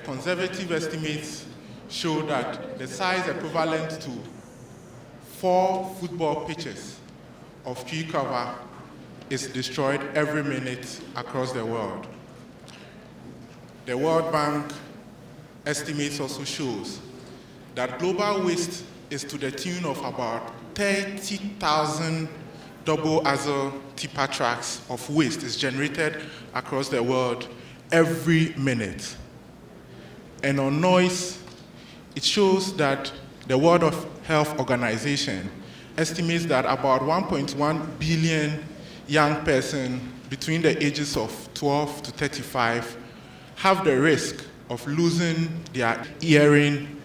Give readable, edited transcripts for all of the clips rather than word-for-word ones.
conservative estimates show that the size equivalent to 4 football pitches of tree cover is destroyed every minute across the world. The World Bank estimates also shows that global waste is to the tune of about 30,000 double axle tipper trucks of waste is generated across the world every minute. And on noise, it shows that the World Health Organization estimates that about 1.1 billion young persons between the ages of 12 to 35 have the risk of losing their hearing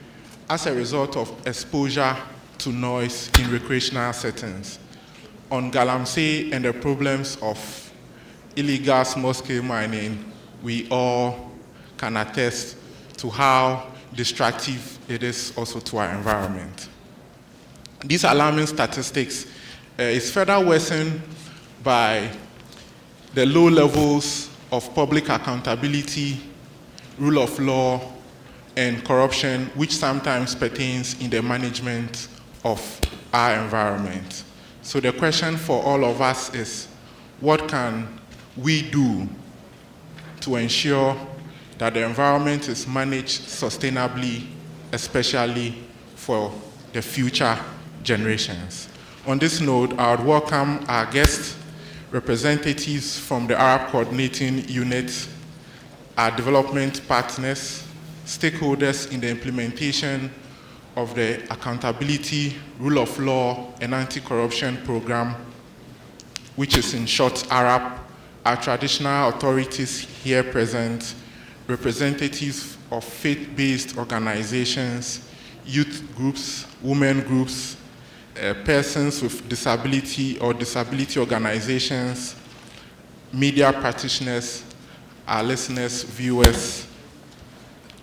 as a result of exposure to noise in recreational settings. On Galamsey and the problems of illegal small-scale mining, we all can attest to how destructive it is also to our environment. These alarming statistics is further worsened by the low levels of public accountability, rule of law, and corruption, which sometimes pertains in the management of our environment. So the question for all of us is, what can we do to ensure that the environment is managed sustainably, especially for the future generations? On this note, I would welcome our guests, representatives from the Arap Coordinating Unit, our development partners, stakeholders in the implementation of the accountability, rule of law, and anti-corruption program, which is in short Arap, our traditional authorities here present, representatives of faith-based organizations, youth groups, women groups, persons with disability or disability organizations, media practitioners, our listeners, viewers,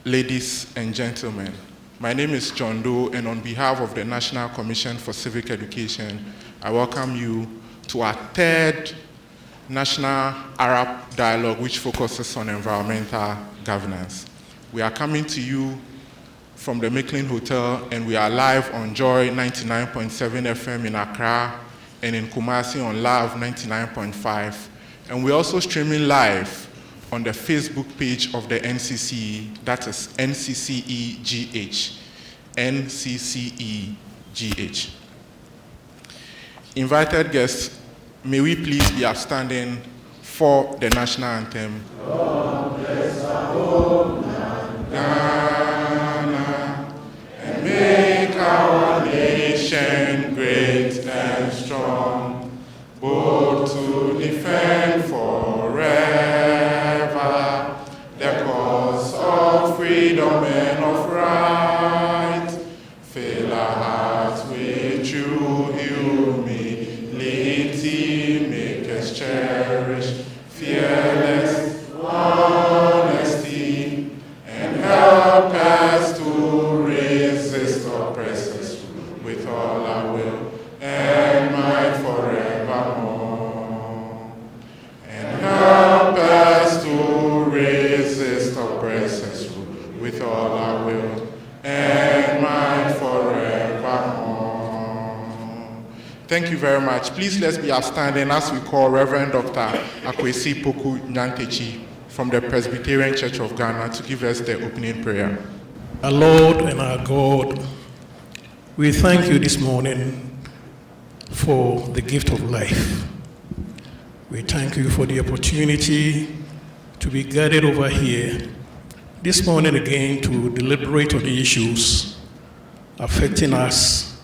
ladies and gentlemen. My name is John Doe, and on behalf of the National Commission for Civic Education, I welcome you to our 3rd National Arap Dialogue, which focuses on environmental governance. We are coming to you from the Micklin Hotel, and we are live on Joy 99.7 FM in Accra, and in Kumasi on Love 99.5. And we're also streaming live on the Facebook page of the NCCE, that is NCCEGH, NCCEGH. Invited guests, may we please be upstanding for the national anthem. God bless our homeland, Ghana, and make our nation great and strong, both to defend forever the cause of freedom and of right. Fill our hearts with true humility, make us cherish fearless honesty, and help us to resist oppressors with all our will and might forevermore. And help us to resist oppressors with all our will and might forevermore. Thank you very much. Please let's be upstanding as we call Reverend Dr. Akwesi Poku Nyantechi from the Presbyterian Church of Ghana to give us the opening prayer. Our Lord and our God, we thank you this morning for the gift of life. We thank you for the opportunity to be gathered over here this morning again to deliberate on the issues affecting us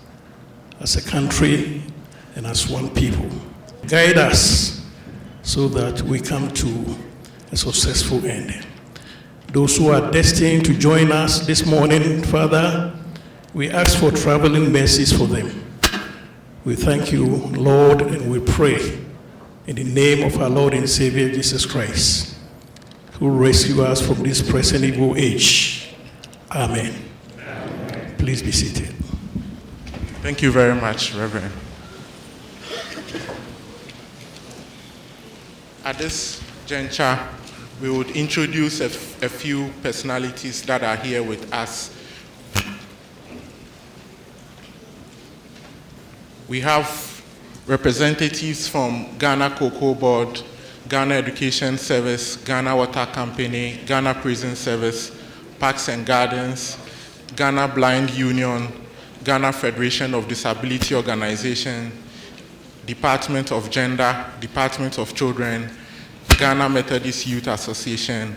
as a country and as one people. Guide us so that we come to a successful end. Those who are destined to join us this morning, Father, we ask for traveling mercies for them. We thank you, Lord, and we pray in the name of our Lord and Savior Jesus Christ, who rescue us from this present evil age. Amen. Amen. Please be seated. Thank you very much, Reverend. At this juncture, we would introduce a few personalities that are here with us. We have representatives from Ghana Cocoa Board, Ghana Education Service, Ghana Water Company, Ghana Prison Service, Parks and Gardens, Ghana Blind Union, Ghana Federation of Disability Organization, Department of Gender, Department of Children, Ghana Methodist Youth Association,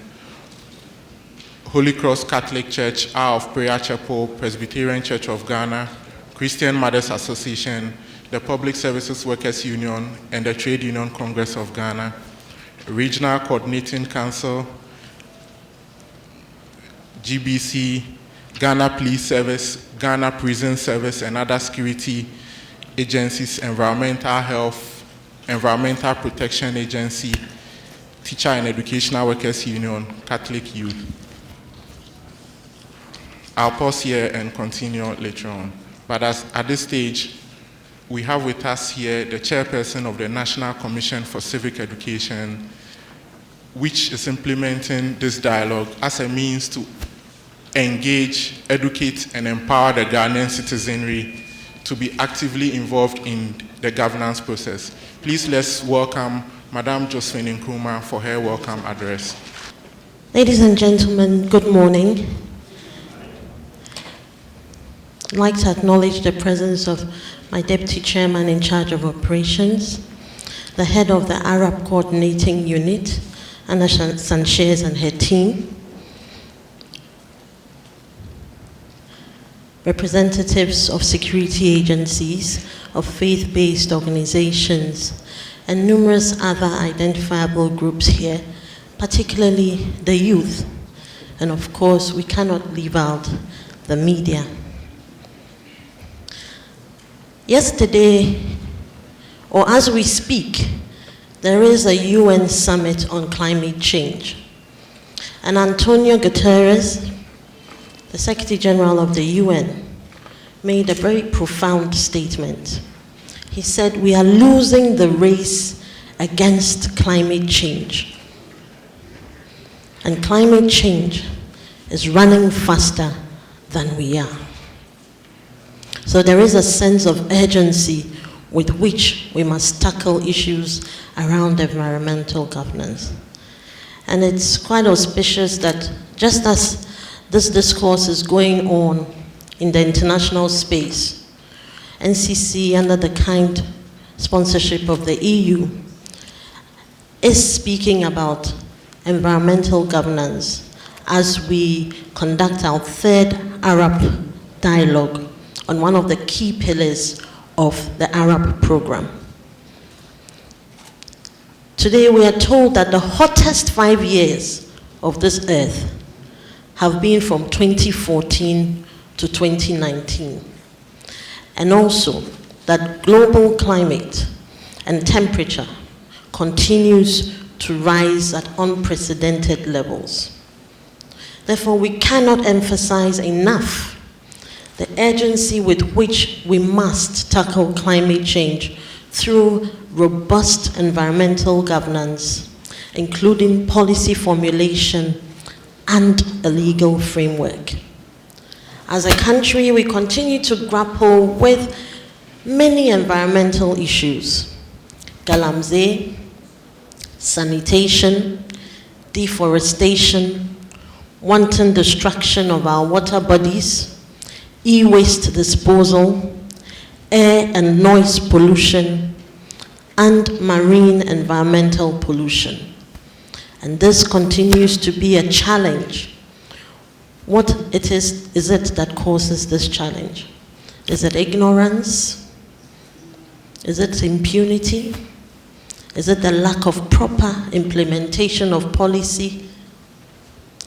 Holy Cross Catholic Church, Hour of Prayer Chapel, Presbyterian Church of Ghana, Christian Mothers Association, the Public Services Workers Union, and the Trade Union Congress of Ghana, Regional Coordinating Council, GBC, Ghana Police Service, Ghana Prison Service, and other security agencies, Environmental Health, Environmental Protection Agency, Teacher and Educational Workers Union, Catholic Youth. I'll pause here and continue later on. But at this stage, we have with us here the chairperson of the National Commission for Civic Education, which is implementing this dialogue as a means to engage, educate, and empower the Ghanaian citizenry to be actively involved in the governance process. Please let's welcome Madam Josephine Nkrumah for her welcome address. Ladies and gentlemen, good morning. I'd like to acknowledge the presence of my Deputy Chairman in charge of operations, the head of the Arap Coordinating Unit, Anna Sanchez and her team, representatives of security agencies, of faith-based organizations, and numerous other identifiable groups here, particularly the youth. And of course, we cannot leave out the media. Yesterday, or as we speak, there is a UN summit on climate change. And Antonio Guterres, the Secretary General of the UN, made a very profound statement. He said, we are losing the race against climate change. And climate change is running faster than we are. So there is a sense of urgency with which we must tackle issues around environmental governance. And it's quite auspicious that just as this discourse is going on in the international space, NCC, under the kind sponsorship of the EU, is speaking about environmental governance as we conduct our third Arap dialogue on one of the key pillars of the Arap program. Today we are told that the hottest 5 years of this earth have been from 2014 to 2019. And also that global climate and temperature continues to rise at unprecedented levels. Therefore, we cannot emphasize enough the urgency with which we must tackle climate change through robust environmental governance, including policy formulation and a legal framework. As a country, we continue to grapple with many environmental issues: galamsey, sanitation, deforestation, wanton destruction of our water bodies, e-waste disposal, air and noise pollution, and marine environmental pollution. And this continues to be a challenge. What is it that causes this challenge? Is it ignorance? Is it impunity? Is it the lack of proper implementation of policy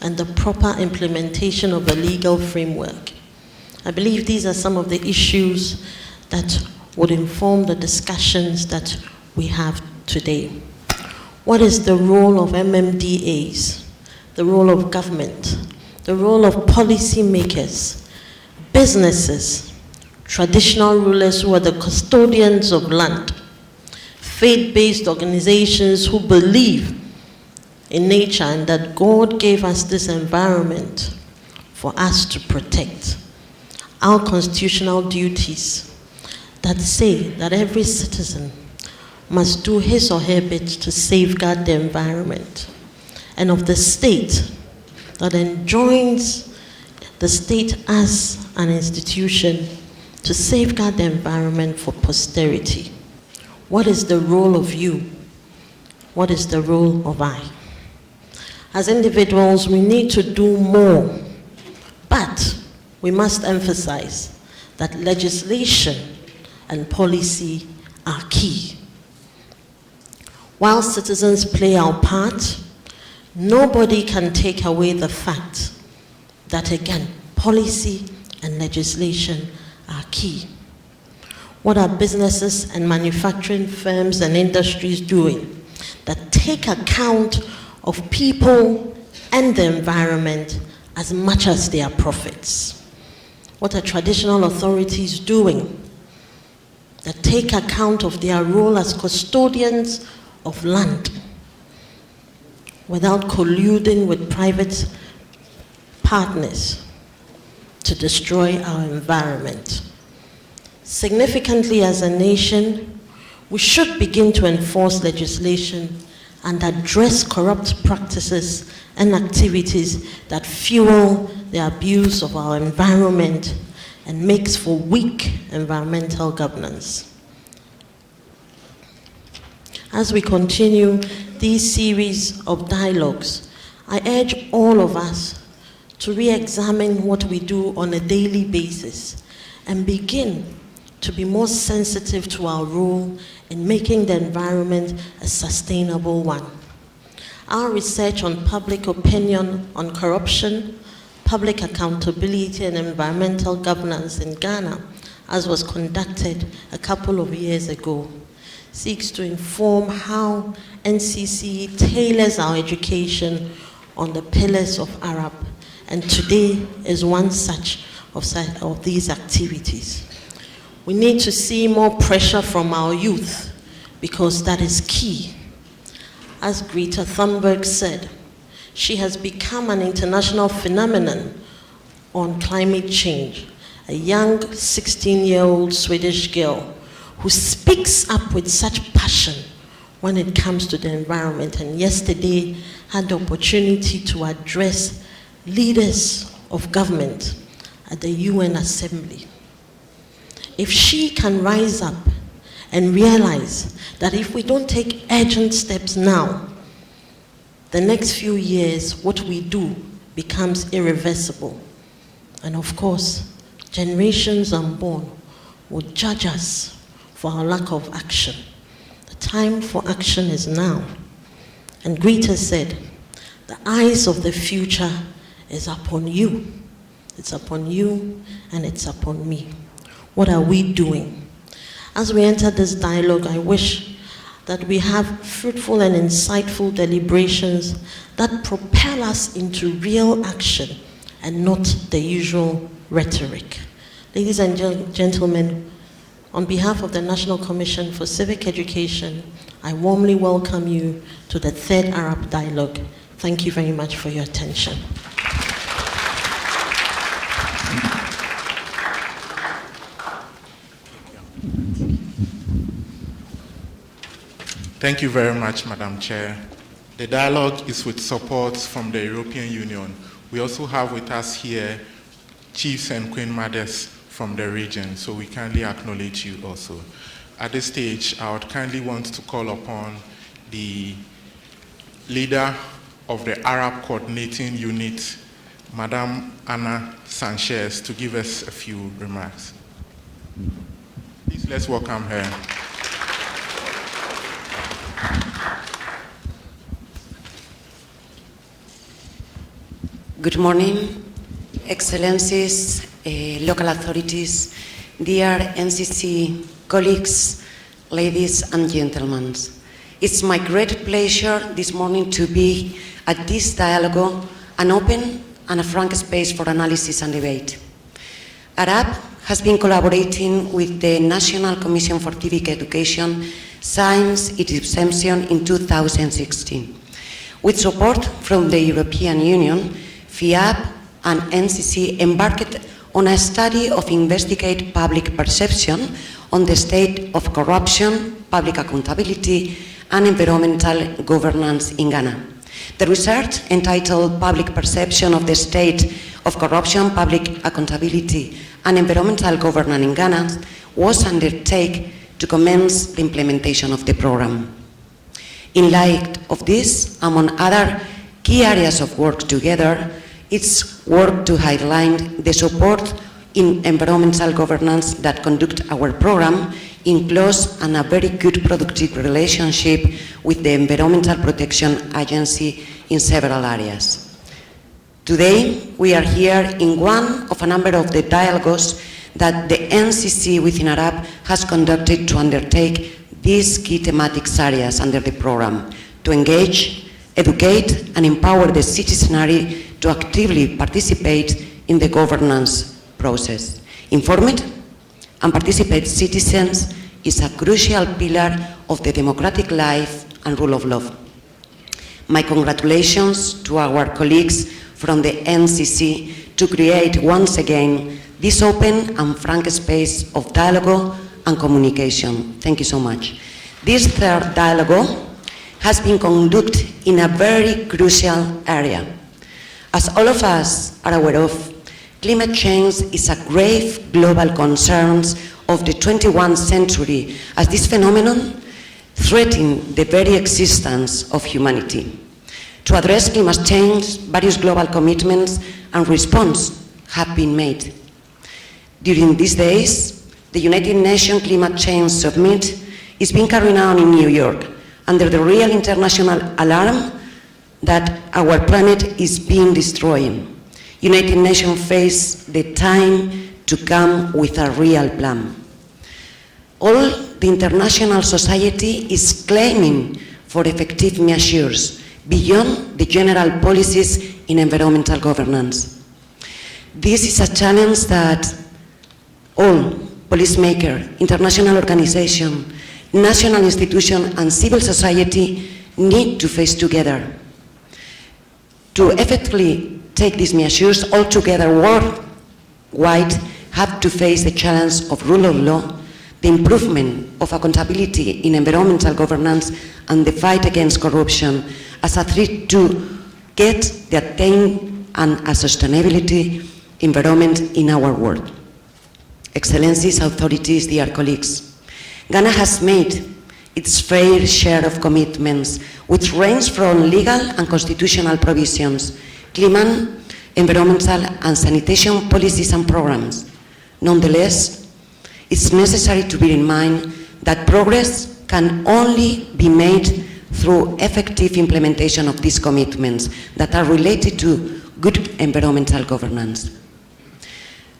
and the proper implementation of a legal framework? I believe these are some of the issues that would inform the discussions that we have today. What is the role of MMDAs, the role of government, the role of policymakers, businesses, traditional rulers who are the custodians of land, faith-based organizations who believe in nature and that God gave us this environment for us to protect. Our constitutional duties that say that every citizen must do his or her bit to safeguard the environment, and of the state that enjoins the state as an institution to safeguard the environment for posterity. What is the role of you? What is the role of I? As individuals, we need to do more, but we must emphasize that legislation and policy are key. While citizens play our part, nobody can take away the fact that, again, policy and legislation are key. What are businesses and manufacturing firms and industries doing that take account of people and the environment as much as their profits? What are traditional authorities doing that take account of their role as custodians of land without colluding with private partners to destroy our environment? Significantly, as a nation, we should begin to enforce legislation and address corrupt practices and activities that fuel the abuse of our environment and makes for weak environmental governance. As we continue these series of dialogues, I urge all of us to re-examine what we do on a daily basis and begin to be more sensitive to our role in making the environment a sustainable one. Our research on public opinion on corruption, public accountability, and environmental governance in Ghana, as was conducted a couple of years ago, seeks to inform how NCC tailors our education on the pillars of Arap, and today is one such of these activities. We need to see more pressure from our youth because that is key. As Greta Thunberg said, she has become an international phenomenon on climate change, a young 16-year-old Swedish girl who speaks up with such passion when it comes to the environment, and yesterday had the opportunity to address leaders of government at the UN Assembly. If she can rise up and realize that if we don't take urgent steps now, the next few years, what we do becomes irreversible. And of course, generations unborn will judge us for our lack of action. The time for action is now. And Greta said, the eyes of the future is upon you. It's upon you and it's upon me. What are we doing? As we enter this dialogue, I wish that we have fruitful and insightful deliberations that propel us into real action and not the usual rhetoric. Ladies and gentlemen, on behalf of the National Commission for Civic Education, I warmly welcome you to the third Arab Dialogue. Thank you very much for your attention. Thank you very much, Madam Chair. The dialogue is with support from the European Union. We also have with us here chiefs and queen mothers from the region, so we kindly acknowledge you also. At this stage, I would kindly want to call upon the leader of the Arab Coordinating Unit, Madam Ana Sanchez, to give us a few remarks. Please, let's welcome her. Good morning, Excellencies, local authorities, dear NCC colleagues, ladies and gentlemen. It's my great pleasure this morning to be at this dialogue, an open and a frank space for analysis and debate. Arap has been collaborating with the National Commission for Civic Education since its inception in 2016. With support from the European Union, FIAP and NCC embarked on a study of investigate public perception on the state of corruption, public accountability, and environmental governance in Ghana. The research, entitled Public Perception of the State of Corruption, Public Accountability, and Environmental Governance in Ghana, was undertaken to commence the implementation of the program. In light of this, among other key areas of work together, it's work to highlight the support in environmental governance that conduct our program in close and a very good productive relationship with the Environmental Protection Agency in several areas. Today, we are here in one of a number of the dialogues that the NCC within Arap has conducted to undertake these key thematic areas under the program, to engage, educate, and empower the citizenry to actively participate in the governance process. Informed and participate citizens is a crucial pillar of the democratic life and rule of law. My congratulations to our colleagues from the NCC to create once again this open and frank space of dialogue and communication. Thank you so much. This third dialogue has been conducted in a very crucial area. As all of us are aware of, climate change is a grave global concern of the 21st century, as this phenomenon threatens the very existence of humanity. To address climate change, various global commitments and response have been made. During these days, the United Nations Climate Change Summit is being carried out in New York under the real international alarm that our planet is being destroyed. United Nations face the time to come with a real plan. All the international society is claiming for effective measures beyond the general policies in environmental governance. This is a challenge that all policymakers, international organizations, national institutions, and civil society need to face together. To effectively take these measures all together worldwide, have to face the challenge of rule of law, the improvement of accountability in environmental governance, and the fight against corruption as a threat to get the attained and a sustainability environment in our world. Excellencies, authorities, dear colleagues, Ghana has made its fair share of commitments, which range from legal and constitutional provisions, climate, environmental and sanitation policies and programs. Nonetheless, it's necessary to bear in mind that progress can only be made through effective implementation of these commitments that are related to good environmental governance.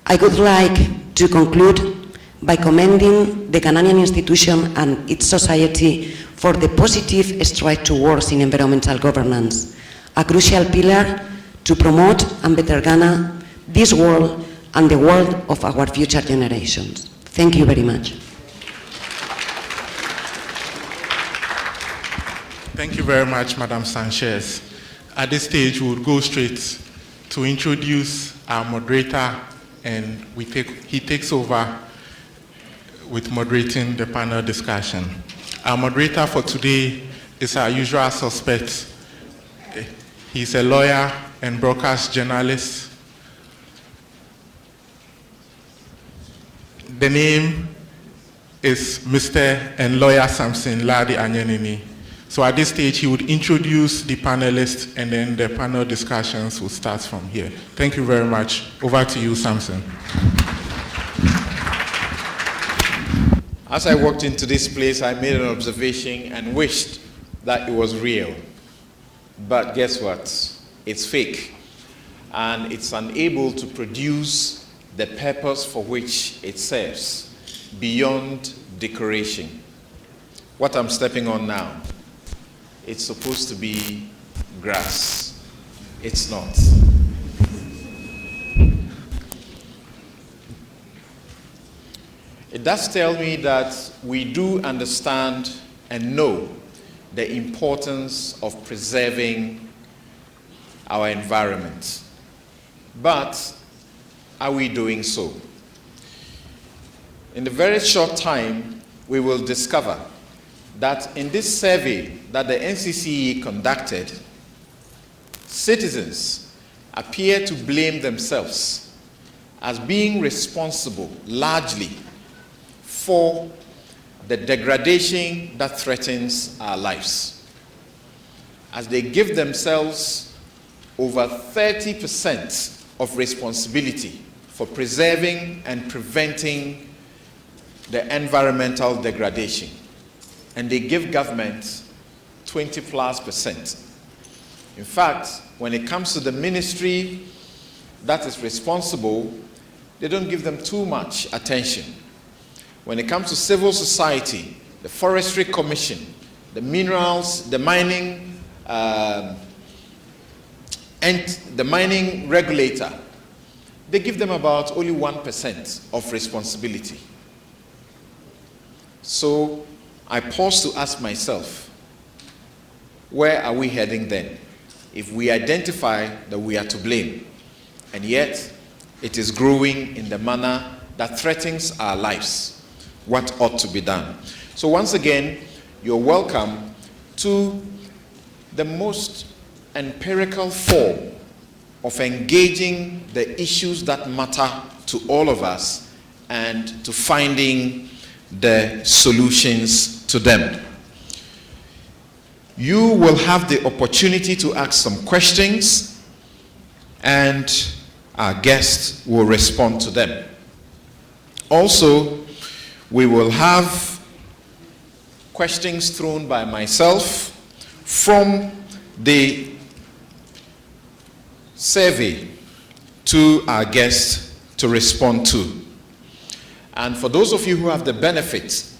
I would like to conclude by commending the Ghanaian institution and its society for the positive stride towards in environmental governance, a crucial pillar to promote and better Ghana, this world, and the world of our future generations. Thank you very much. Thank you very much, Madam Sanchez. At this stage, we will go straight to introduce our moderator, and he takes over with moderating the panel discussion. Our moderator for today is our usual suspect. He's a lawyer and broadcast journalist. The name is Mr. and Lawyer Samson Ladi Anyanini. So at this stage, he would introduce the panelists, and then the panel discussions will start from here. Thank you very much. Over to you, Samson. As I walked into this place, I made an observation and wished that it was real. But guess what? It's fake. And it's unable to produce the purpose for which it serves, beyond decoration. What I'm stepping on now, it's supposed to be grass. It's not. It does tell me that we do understand and know the importance of preserving our environment. But are we doing so? In a very short time, we will discover that in this survey that the NCCE conducted, citizens appear to blame themselves as being responsible largely for the degradation that threatens our lives, as they give themselves over 30% of responsibility for preserving and preventing the environmental degradation, and they give government 20+%. In fact, when it comes to the ministry that is responsible, they don't give them too much attention. When it comes to civil society, the Forestry Commission, the minerals, the mining, and the mining regulator, they give them about only 1% of responsibility. So I pause to ask myself, where are we heading then? If we identify that we are to blame, and yet it is growing in the manner that threatens our lives, what ought to be done? So once again, you're welcome to the most empirical form of engaging the issues that matter to all of us and to finding the solutions to them. You will have the opportunity to ask some questions, and our guests will respond to them. Also, we will have questions thrown by myself from the survey to our guests to respond to. And for those of you who have the benefit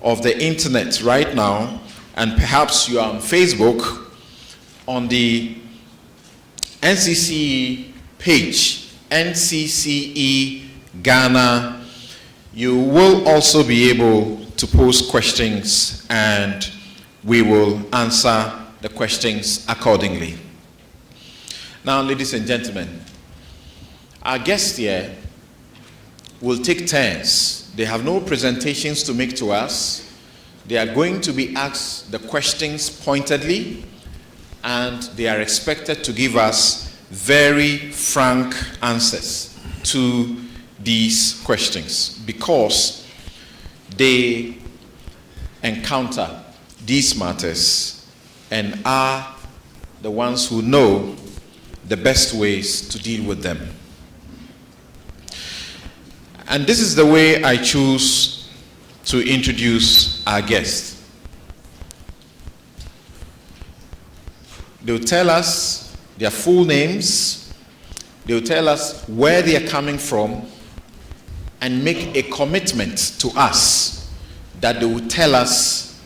of the internet right now, and perhaps you are on Facebook, on the NCCE page, NCCE Ghana, you will also be able to post questions and we will answer the questions accordingly. Now, ladies and gentlemen, our guests here will take turns. They have no presentations to make to us. They are going to be asked the questions pointedly, and they are expected to give us very frank answers to these questions, because they encounter these matters and are the ones who know the best ways to deal with them. And this is the way I choose to introduce our guests. They'll tell us their full names, they'll tell us where they are coming from, and make a commitment to us that they will tell us,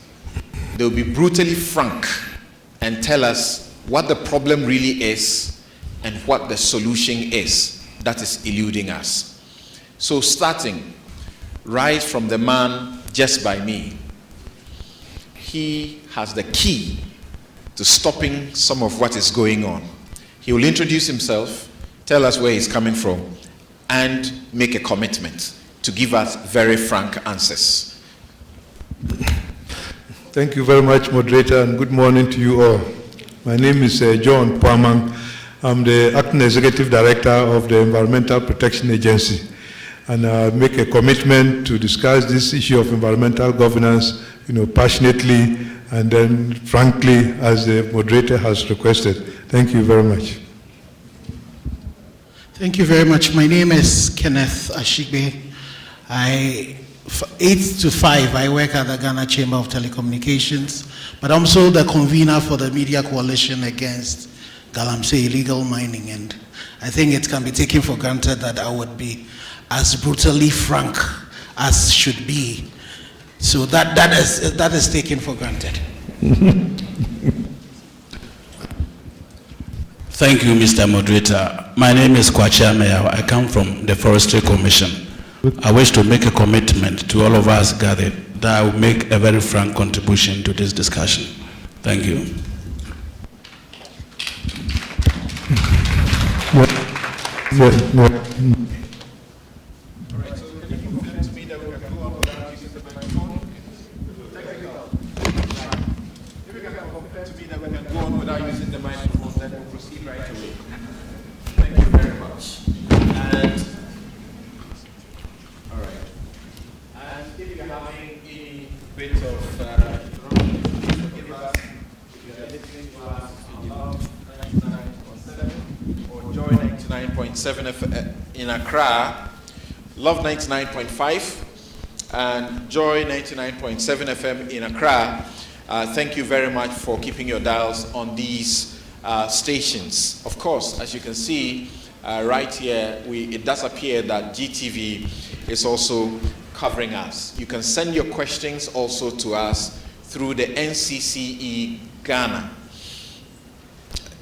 they'll be brutally frank and tell us what the problem really is and what the solution is that is eluding us. So starting right from the man just by me, he has the key to stopping some of what is going on. He will introduce himself, tell us where he's coming from, and make a commitment to give us very frank answers. Thank you very much, moderator, and good morning to you all. My name is John Puamang. I'm the Acting Executive Director of the Environmental Protection Agency, and I make a commitment to discuss this issue of environmental governance, passionately and then frankly, as the moderator has requested. Thank you very much. Thank you very much. My name is Kenneth Ashigbe. 8 to 5, I work at the Ghana Chamber of Telecommunications, but I'm also the convener for the Media Coalition Against Galamsey Illegal Mining, and I think it can be taken for granted that I would be as brutally frank as should be. So that is taken for granted. Thank you, Mr. Moderator. My name is Kwacha Meyaw. I come from the Forestry Commission. I wish to make a commitment to all of us gathered that I will make a very frank contribution to this discussion. Thank you. In Accra, Love 99.5 and Joy 99.7 FM in Accra. Thank you very much for keeping your dials on these stations. Of course, as you can see right here, it does appear that GTV is also covering us. You can send your questions also to us through the NCCE Ghana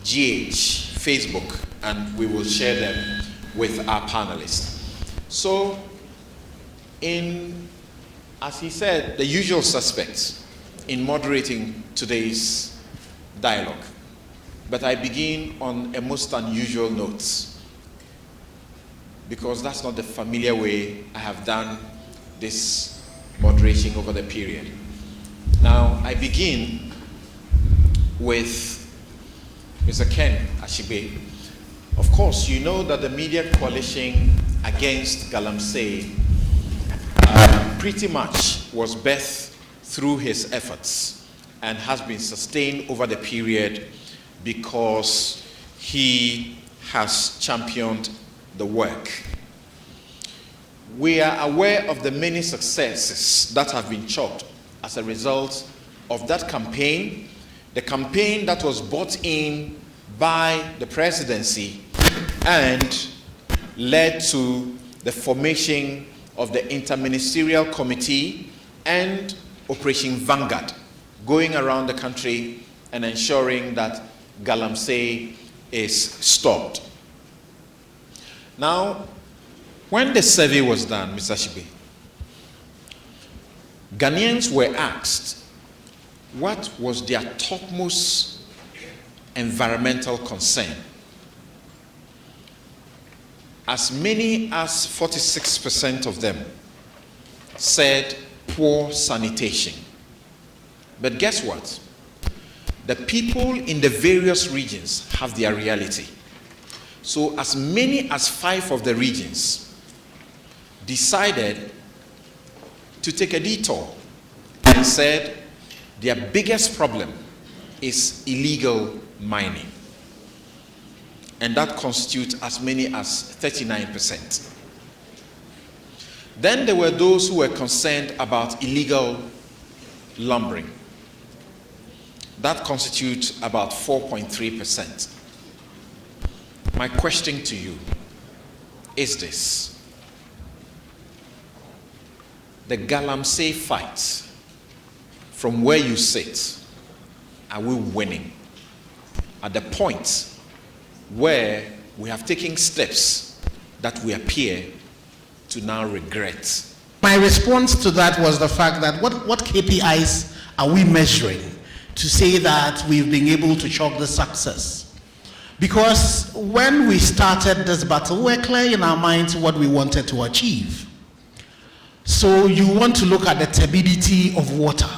GH Facebook, and we will share them with our panelists. So, as he said, the usual suspects in moderating today's dialogue. But I begin on a most unusual note, because that's not the familiar way I have done this moderation over the period. Now, I begin with Mr. Ken Ashibe. Of course, you know that the media coalition against Galamsey pretty much was birthed through his efforts and has been sustained over the period because he has championed the work. We are aware of the many successes that have been chalked as a result of that campaign, the campaign that was bought in by the presidency and led to the formation of the Interministerial Committee and Operation Vanguard, going around the country and ensuring that Galamsey is stopped. Now, when the survey was done, Mr. Ashibe, Ghanaians were asked what was their topmost environmental concern. As many as 46% of them said poor sanitation. But guess what? The people in the various regions have their reality. So as many as 5 of the regions decided to take a detour and said their biggest problem is illegal mining. And that constitutes as many as 39%. Then there were those who were concerned about illegal lumbering. That constitutes about 4.3%. My question to you is this: the Galamsey fight, from where you sit, are we winning at the point where we have taken steps that we appear to now regret? My response to that was the fact that what KPIs are we measuring to say that we've been able to chalk the success? Because when we started this battle, we're clear in our minds what we wanted to achieve. So you want to look at the turbidity of water.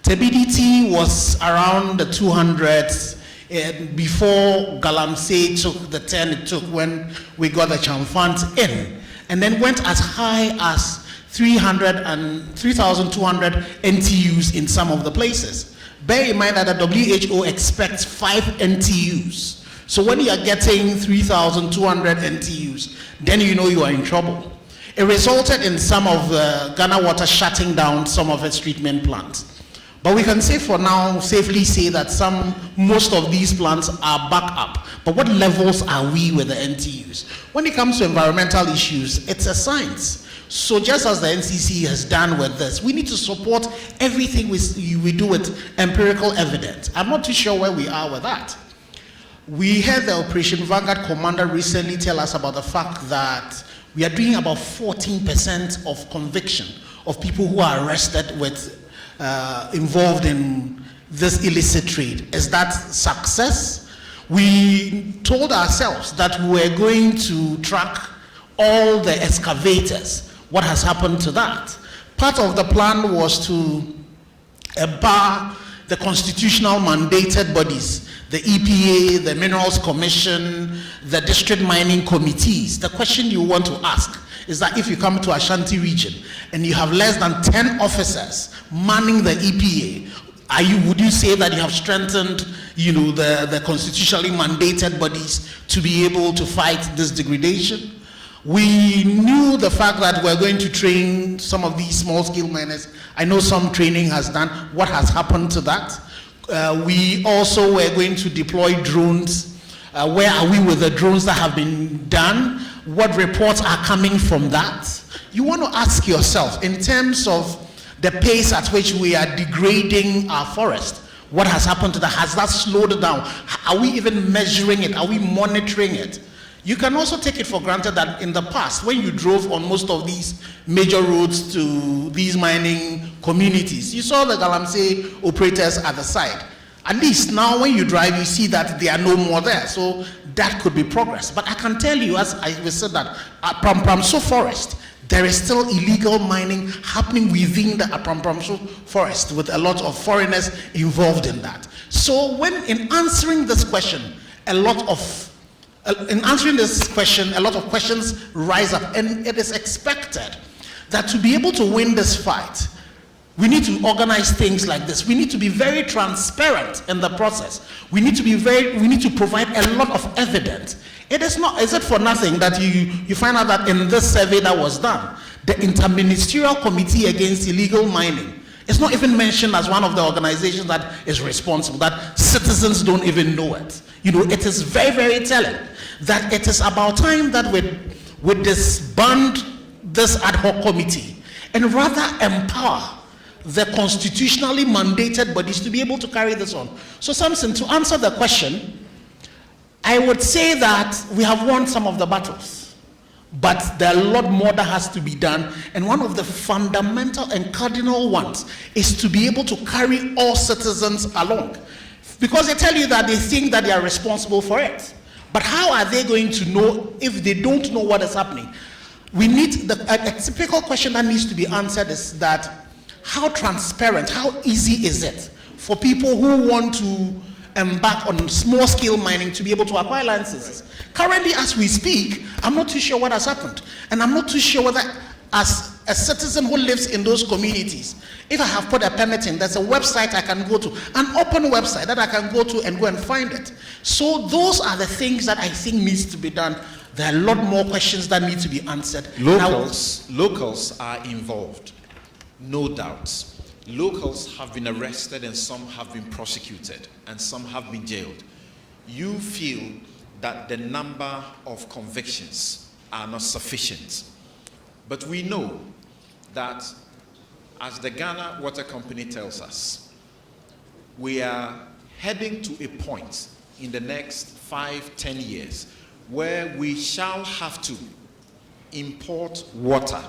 Turbidity was around the 200s before Galamsey took the turn it took when we got the Chamfant in, and then went as high as 3,200 NTUs in some of the places. Bear in mind that the WHO expects 5 NTUs. So when you are getting 3,200 NTUs, then you know you are in trouble. It resulted in some of Ghana Water shutting down some of its treatment plants. But we can say for now, safely say that most of these plants are back up. But what levels are we with the NTUs? When it comes to environmental issues, it's a science. So just as the NCC has done with this, we need to support everything we do with empirical evidence. I'm not too sure where we are with that. We heard the Operation Vanguard commander recently tell us about the fact that we are doing about 14% of conviction of people who are arrested with involved in this illicit trade. Is that success? We told ourselves that we were going to track all the excavators. What has happened to that? Part of the plan was to bar the constitutional mandated bodies, the EPA, the Minerals Commission, the district mining committees. The question you want to ask is that if you come to Ashanti region and you have less than 10 officers manning the EPA, would you say that you have strengthened, the constitutionally mandated bodies to be able to fight this degradation? We knew the fact that we're going to train some of these small-scale miners. I know some training has done. What has happened to that? We also were going to deploy drones. Where are we with the drones that have been done? What reports are coming from that? You want to ask yourself, in terms of the pace at which we are degrading our forest, what has happened to that? Has that slowed down? Are we even measuring it? Are we monitoring it? You can also take it for granted that in the past, when you drove on most of these major roads to these mining communities, you saw the Galamsey operators at the side. At least now when you drive, you see that they are no more there. So that could be progress. But I can tell you, as I said, that at Prampramso Forest, there is still illegal mining happening within the Prampramso Forest with a lot of foreigners involved in that. So in answering this question, a lot of questions rise up, and it is expected that to be able to win this fight, we need to organize things like this. We need to be very transparent in the process. We need to provide a lot of evidence. Is it for nothing that you find out that in this survey that was done, the Interministerial Committee Against Illegal Mining is not even mentioned as one of the organizations that is responsible, that citizens don't even know it. It is very, very telling that it is about time that we disband this ad hoc committee and rather empower the constitutionally mandated bodies to be able to carry this on. So, Samson, to answer the question, I would say that we have won some of the battles, but there are a lot more that has to be done. And one of the fundamental and cardinal ones is to be able to carry all citizens along. Because they tell you that they think that they are responsible for it. But how are they going to know if they don't know what is happening? We need a typical question that needs to be answered is that how transparent, how easy is it for people who want to embark on small-scale mining to be able to acquire licenses? Currently, as we speak, I'm not too sure what has happened. And I'm not too sure whether, as a citizen who lives in those communities, if I have put a permit in, there's a website I can go to, an open website that I can go to and go and find it. So those are the things that I think needs to be done. There are a lot more questions that need to be answered. Locals are involved, no doubt. Locals have been arrested and some have been prosecuted and some have been jailed. You feel that the number of convictions are not sufficient. But we know that, as the Ghana Water Company tells us, we are heading to a point in the next 5-10 years where we shall have to import water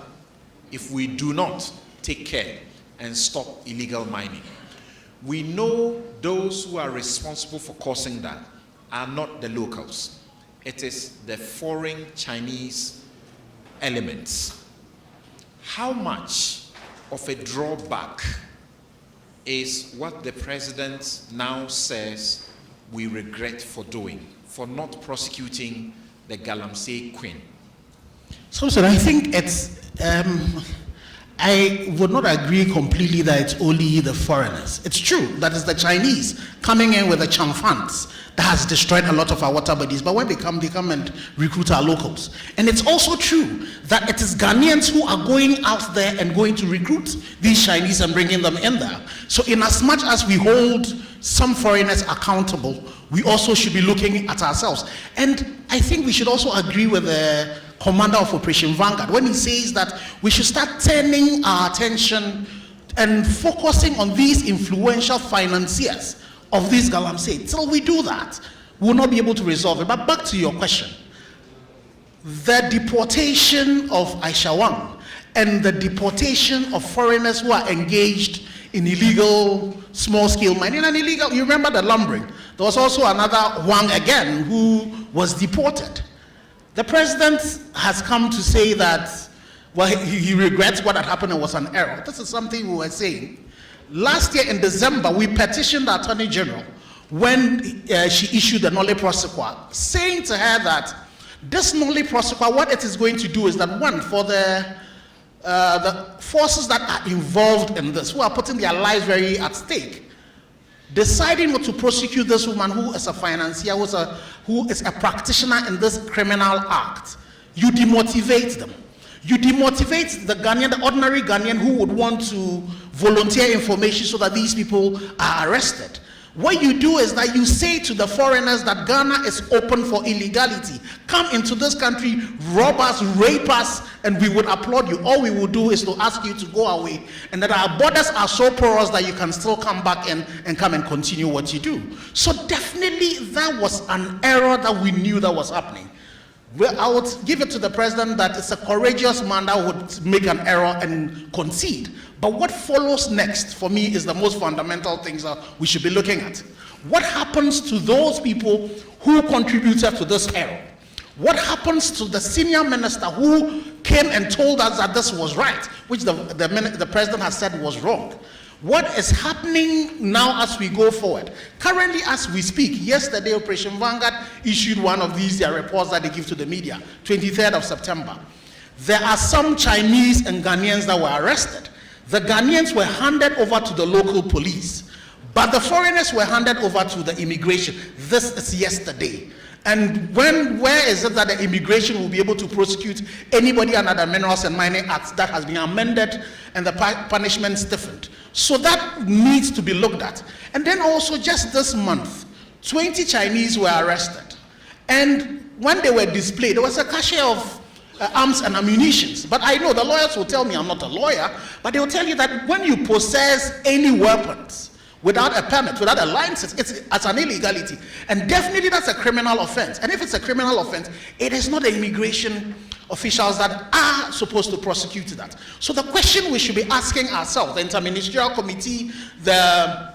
if we do not take care and stop illegal mining. We know those who are responsible for causing that are not the locals. It is the foreign Chinese elements. How much of a drawback is what the president now says we regret for doing, for not prosecuting the Galamsey Queen? So, sir, I think it's, I would not agree completely that it's only the foreigners. It's true that it's the Chinese coming in with the chamfans that has destroyed a lot of our water bodies. But when they come and recruit our locals. And it's also true that it is Ghanaians who are going out there and going to recruit these Chinese and bringing them in there. So in as much as we hold some foreigners accountable, we also should be looking at ourselves. And I think we should also agree with the commander of Operation Vanguard when he says that we should start turning our attention and focusing on these influential financiers of this Galamsey. Till we do that, we will not be able to resolve it. But back to your question, the deportation of Aisha Wang and the deportation of foreigners who are engaged in illegal small-scale mining and illegal, you remember the lumbering. There was also another Wang again who was deported. The president has come to say that, well, he regrets what had happened and was an error. This is something we were saying. Last year in December, we petitioned the Attorney General when she issued the nolle prosequi, saying to her that this nolle prosequi, what it is going to do is that, one, for the forces that are involved in this, who are putting their lives very at stake, deciding not to prosecute this woman who is a financier, who is a practitioner in this criminal act, you demotivate them. You demotivate the Ghanaian, the ordinary Ghanaian who would want to volunteer information so that these people are arrested. What you do is that you say to the foreigners that Ghana is open for illegality. Come into this country, rob us, rape us, and we would applaud you. All we will do is to ask you to go away, and that our borders are so porous that you can still come back and come and continue what you do. So definitely that was an error that we knew that was happening. Well, I would give it to the president that it's a courageous man that would make an error and concede. But what follows next, for me, is the most fundamental things that we should be looking at. What happens to those people who contributed to this error? What happens to the senior minister who came and told us that this was right, which the president has said was wrong? What is happening now as we go forward? Currently, as we speak, yesterday, Operation Vanguard issued one of these, their reports that they give to the media, 23rd of September. There are some Chinese and Ghanaians that were arrested. The Ghanaians were handed over to the local police, but the foreigners were handed over to the immigration. This is yesterday. And where is it that the immigration will be able to prosecute anybody under the Minerals and Mining Act that has been amended and the punishment stiffened? So that needs to be looked at. And then also just this month, 20 Chinese were arrested. And when they were displayed, there was a cache of arms and ammunitions. But I know the lawyers will tell me I'm not a lawyer, but they will tell you that when you possess any weapons without a permit, without a license, it's an illegality. And definitely that's a criminal offense. And if it's a criminal offense, it is not the immigration officials that are supposed to prosecute that. So the question we should be asking ourselves, the Interministerial Committee, the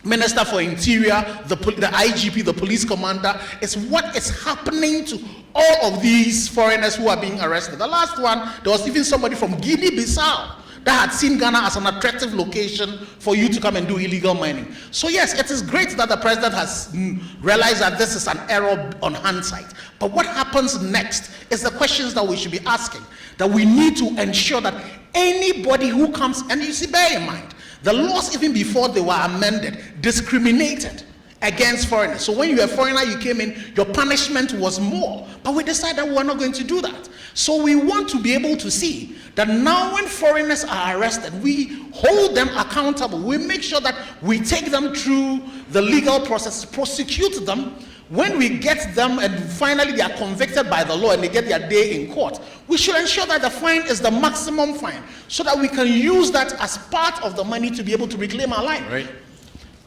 Minister for Interior, the IGP, the police commander, is what is happening to all of these foreigners who are being arrested. The last one, there was even somebody from Guinea-Bissau that had seen Ghana as an attractive location for you to come and do illegal mining. So yes, it is great that the president has realized that this is an error on hindsight. But what happens next is the questions that we should be asking, that we need to ensure that anybody who comes, and you see, bear in mind, the laws even before they were amended discriminated against foreigners. So when you were a foreigner, you came in, your punishment was more. But we decided we were not going to do that. So we want to be able to see that now when foreigners are arrested, we hold them accountable. We make sure that we take them through the legal process, prosecute them. When we get them and finally they are convicted by the law and they get their day in court, we should ensure that the fine is the maximum fine so that we can use that as part of the money to be able to reclaim our line. Right.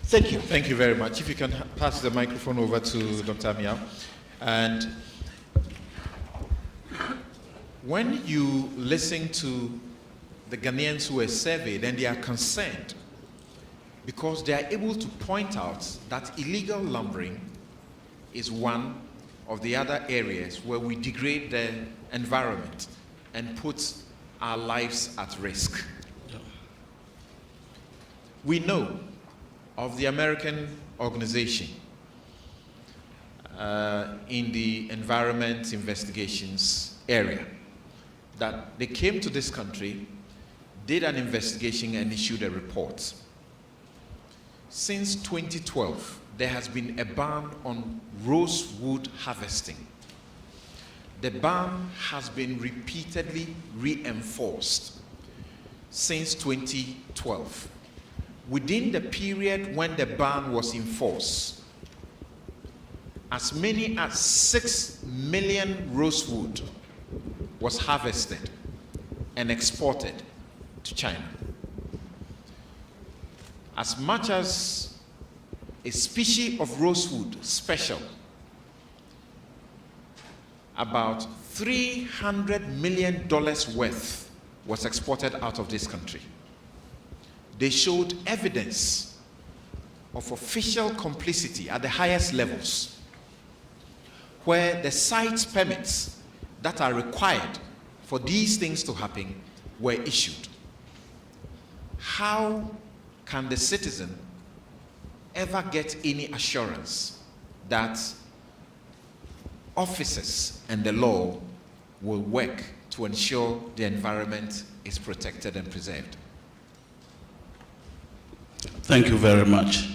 Thank you. Thank you very much. If you can pass the microphone over to Dr. Miao. And when you listen to the Ghanaians who were surveyed, and they are concerned because they are able to point out that illegal lumbering is one of the other areas where we degrade the environment and put our lives at risk. We know of the American organization in the environment investigations area that they came to this country, did an investigation and issued a report. Since 2012, there has been a ban on rosewood harvesting. The ban has been repeatedly reinforced since 2012. Within the period when the ban was in force, as many as 6 million rosewood was harvested and exported to China. As much as a species of rosewood special, about $300 million worth was exported out of this country. they showed evidence of official complicity at the highest levels, where the site permits that are required for these things to happen were issued. How can the citizen ever get any assurance that officers and the law will work to ensure the environment is protected and preserved? Thank you very much.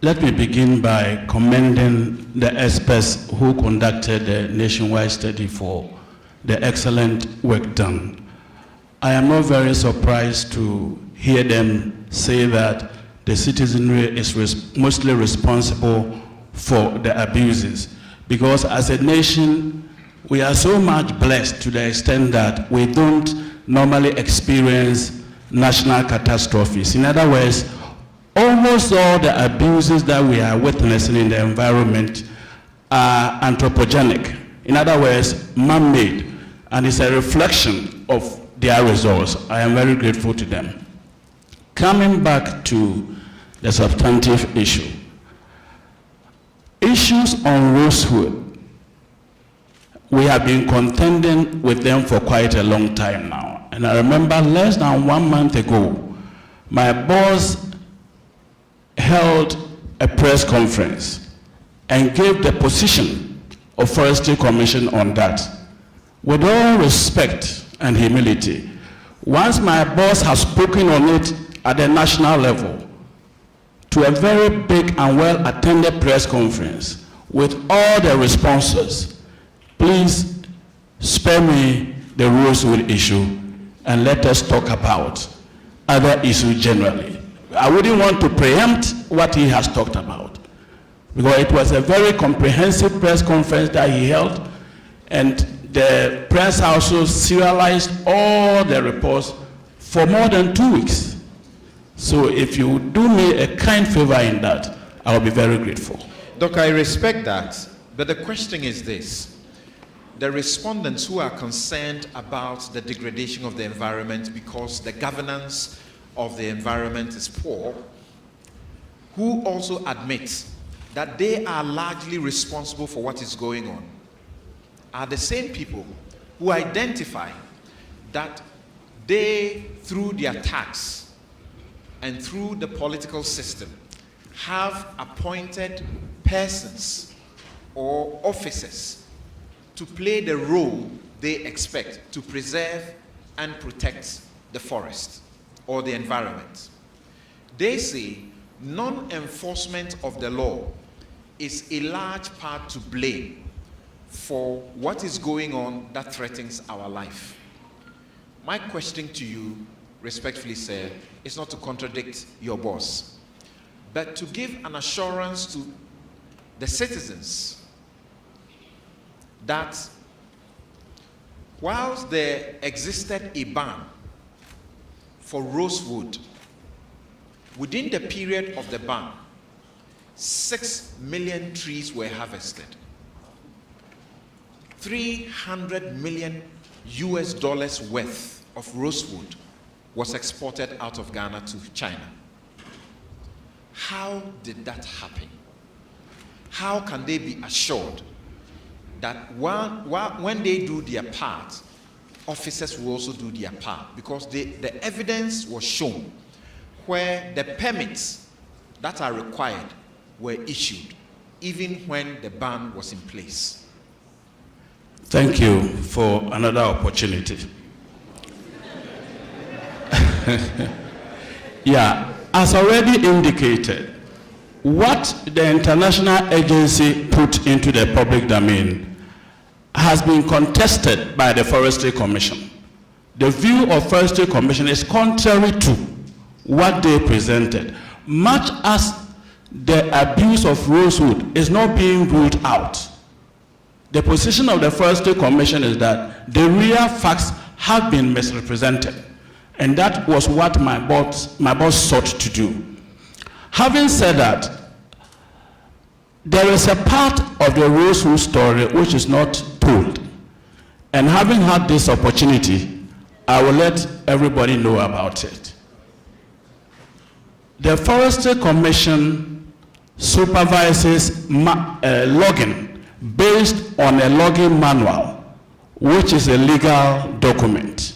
Let me begin by commending the experts who conducted the nationwide study for the excellent work done. I am not very surprised to hear them say that the citizenry is mostly responsible for the abuses, because as a nation, we are so much blessed to the extent that we don't normally experience national catastrophes. In other words, almost all the abuses that we are witnessing in the environment are anthropogenic. In other words, man-made, and it's a reflection of their results. I am very grateful to them. Coming back to the substantive issue. Issues on Rosewood, we have been contending with them for quite a long time now. And I remember less than 1 month ago, my boss held a press conference and gave the position of Forestry Commission on that. With all respect and humility, once my boss has spoken on it at the national level, to a very big and well-attended press conference with all the responses, please spare me the Rosewood issue and let us talk about other issues generally. I wouldn't want to preempt what he has talked about, because it was a very comprehensive press conference that he held, and the press also serialized all the reports for more than 2 weeks. So if you do me a kind favor in that, I'll be very grateful. Doc, I respect that, but the question is this. The respondents who are concerned about the degradation of the environment because the governance of the environment is poor, who also admit that they are largely responsible for what is going on, are the same people who identify that they, through their tax and through the political system, have appointed persons or officers to play the role they expect to preserve and protect the forest or the environment. They say non-enforcement of the law is a large part to blame for what is going on that threatens our life. My question to you, respectfully, sir, is not to contradict your boss, but to give an assurance to the citizens that whilst there existed a ban for rosewood, within the period of the ban, 6 million trees were harvested. $300 million worth of rosewood was exported out of Ghana to China. How did that happen? How can they be assured that when they do their part, officers will also do their part? Because the evidence was shown where the permits that are required were issued, even when the ban was in place. Thank you for another opportunity. Yeah, as already indicated, what the international agency put into the public domain has been contested by the Forestry Commission. The view of Forestry Commission is contrary to what they presented, much as the abuse of rosewood is not being ruled out. The position of the Forestry Commission is that the real facts have been misrepresented, and that was what my boss sought to do. Having said that, there is a part of the rosewood story which is not told, and having had this opportunity, I will let everybody know about it. the Forestry Commission supervises logging based on a logging manual, which is a legal document.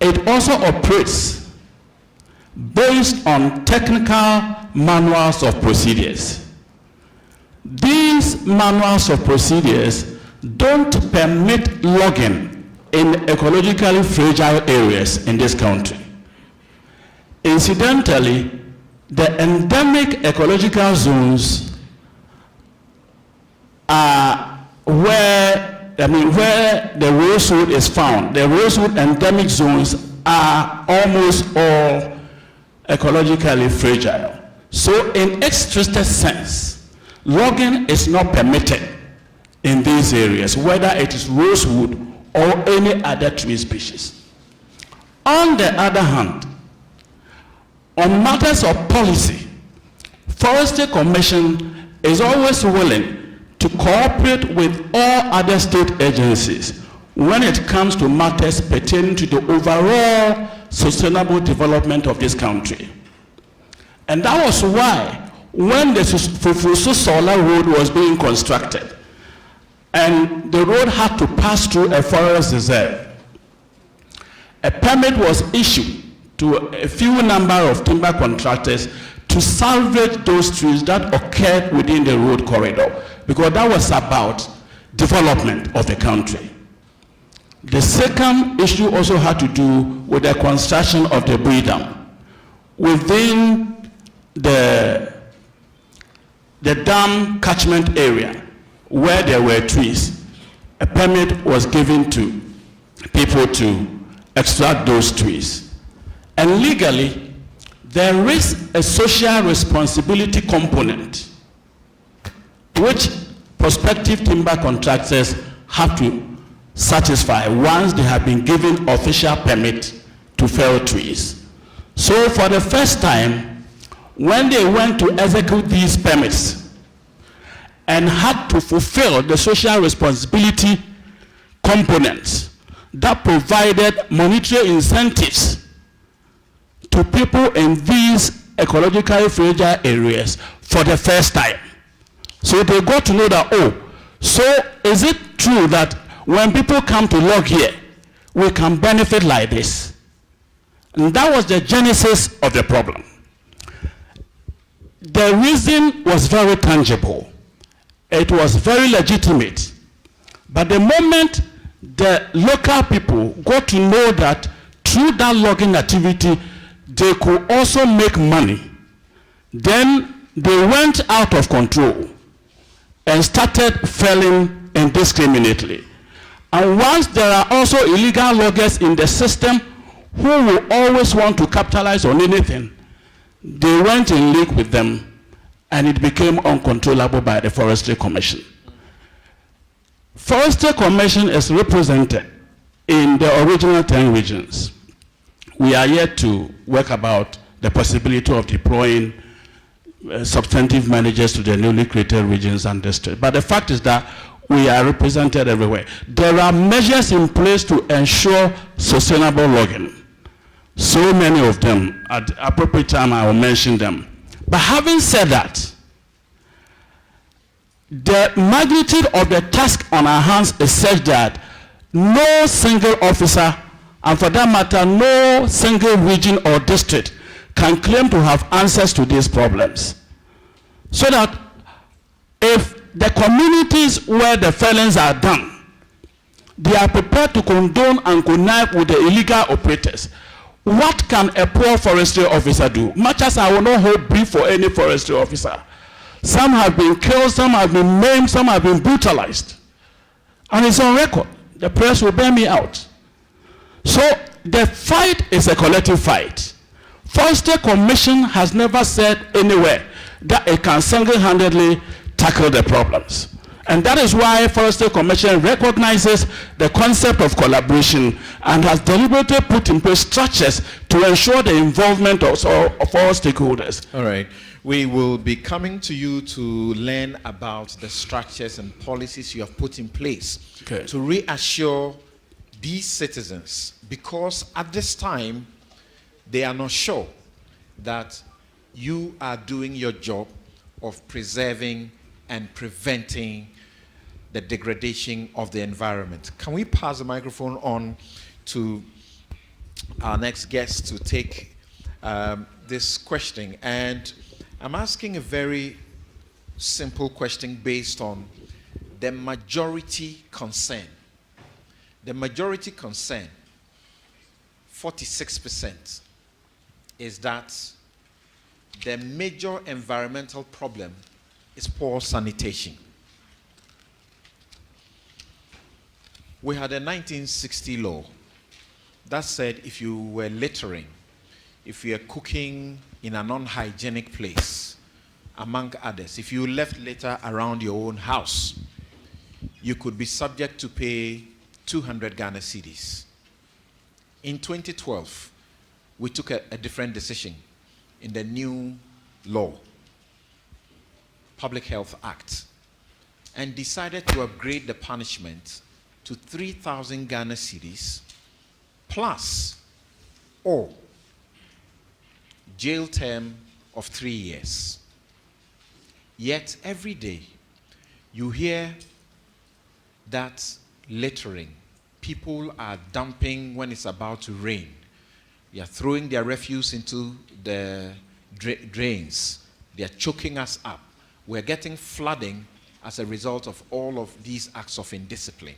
It also operates based on technical manuals of procedures. These manuals of procedures don't permit logging in ecologically fragile areas in this country. Incidentally, the endemic ecological zones are where the rosewood is found. The rosewood endemic zones are almost all ecologically fragile. So in its strictest sense, logging is not permitted in these areas, whether it is rosewood or any other tree species. On the other hand, on matters of policy, Forestry Commission is always willing to cooperate with all other state agencies when it comes to matters pertaining to the overall sustainable development of this country. And that was why when the Fufusu Solar Road was being constructed and the road had to pass through a forest reserve, a permit was issued to a few number of timber contractors to salvage those trees that occurred within the road corridor, because that was about development of the country. The second issue also had to do with the construction of the Bui Dam. Within the dam catchment area where there were trees, a permit was given to people to extract those trees. And legally, there is a social responsibility component which prospective timber contractors have to satisfy once they have been given official permit to fell trees. So for the first time, when they went to execute these permits and had to fulfill the social responsibility components that provided monetary incentives to people in these ecologically fragile areas for the first time. So they got to know that, oh, so is it true that when people come to log here, we can benefit like this? And that was the genesis of the problem. The reason was very tangible. It was very legitimate. But the moment the local people got to know that through that logging activity, they could also make money, then they went out of control and started felling indiscriminately. And once there are also illegal loggers in the system who will always want to capitalize on anything, they went in league with them and it became uncontrollable by the Forestry Commission. Forestry Commission is represented in the original 10 regions. We are yet to work about the possibility of deploying substantive managers to the newly created regions and districts. But the fact is that we are represented everywhere. There are measures in place to ensure sustainable logging. So many of them, at the appropriate time I will mention them. But having said that, the magnitude of the task on our hands is such that no single officer, and for that matter, no single region or district can claim to have answers to these problems. So that if the communities where the felons are done, they are prepared to condone and connive with the illegal operators, what can a poor forestry officer do? Much as I will not hold brief for any forestry officer. Some have been killed, some have been maimed, some have been brutalized. And it's on record. The press will bear me out. So the fight is a collective fight. Forestry Commission has never said anywhere that it can single-handedly tackle the problems. And that is why Forestry Commission recognizes the concept of collaboration and has deliberately put in place structures to ensure the involvement of all stakeholders. All right. We will be coming to you to learn about the structures and policies you have put in place to reassure these citizens, because at this time, they are not sure that you are doing your job of preserving and preventing the degradation of the environment. Can we pass the microphone on to our next guest to take this question? And I'm asking a very simple question based on the majority concern. The majority concern, 46%, is that the major environmental problem is poor sanitation. We had a 1960 law that said if you were littering, if you are cooking in an unhygienic place, among others, if you left litter around your own house, you could be subject to pay 200 Ghana cedis. In 2012, we took a different decision in the new law, Public Health Act, and decided to upgrade the punishment to 3,000 Ghana cedis plus or jail term of 3 years. Yet every day you hear that littering, people are dumping when it's about to rain. They are throwing their refuse into the drains. They are choking us up. We're getting flooding as a result of all of these acts of indiscipline.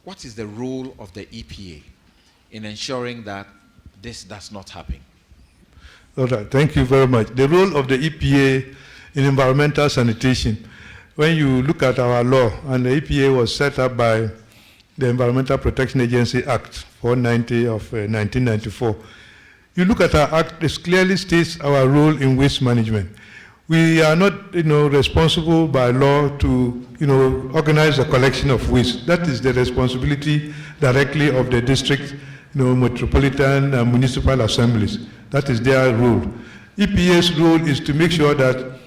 What is the role of the EPA in ensuring that this does not happen? All right, thank you very much. The role of the EPA in environmental sanitation, when you look at our law, and the EPA was set up by the Environmental Protection Agency Act 490 of 1994, you look at our act, it clearly states our role in waste management. We are not, responsible by law to, organize the collection of waste. That is the responsibility directly of the district, metropolitan and municipal assemblies. That is their role. EPA's role is to make sure that,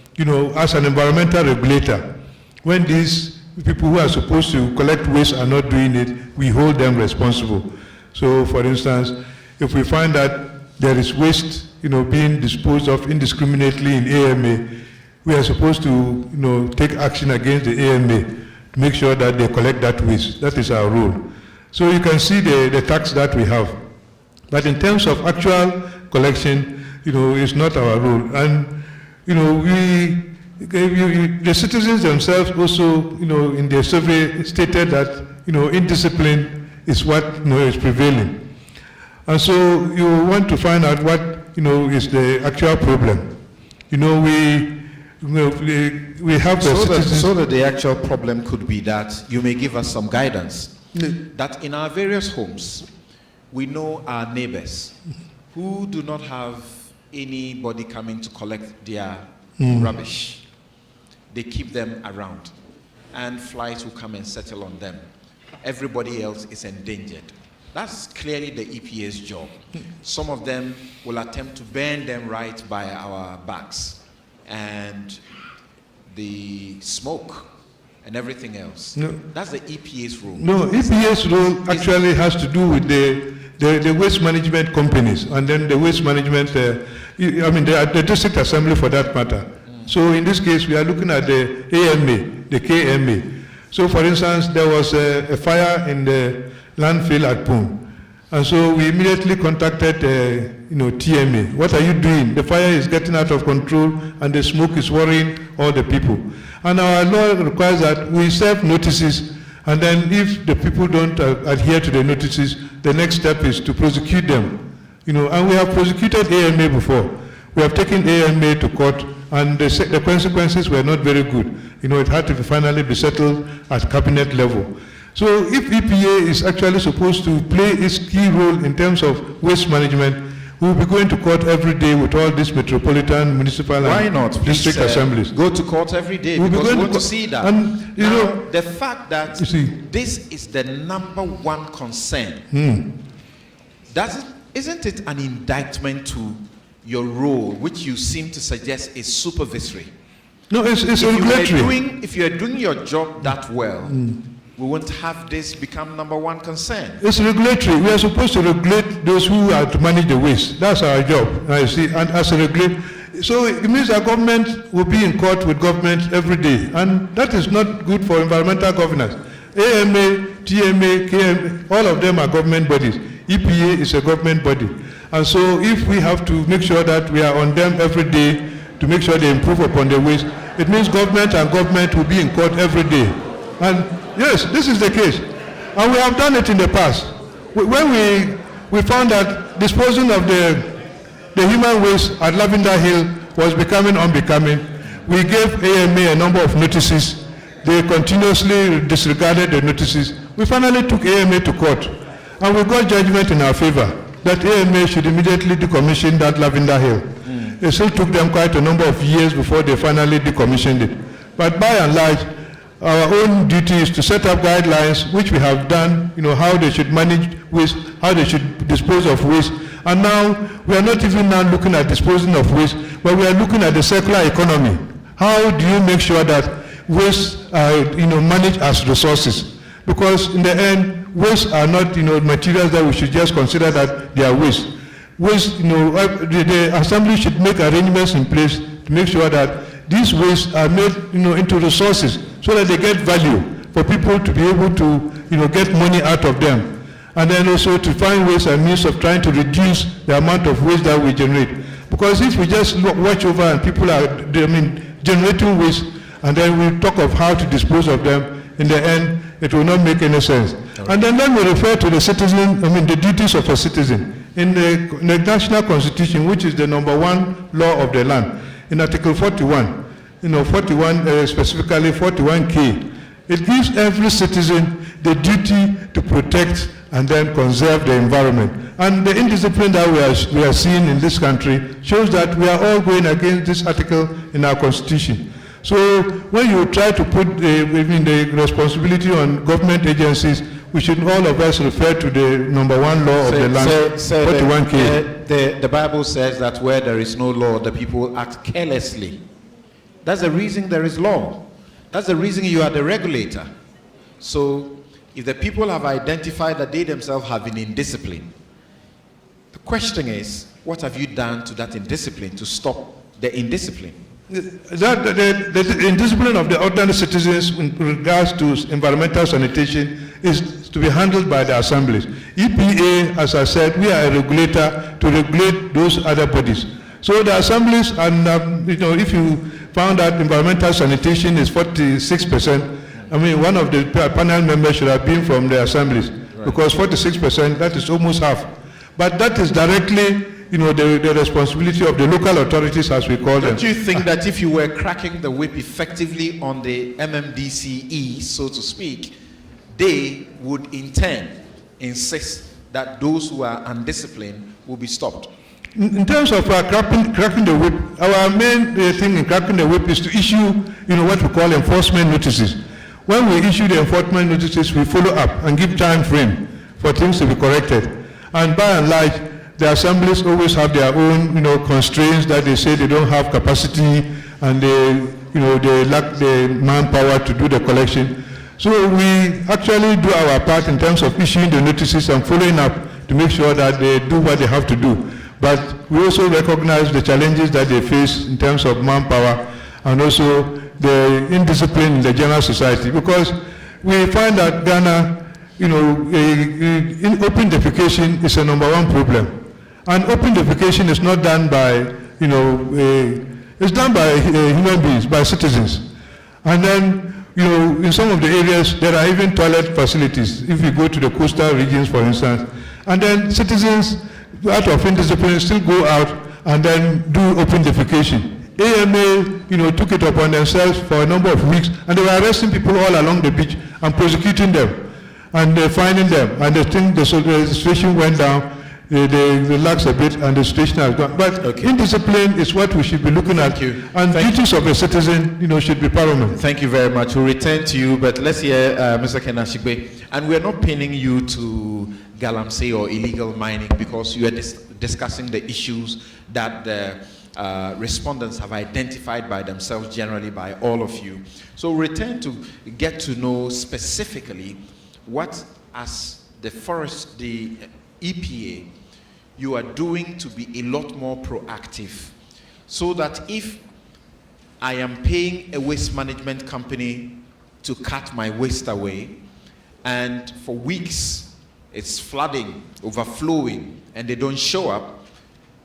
as an environmental regulator, when these people who are supposed to collect waste are not doing it, we hold them responsible. So, for instance, if we find that there is waste, being disposed of indiscriminately in AMA, we are supposed to, take action against the AMA to make sure that they collect that waste. That is our role. So you can see the tax that we have. But in terms of actual collection, it's not our role. And, the citizens themselves also, in their survey stated that, indiscipline is what, is prevailing. And so you want to find out what, is the actual problem. We have the citizens. So that the actual problem could be that you may give us some guidance. That in our various homes, we know our neighbors who do not have anybody coming to collect their rubbish. They keep them around, and flies will come and settle on them. Everybody else is endangered. That's clearly the EPA's job. Some of them will attempt to burn them right by our backs, and the smoke and everything else. No. That's the EPA's role. No, EPA's role actually has to do with the waste management companies, and then the waste management, the district assembly for that matter. So in this case, we are looking at the AMA, the KMA. So for instance, there was a fire in the landfill at Pune. And so we immediately contacted, TMA. What are you doing? The fire is getting out of control and the smoke is worrying all the people. And our law requires that we serve notices, and then if the people don't adhere to the notices, the next step is to prosecute them. And we have prosecuted AMA before. We have taken AMA to court, and the consequences were not very good. It had to finally be settled at cabinet level. So if EPA is actually supposed to play its key role in terms of waste management, we'll be going to court every day with all these metropolitan, municipal, and district assemblies. Go to court every day, because we want to see that. And, the fact that this is the #1 concern, isn't it an indictment to your role, which you seem to suggest is supervisory? No, it's regulatory. If you are doing your job that well, we won't have this become number one concern. It's regulatory. We are supposed to regulate those who are to manage the waste. That's our job, I see. And as a regulator, so it means our government will be in court with government every day, and that is not good for environmental governance. AMA, TMA, KMA, all of them are government bodies. EPA is a government body. And so if we have to make sure that we are on them every day to make sure they improve upon their waste, it means government and government will be in court every day. And yes, this is the case. And we have done it in the past. When we found that disposing of the human waste at Lavender Hill was becoming unbecoming, we gave AMA a number of notices. They continuously disregarded the notices. We finally took AMA to court, and we got judgment in our favor that AMA should immediately decommission that Lavender Hill. It still took them quite a number of years before they finally decommissioned it. But by and large, our own duty is to set up guidelines, which we have done, how they should manage waste, how they should dispose of waste. And now, we are not even now looking at disposing of waste, but we are looking at the circular economy. How do you make sure that waste are managed as resources? Because in the end, waste are not materials that we should just consider that they are waste. Waste, the assembly should make arrangements in place to make sure that these wastes are made into resources so that they get value for people to be able to get money out of them. And then also to find ways and means of trying to reduce the amount of waste that we generate. Because if we just watch over and people are generating waste and then we talk of how to dispose of them, in the end, it will not make any sense. Right. And then let me refer to the citizen, the duties of a citizen. In the National Constitution, which is the #1 law of the land, in Article 41, 41, specifically 41K, it gives every citizen the duty to protect and then conserve the environment. And the indiscipline that we are seeing in this country shows that we are all going against this article in our Constitution. So when you try to put the responsibility on government agencies, we should all of us refer to the #1 law of the land, 41K. The Bible says that where there is no law, the people act carelessly. That's the reason there is law. That's the reason you are the regulator. So if the people have identified that they themselves have been indisciplined, the question is, what have you done to that indiscipline to stop the indiscipline? The indiscipline of the ordinary citizens in regards to environmental sanitation is to be handled by the assemblies. EPA, as I said, we are a regulator to regulate those other bodies. So the assemblies, and if you found out environmental sanitation is 46%, one of the panel members should have been from the assemblies, right? Because 46%, that is almost half. But that is directly the responsibility of the local authorities, as we call them. Don't you think that if you were cracking the whip effectively on the MMDCE, so to speak, they would in turn insist that those who are undisciplined will be stopped? In terms of cracking the whip, our main thing in cracking the whip is to issue what we call enforcement notices. When we issue the enforcement notices, we follow up and give time frame for things to be corrected. And by and large, the assemblies always have their own, constraints that they say they don't have capacity and they lack the manpower to do the collection. So we actually do our part in terms of issuing the notices and following up to make sure that they do what they have to do. But we also recognize the challenges that they face in terms of manpower and also the indiscipline in the general society. Because we find that Ghana, open defecation is a #1 problem. And open defecation is not done by, it's done by human beings, by citizens. And then, in some of the areas, there are even toilet facilities, if you go to the coastal regions, for instance. And then citizens, out of indiscipline, still go out and then do open defecation. AMA, took it upon themselves for a number of weeks, and they were arresting people all along the beach and prosecuting them, and finding them. And the situation went down. they relax a bit and the situation has gone. But indiscipline is what we should be looking at. And duties of a citizen, should be paramount. Thank you very much. We'll return to you, but let's hear Mr. Kenashigbe. And we're not pinning you to Galamsey or illegal mining because you are discussing the issues that the respondents have identified by themselves, generally by all of you. So return to get to know specifically what, as the EPA, you are doing to be a lot more proactive, so that if I am paying a waste management company to cut my waste away, and for weeks it's flooding, overflowing, and they don't show up,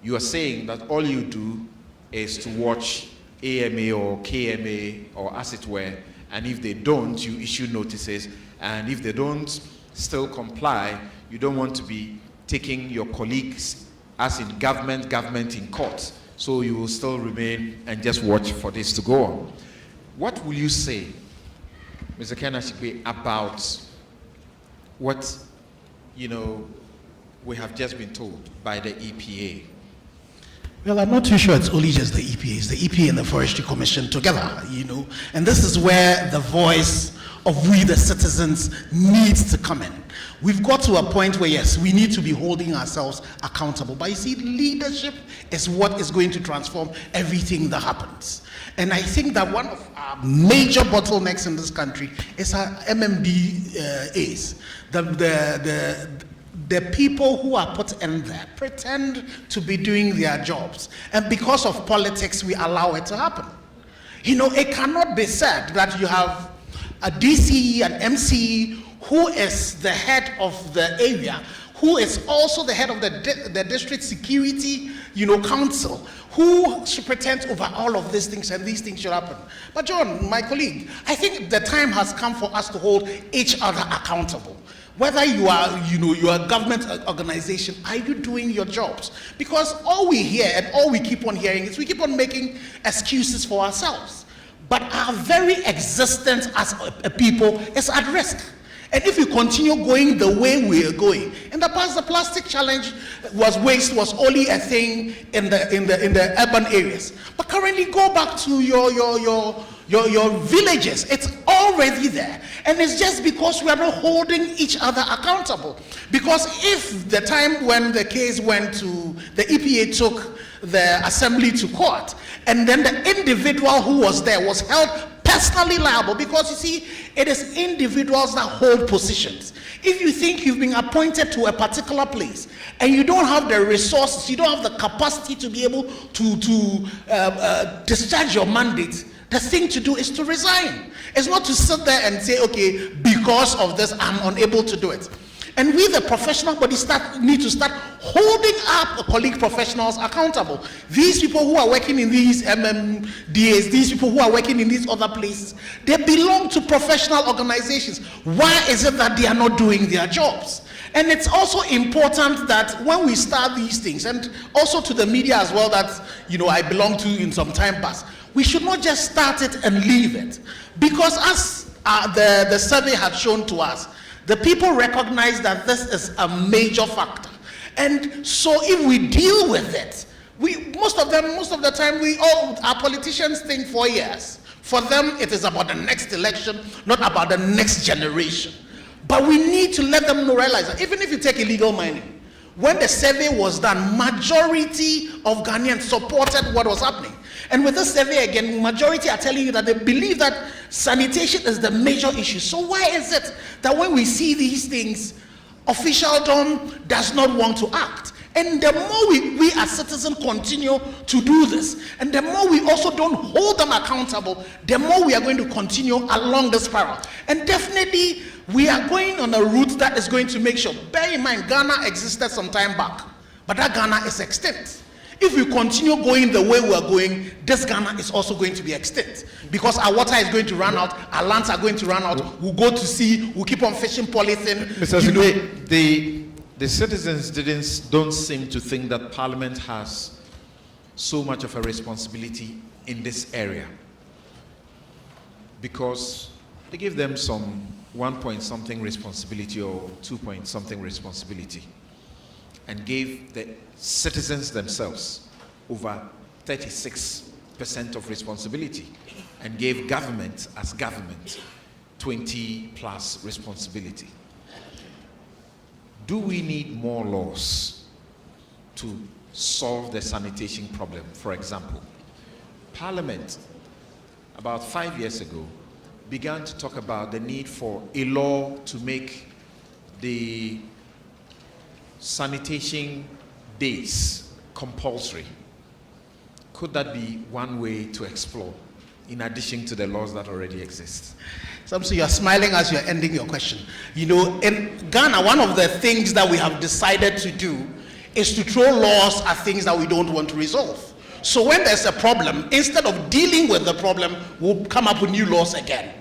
you are saying that all you do is to watch AMA or KMA, or as it were, and if they don't, you issue notices, and if they don't still comply, you don't want to be taking your colleagues, as in government in court, so you will still remain and just watch for this to go on. What will you say, Mr. Kenashigbe, about what, we have just been told by the EPA? Well, I'm not too sure it's only just the EPA. It's the EPA and the Forestry Commission together, And this is where the voice of we the citizens needs to come in. We've got to a point where, yes, we need to be holding ourselves accountable. But you see, leadership is what is going to transform everything that happens. And I think that one of our major bottlenecks in this country is our MMDAs. The people who are put in there pretend to be doing their jobs. And because of politics, we allow it to happen. It cannot be said that you have a DCE, an MCE, who is the head of the area, who is also the head of the district security, council, who should pretend over all of these things, and these things should happen. But John, my colleague, I think the time has come for us to hold each other accountable. Whether you are, you're a government organization, are you doing your jobs? Because all we hear and all we keep on hearing is we keep on making excuses for ourselves. But our very existence as a people is at risk. And if we continue going the way we are going, in the past the plastic challenge waste was only a thing in the urban areas. But currently, go back to your villages. It's already there. And it's just because we are not holding each other accountable. Because if the time when the case went to, the EPA took the assembly to court, and then the individual who was there was held personally liable, because you see, it is individuals that hold positions. If you think you've been appointed to a particular place and you don't have the resources, you don't have the capacity to be able to discharge your mandate, the thing to do is to resign. It's not to sit there and say, okay, because of this, I'm unable to do it. And we, the professional body, need to start holding up colleague professionals accountable. These people who are working in these MMDAs, these people who are working in these other places, they belong to professional organizations. Why is it that they are not doing their jobs? And it's also important that when we start these things, and also to the media as well, that I belong to in some time past, we should not just start it and leave it. Because as the survey had shown to us, the people recognize that this is a major factor. And so if we deal with it, most of the time, our politicians think 4 years. For them, it is about the next election, not about the next generation. But we need to let them realize that even if you take illegal mining, when the survey was done, majority of Ghanaians supported what was happening. And with this survey again, majority are telling you that they believe that sanitation is the major issue. So why is it that when we see these things, officialdom does not want to act? And the more we as citizens continue to do this, and the more we also don't hold them accountable, the more we are going to continue along this spiral. And definitely, we are going on a route that is going to make sure. Bear in mind, Ghana existed some time back, but that Ghana is extinct. If we continue going the way we are going, this Ghana is also going to be extinct. Because our water is going to run out, our lands are going to run out, we'll go to sea, we'll keep on fishing polythene. Mr. Zigbe, the citizens don't seem to think that Parliament has so much of a responsibility in this area. Because they give them some 1 point something responsibility or 2 point something responsibility. and gave the citizens themselves over 36% of responsibility, and gave government as government 20 plus responsibility. Do we need more laws to solve the sanitation problem? For example, Parliament, about 5 years ago, began to talk about the need for a law to make the sanitation days compulsory. Could that be one way to explore, in addition to the laws that already exist? So you're smiling as you're ending your question. You know, in Ghana, one of the things that we have decided to do is to throw laws at things that we don't want to resolve. So when there's a problem, instead of dealing with the problem, we'll come up with new laws again.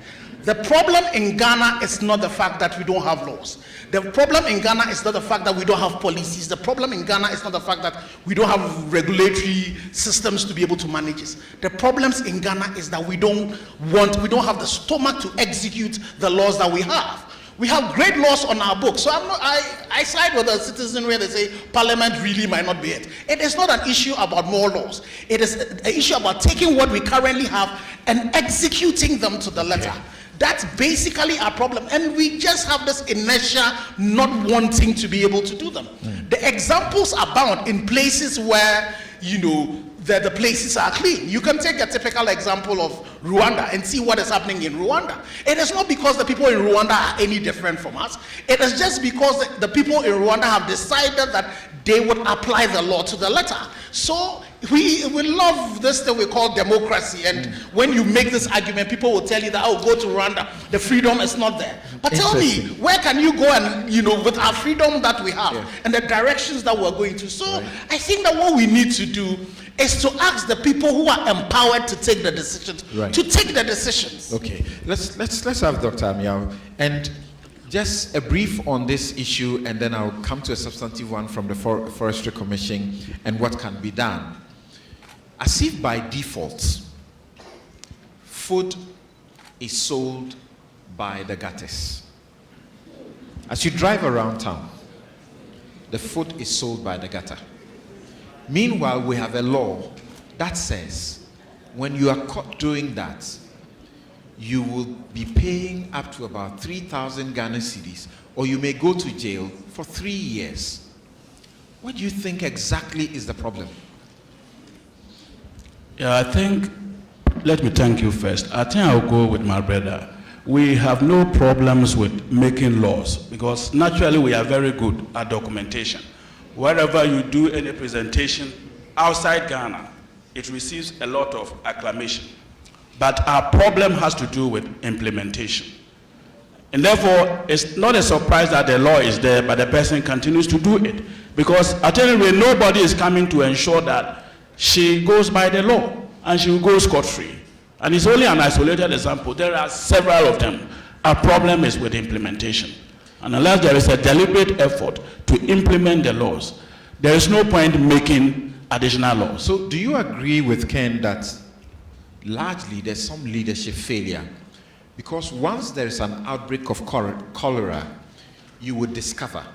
The problem in Ghana is not the fact that we don't have laws. The problem in Ghana is not the fact that we don't have policies. The problem in Ghana is not the fact that we don't have regulatory systems to be able to manage this. The problems in Ghana is that we don't have the stomach to execute the laws that we have. We have great laws on our books. So I side with the citizen where they say Parliament really might not be it. It is not an issue about more laws. It is an issue about taking what we currently have and executing them to the letter. Okay. That's basically our problem. And we just have this inertia not wanting to be able to do them. The examples abound in places where, you know, the places are clean. You can take a typical example of Rwanda and see what is happening in Rwanda. It is not because the people in Rwanda are any different from us. It is just because the people in Rwanda have decided that they would apply the law to the letter. So we love this thing we call democracy, and when you make this argument, people will tell you that, oh, go to Rwanda, the freedom is not there. But tell me, where can you go and, you know, with our freedom that we have and the directions that we're going to? So I think that what we need to do is to ask the people who are empowered to take the decisions, to take the decisions. Okay, let's have Dr. Amiao, and just a brief on this issue, and then I'll come to a substantive one from the Forestry Commission and what can be done. As if by default, food is sold by the gutters. As you drive around town, the food is sold by the gutter. Meanwhile, we have a law that says when you are caught doing that, you will be paying up to about 3,000 Ghana cedis, or you may go to jail for 3 years. What do you think exactly is the problem? Yeah, I think, let me thank you first. I think I'll go with my brother. We have no problems with making laws because naturally we are very good at documentation. Wherever you do any presentation outside Ghana, it receives a lot of acclamation. But our problem has to do with implementation. And therefore, it's not a surprise that the law is there, but the person continues to do it. Because at any rate, nobody is coming to ensure that she goes by the law and she will go scot-free. And it's only an isolated example. There are several of them. Our problem is with implementation. And unless there is a deliberate effort to implement the laws, there is no point making additional laws. So do you agree with Ken that largely there's some leadership failure? Because once there is an outbreak of cholera, you would discover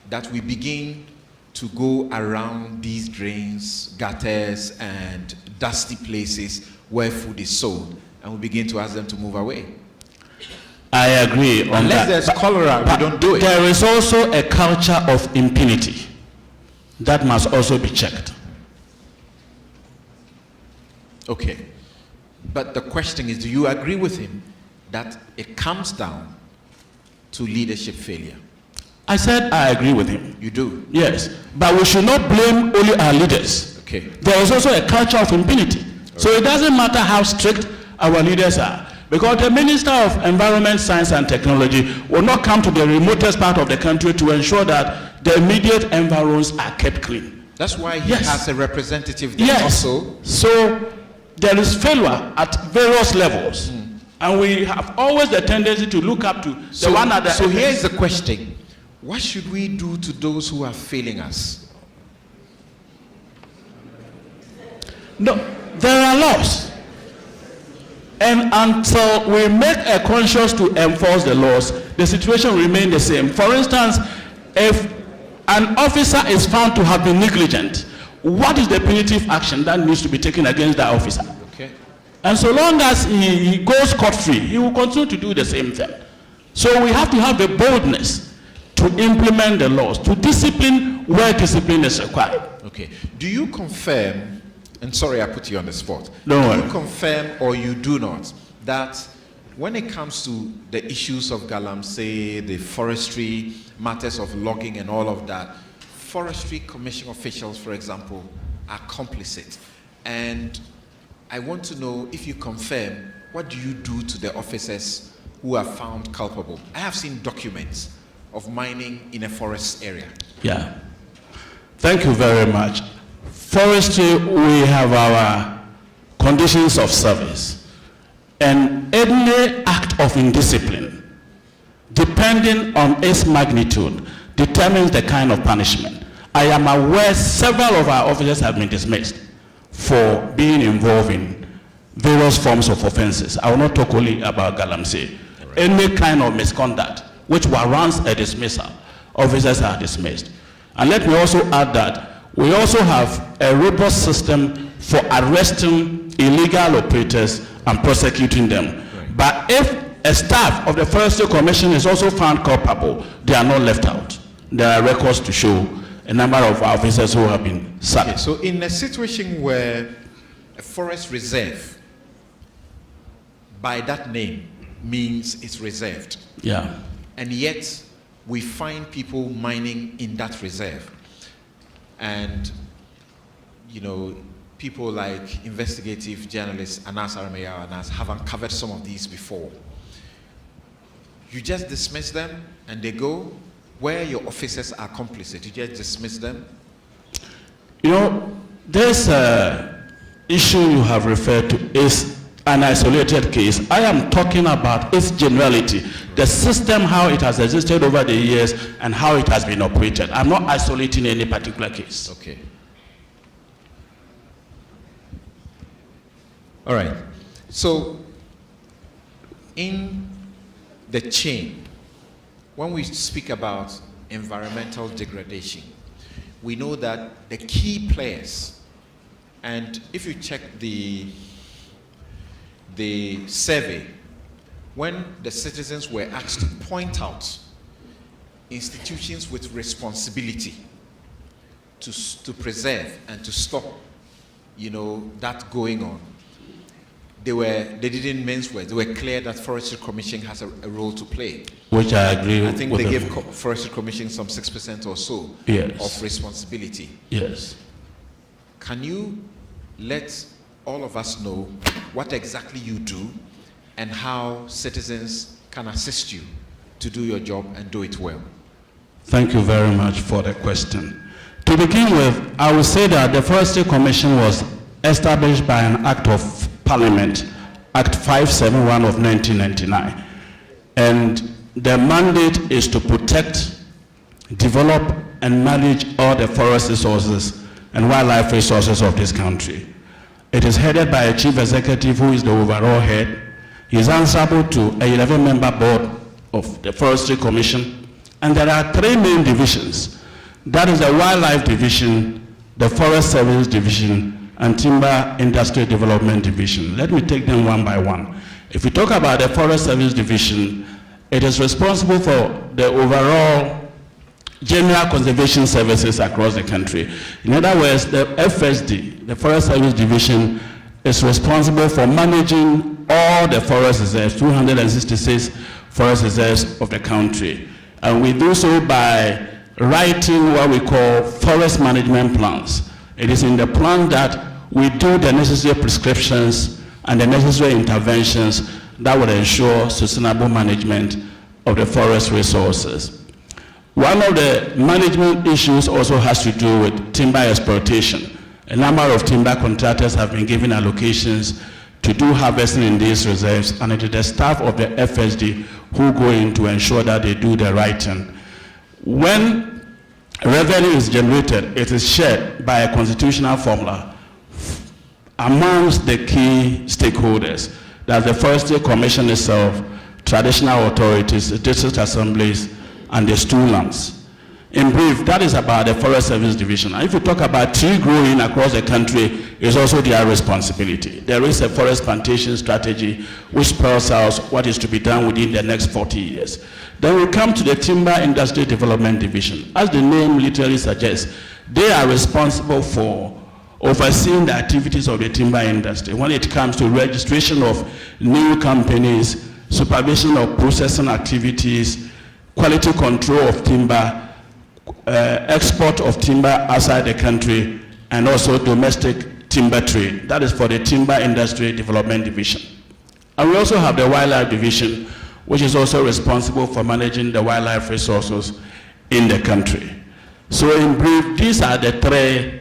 that we begin to go around these drains, gutters, and dusty places where food is sold, and we begin to ask them to move away. I agree on that. Unless there's cholera, we don't do it. There is also a culture of impunity that must also be checked. Okay. But the question is, do you agree with him that it comes down to leadership failure? I said I agree with him. You do? Yes. But we should not blame only our leaders. Okay. There is also a culture of impunity. Okay. So it doesn't matter how strict our leaders are. Because the Minister of Environment, Science and Technology will not come to the remotest part of the country to ensure that the immediate environs are kept clean. That's why he has a representative there also. So there is failure at various levels. And we have always the tendency to look up to the one at the So here's the question. What should we do to those who are failing us? No, there are laws. And until we make a conscience to enforce the laws, the situation remains the same. For instance, if an officer is found to have been negligent, what is the punitive action that needs to be taken against that officer? Okay. And so long as he goes scot-free, he will continue to do the same thing. So we have to have the boldness to implement the laws, to discipline where discipline is required. Okay. Do you confirm, and sorry I put you on the spot, Don't do worry. you confirm or you do not that when it comes to the issues of Galamsey, the forestry, matters of logging and all of that, Forestry Commission officials, for example, are complicit? And I want to know, if you confirm, what do you do to the officers who are found culpable? I have seen documents of mining in a forest area. Yeah. Thank you very much. Forestry, we have our conditions of service. And any act of indiscipline, depending on its magnitude, determines the kind of punishment. I am aware several of our officers have been dismissed for being involved in various forms of offenses. I will not talk only about Galamsey. Right. Any kind of misconduct which warrants a dismissal, officers are dismissed. And let me also add that we also have a robust system for arresting illegal operators and prosecuting them. Right. But if a staff of the Forestry Commission is also found culpable, they are not left out. There are records to show a number of officers who have been sacked. Okay, so in a situation where a forest reserve, by that name, means it's reserved. Yeah. And yet, we find people mining in that reserve. And, you know, people like investigative journalists Anas Aramaya Anas have uncovered some of these before. You just dismiss them and they go. Where your officers are complicit, you just dismiss them? You know, this issue you have referred to is an isolated case. I am talking about its generality, the system, how it has existed over the years and how it has been operated. I'm not isolating any particular case. Okay. All right. So, in the chain, when we speak about environmental degradation, we know that the key players, and if you check the survey, when the citizens were asked to point out institutions with responsibility to preserve and to stop, you know, that going on, they didn't mince words. They were clear that Forestry Commission has a role to play. Which I agree with. I think they gave Forestry Commission some 6% or so of responsibility. Yes. Can you let all of us know what exactly you do and how citizens can assist you to do your job and do it well? Thank you very much for the question. To begin with, I will say that the Forestry Commission was established by an act of Parliament, Act 571 of 1999. And the mandate is to protect, develop, and manage all the forest resources and wildlife resources of this country. It is headed by a chief executive who is the overall head. He is answerable to a 11-member board of the Forestry Commission. And there are 3 main divisions. That is the Wildlife Division, the Forest Service Division, and Timber Industry Development Division. Let me take them one by one. If we talk about the Forest Service Division, it is responsible for the overall general conservation services across the country. In other words, the FSD, the Forest Service Division, is responsible for managing all the forest reserves, 266 forest reserves of the country. And we do so by writing what we call forest management plans. It is in the plan that we do the necessary prescriptions and the necessary interventions that will ensure sustainable management of the forest resources. One of the management issues also has to do with timber exploitation. A number of timber contractors have been given allocations to do harvesting in these reserves, and it is the staff of the FSD who go in to ensure that they do the right thing. When revenue is generated, it is shared by a constitutional formula amongst the key stakeholders. That's the Forestry Commission itself, traditional authorities, the district assemblies, and the stool lands. In brief, that is about the Forest Service Division. And if you talk about tree growing across the country, it's also their responsibility. There is a forest plantation strategy which spells out what is to be done within the next 40 years. Then we come to the Timber Industry Development Division. As the name literally suggests, they are responsible for overseeing the activities of the timber industry when it comes to registration of new companies, supervision of processing activities, quality control of timber, export of timber outside the country, and also domestic timber trade. That is for the Timber Industry Development Division. And we also have the Wildlife Division, which is also responsible for managing the wildlife resources in the country. So in brief, these are the three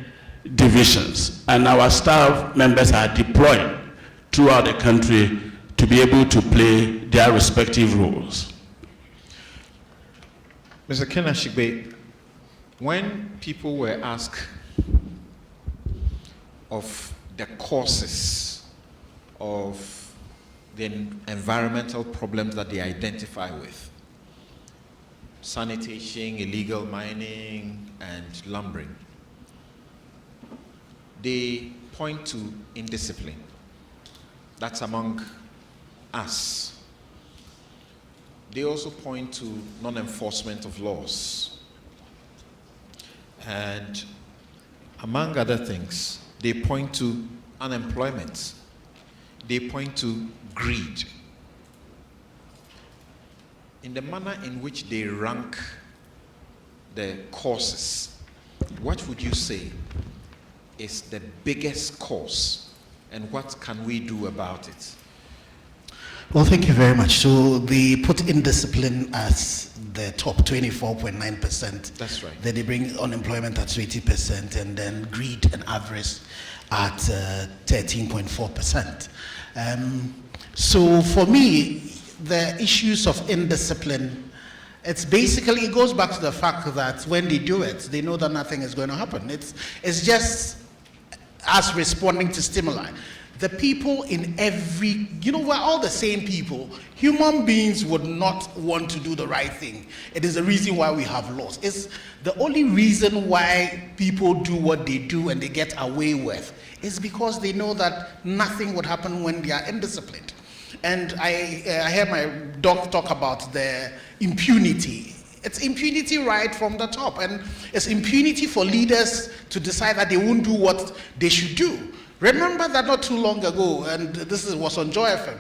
divisions, and our staff members are deployed throughout the country to be able to play their respective roles. Mr. Kenashigbe, when people were asked of the causes of the environmental problems that they identify with, sanitation, illegal mining, and lumbering, they point to indiscipline. That's among us. They also point to non-enforcement of laws. And among other things, they point to unemployment. They point to greed. In the manner in which they rank the causes, what would you say is the biggest cause, and what can we do about it? Well, thank you very much. So they put indiscipline as the top, 24.9%. That's right. Then they bring unemployment at 20%, and then greed and avarice at 13.4%. So for me, the issues of indiscipline, it's basically, it goes back to the fact that when they do it, they know that nothing is going to happen. It's just us responding to stimuli. The people in every, we're all the same people. Human beings would not want to do the right thing. It is the reason why we have laws. It's the only reason why people do what they do and they get away with is because they know that nothing would happen when they are indisciplined. And I heard my doc talk about the impunity. It's impunity right from the top, and it's impunity for leaders to decide that they won't do what they should do. Remember that not too long ago, and was on Joy FM,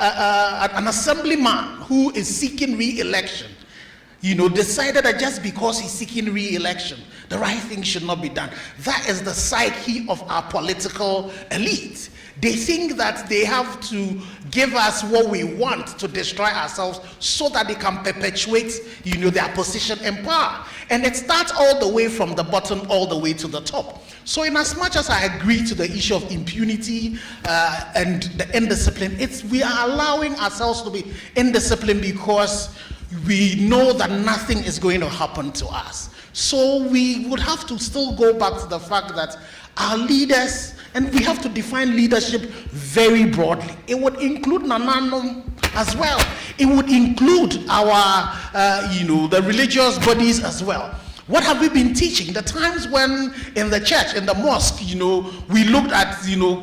an assemblyman who is seeking re-election, decided that just because he's seeking re-election, the right thing should not be done. That is the psyche of our political elite. They think that they have to give us what we want to destroy ourselves so that they can perpetuate, their position in power. And it starts all the way from the bottom all the way to the top. So in as much as I agree to the issue of impunity and the indiscipline, we are allowing ourselves to be indisciplined because we know that nothing is going to happen to us. So we would have to still go back to the fact that our leaders, and we have to define leadership very broadly. It would include Nanano as well. It would include our, the religious bodies as well. What have we been teaching? The times when in the church, in the mosque, we looked at,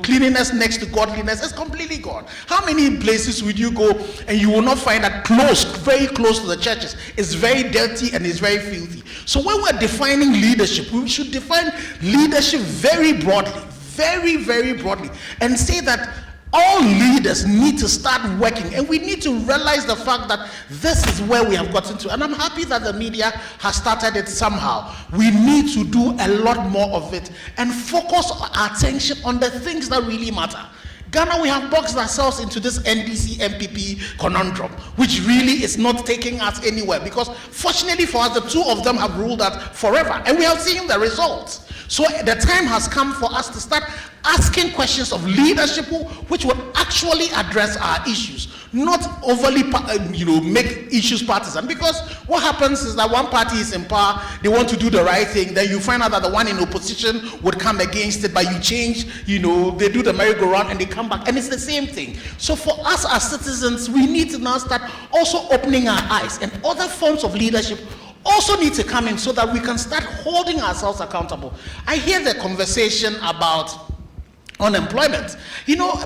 cleanliness next to godliness. It's completely gone. How many places would you go and you will not find that very close to the churches, it's very dirty and it's very filthy. So when we're defining leadership, we should define leadership very broadly, very, very broadly, and say that all leaders need to start working, and we need to realize the fact that this is where we have gotten to. And I'm happy that the media has started it somehow. We need to do a lot more of it and focus our attention on the things that really matter. Ghana, we have boxed ourselves into this NDC MPP conundrum, which really is not taking us anywhere, because fortunately for us, the two of them have ruled out forever, and we have seen the results. So the time has come for us to start asking questions of leadership which will actually address our issues, not overly make issues partisan. Because what happens is that one party is in power, they want to do the right thing, then you find out that the one in opposition would come against it, but you change, they do the merry-go-round and they come back, and it's the same thing. So for us as citizens, we need to now start also opening our eyes, and other forms of leadership also need to come in so that we can start holding ourselves accountable. I hear the conversation about unemployment,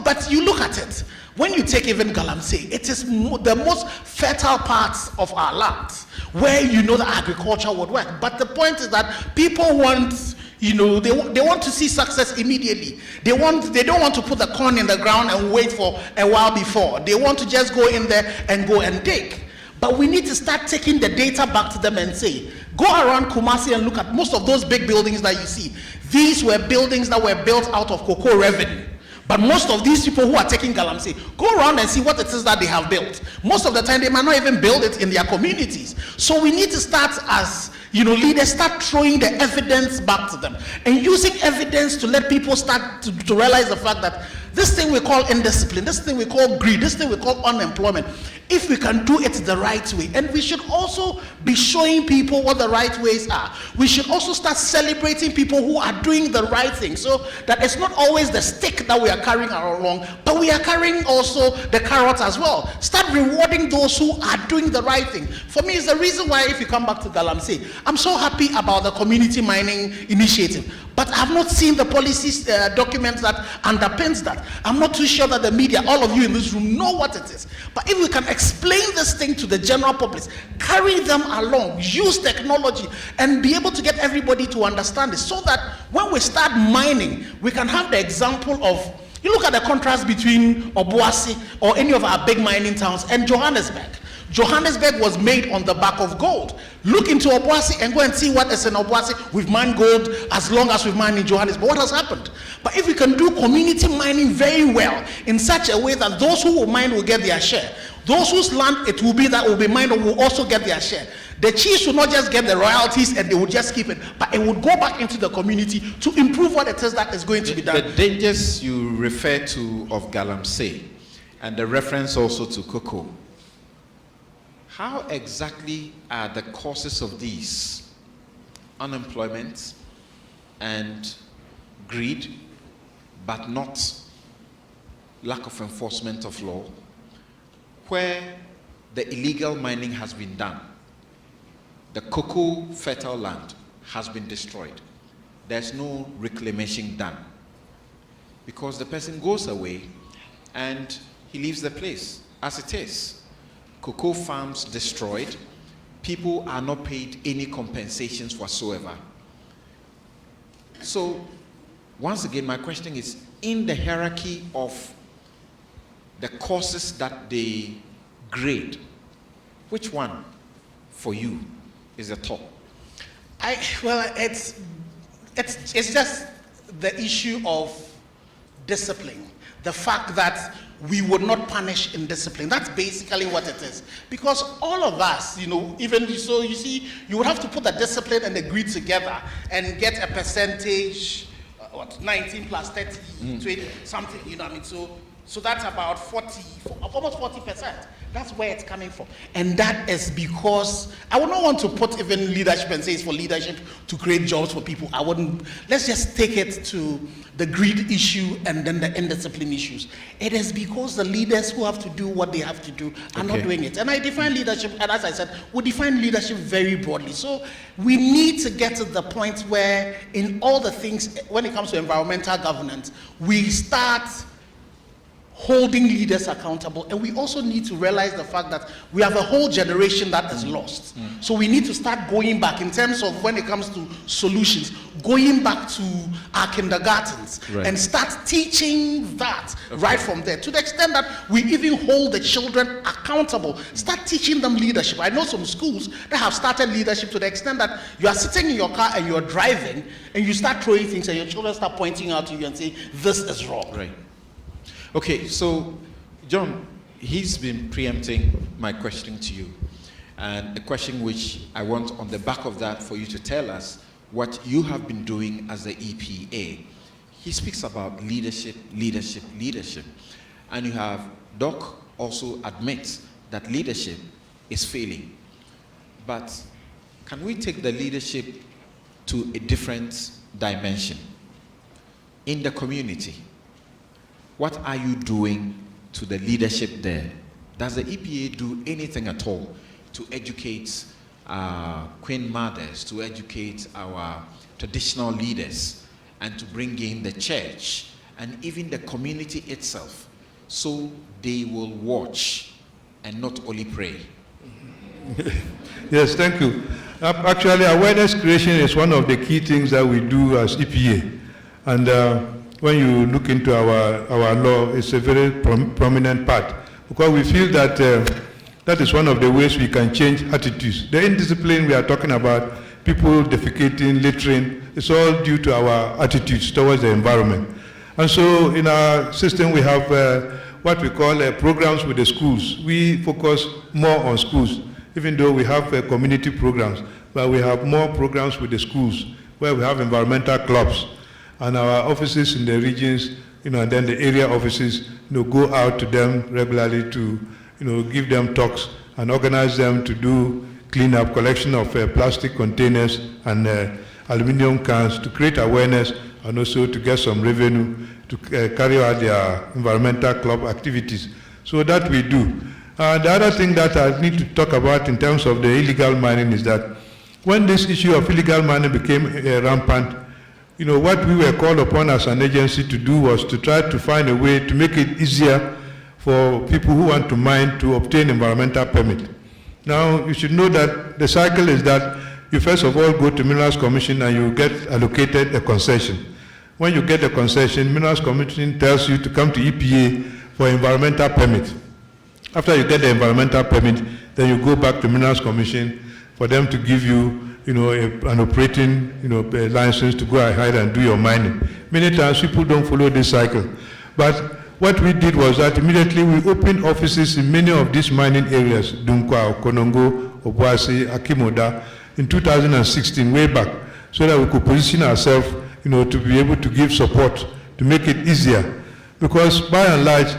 but you look at it. When you take even Galamsey, it is the most fertile parts of our land where the agriculture would work. But the point is that people want, they want to see success immediately. They don't want to put the corn in the ground and wait for a while before. They want to just go in there and go and dig. But we need to start taking the data back to them and say, go around Kumasi and look at most of those big buildings that you see. These were buildings that were built out of cocoa revenue. But most of these people who are taking Galamsey, go around and see what it is that they have built. Most of the time, they might not even build it in their communities. So we need to start as leaders, start throwing the evidence back to them and using evidence to let people start to realize the fact that this thing we call indiscipline, this thing we call greed, this thing we call unemployment, if we can do it the right way. And we should also be showing people what the right ways are. We should also start celebrating people who are doing the right thing, so that it's not always the stick that we are carrying along, but we are carrying also the carrot as well. Start rewarding those who are doing the right thing. For me, it's the reason why, if you come back to Galamsey, I'm so happy about the community mining initiative. But I've not seen the policy documents that underpins that. I'm not too sure that the media, all of you in this room, know what it is. But if we can explain this thing to the general public, carry them along, use technology, and be able to get everybody to understand it, so that when we start mining, we can have the example of, you look at the contrast between Obuasi or any of our big mining towns and Johannesburg. Johannesburg was made on the back of gold. Look into Obuasi and go and see what is in Obuasi. We've mined gold as long as we've mined in Johannesburg. What has happened? But if we can do community mining very well, in such a way that those who will mine will get their share, those whose land it will be that will be mined will also get their share. The chiefs will not just get the royalties and they will just keep it, but it would go back into the community to improve what it is that is going to be done. The dangers you refer to of Galamsey and the reference also to cocoa, how exactly are the causes of these? Unemployment and greed, but not lack of enforcement of law, where the illegal mining has been done. The cocoa fertile land has been destroyed. There's no reclamation done, because the person goes away and he leaves the place as it is. Cocoa farms destroyed. People are not paid any compensations whatsoever. So, once again, my question is, in the hierarchy of the causes that they grade, which one for you is the top? It's just the issue of discipline. The fact that we would not punish indiscipline. That's basically what it is. Because all of us, even so, you see, you would have to put the discipline and the greed together and get a percentage, 19 plus 30, 20, something, So that's about 40, almost 40%. That's where it's coming from. And that is because I would not want to put even leadership and say it's for leadership to create jobs for people. I wouldn't. Let's just take it to the greed issue and then the indiscipline issues. It is because the leaders who have to do what they have to do are not doing it. And I define leadership, and as I said, we define leadership very broadly. So we need to get to the point where in all the things, when it comes to environmental governance, we start holding leaders accountable, and we also need to realize the fact that we have a whole generation that is lost. So we need to start going back in terms of when it comes to solutions, going back to our kindergartens and start teaching that right from there, to the extent that we even hold the children accountable. Start teaching them leadership. I know some schools that have started leadership to the extent that you are sitting in your car and you're driving and you start throwing things and your children start pointing out to you and saying, this is wrong. Right. Okay, so John, he's been preempting my question to you, and a question which I want on the back of that for you to tell us what you have been doing as the EPA. He speaks about leadership, leadership, leadership, and you have Doc also admits that leadership is failing. But can we take the leadership to a different dimension? In the community, what are you doing to the leadership there? Does the EPA do anything at all to educate Queen Mothers, to educate our traditional leaders, and to bring in the church and even the community itself, so they will watch and not only pray. Yes, thank you. Actually, awareness creation is one of the key things that we do as EPA. And when you look into our law, it's a very prominent part, because we feel that that is one of the ways we can change attitudes. The indiscipline we are talking about, people defecating, littering, it's all due to our attitudes towards the environment. And so in our system, we have what we call programs with the schools. We focus more on schools, even though we have community programs, but we have more programs with the schools, where we have environmental clubs. And our offices in the regions, and then the area offices, go out to them regularly to, give them talks and organize them to do cleanup, collection of plastic containers and aluminum cans, to create awareness and also to get some revenue to carry out their environmental club activities. So that we do. The other thing that I need to talk about in terms of the illegal mining is that when this issue of illegal mining became rampant, what we were called upon as an agency to do was to try to find a way to make it easier for people who want to mine to obtain environmental permit. Now, you should know that the cycle is that you first of all go to Minerals Commission and you get allocated a concession. When you get a concession, Minerals Commission tells you to come to EPA for environmental permit. After you get the environmental permit, then you go back to Minerals Commission for them to give you, an operating, license to go ahead and do your mining. Many times people don't follow this cycle. But what we did was that immediately we opened offices in many of these mining areas, Dunkwa, Konongo, Obuasi, Akimoda, in 2016, way back, so that we could position ourselves, to be able to give support, to make it easier. Because by and large,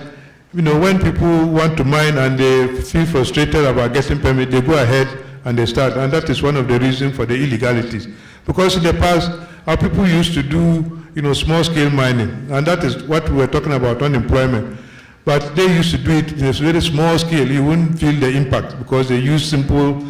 when people want to mine and they feel frustrated about getting permit, they go ahead and they start. And that is one of the reasons for the illegalities. Because in the past, our people used to do, small-scale mining, and that is what we were talking about, unemployment. But they used to do it in a very small scale. You wouldn't feel the impact because they use simple,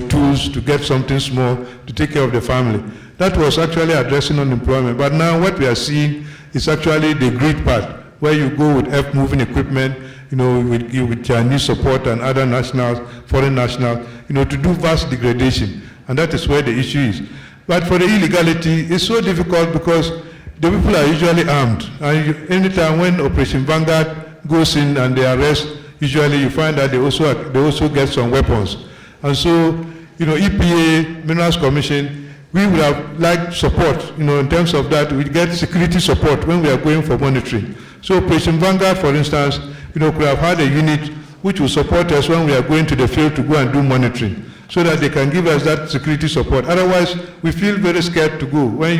tools to get something small to take care of the family. That was actually addressing unemployment. But now what we are seeing is actually the grid part, where you go with earth-moving equipment, with Chinese support and other nationals, foreign nationals, to do vast degradation. And that is where the issue is. But for the illegality, it's so difficult because the people are usually armed. And anytime when Operation Vanguard goes in and they arrest, usually you find that they also get some weapons. And so, EPA, Minerals Commission, we would have liked support, in terms of that. We get security support when we are going for monitoring. So Operation Vanguard, for instance, could have had a unit which will support us when we are going to the field to go and do monitoring, so that they can give us that security support. Otherwise, we feel very scared to go when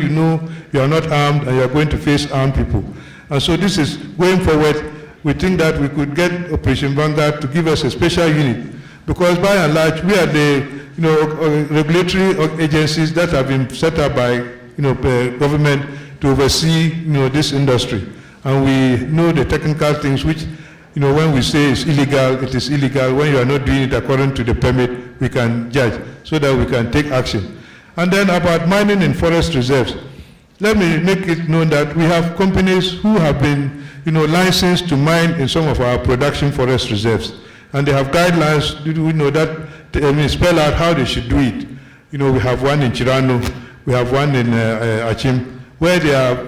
you are not armed and you are going to face armed people. And so this is, going forward, we think that we could get Operation Vanguard to give us a special unit, because by and large, we are the regulatory agencies that have been set up by government to oversee this industry. And we know the technical things which, when we say it's illegal, it is illegal. When you are not doing it according to the permit, we can judge so that we can take action. And then about mining in forest reserves, let me make it known that we have companies who have been licensed to mine in some of our production forest reserves. And they have guidelines, that spell out how they should do it. We have one in Chirano, we have one in Achim, where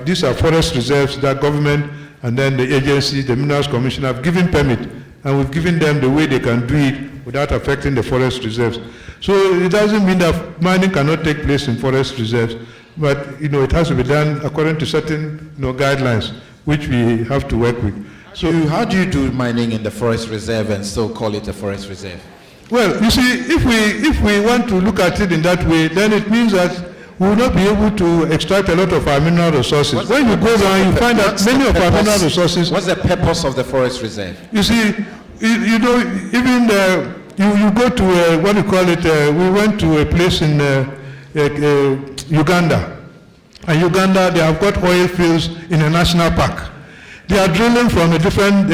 these are forest reserves that government and then the agency, the Minerals Commission, have given permit, and we've given them the way they can do it without affecting the forest reserves. So it doesn't mean that mining cannot take place in forest reserves, but it has to be done according to certain guidelines which we have to work with. So how do you do mining in the forest reserve and still call it a forest reserve? Well, you see, if we want to look at it in that way, then it means that we will not be able to extract a lot of our mineral resources. When you go down, you find that many of our mineral resources... What's the purpose of the forest reserve? You see, even you go to, what do you call it, we went to a place in Uganda. And Uganda, they have got oil fields in a national park. They are drilling from a different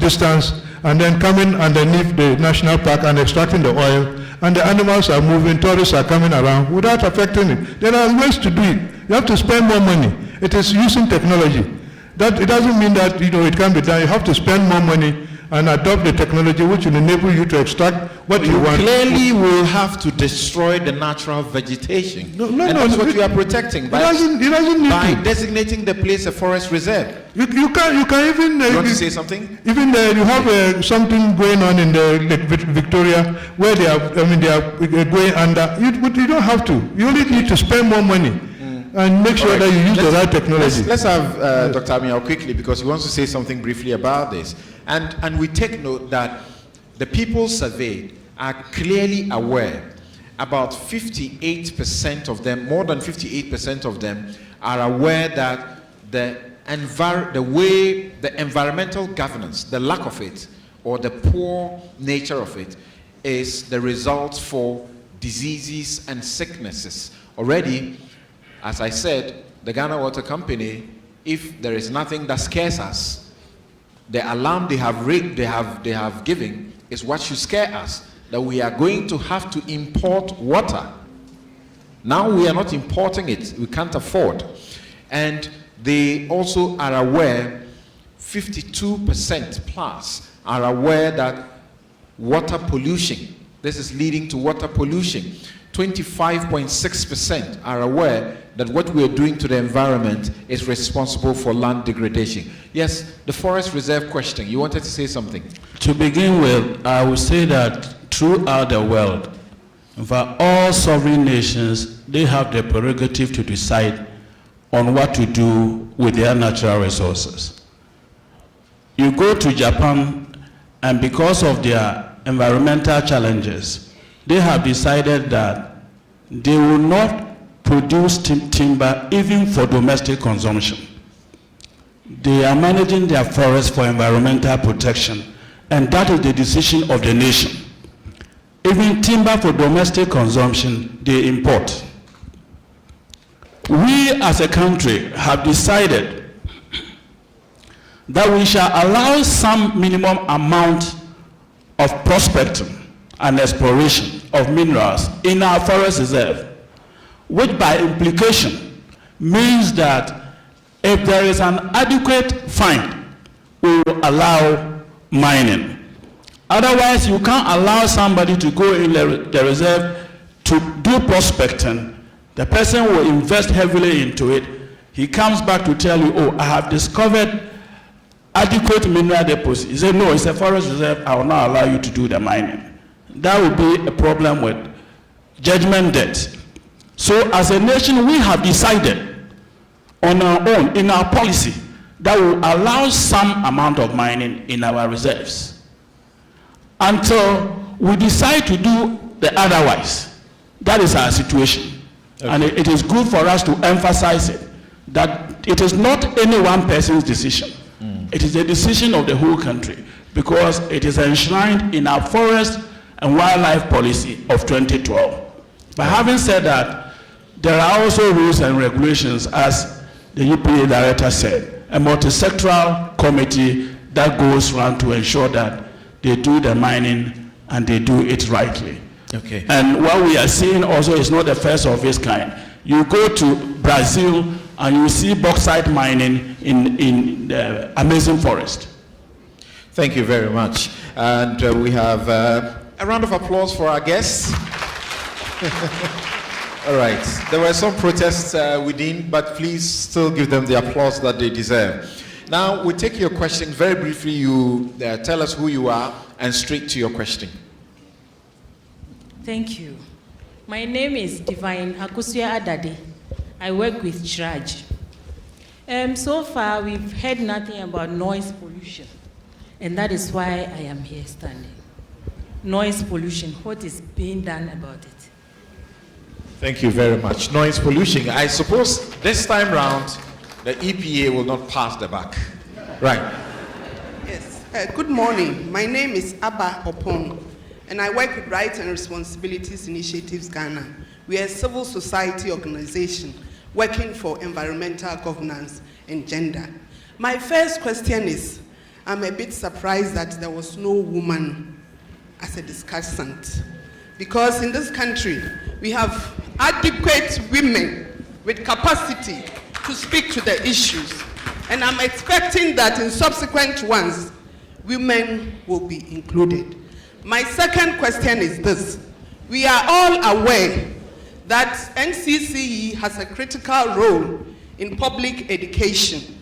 distance and then coming underneath the national park and extracting the oil and the animals are moving, tourists are coming around without affecting it. There are ways to do it. You have to spend more money. It is using technology. That it doesn't mean that it can be done. You have to spend more money and adopt the technology which will enable you to extract what you want. Clearly will have to destroy the natural vegetation. No, that's what you are protecting by designating the place a forest reserve. You can even... you want to say something? Even you have something going on in the Lake Victoria where they are going under. You don't have to. You only need to spend more money. And make sure that you use the right technology. Let's have Dr. Amiao quickly, because he wants to say something briefly about this. And we take note that the people surveyed are clearly aware. About 58% of them, more than 58% of them, are aware that the way the environmental governance, the lack of it, or the poor nature of it, is the result for diseases and sicknesses. Already, as I said, the Ghana Water Company, if there is nothing that scares us, the alarm they have given is what should scare us, that we are going to have to import water. Now we are not importing it, we can't afford. And they also are aware, 52% plus are aware that water pollution, this is leading to water pollution. 25.6% are aware that what we are doing to the environment is responsible for land degradation. Yes, the forest reserve question. You wanted to say something? To begin with, I would say that throughout the world, for all sovereign nations, they have the prerogative to decide on what to do with their natural resources. You go to Japan, and because of their environmental challenges, they have decided that they will not produce timber even for domestic consumption. They are managing their forests for environmental protection, and that is the decision of the nation. Even timber for domestic consumption, they import. We as a country have decided that we shall allow some minimum amount of prospecting and exploration of minerals in our forest reserve, which by implication means that if there is an adequate find, we will allow mining. Otherwise, you can't allow somebody to go in the reserve to do prospecting. The person will invest heavily into it. He comes back to tell you, oh, I have discovered adequate mineral deposit. He said, no, it's a forest reserve. I will not allow you to do the mining. That would be a problem with judgment debt. So as a nation, we have decided on our own, in our policy, that will allow some amount of mining in our reserves until we decide to do the otherwise. That is our situation. Okay. And it is good for us to emphasize it, that it is not any one person's decision. It is a decision of the whole country, because it is enshrined in our forest and wildlife policy of 2012. But having said that, there are also rules and regulations, as the UPA director said, a multi-sectoral committee that goes around to ensure that they do the mining and they do it rightly. Okay. And what we are seeing also is not the first of its kind. You go to Brazil and you see bauxite mining in the Amazon forest. Thank you very much. And we have a round of applause for our guests. All right. There were some protests within, but please still give them the applause that they deserve. Now, we take your question very briefly. You tell us who you are and straight to your question. Thank you. My name is Divine Akusia Adade. I work with Shraj. So far, we've heard nothing about noise pollution, and that is why I am here standing. Noise pollution, what is being done about it? Thank you very much. Noise pollution. I suppose this time round, the EPA will not pass the buck. Right. Yes. Good morning. My name is Abba Opong, and I work with Rights and Responsibilities Initiatives Ghana. We are a civil society organization working for environmental governance and gender. My first question is, I'm a bit surprised that there was no woman as a discussant. because in this country we have adequate women with capacity to speak to the issues. And I'm expecting that in subsequent ones, women will be included. My second question is this. We are all aware that NCCE has a critical role in public education.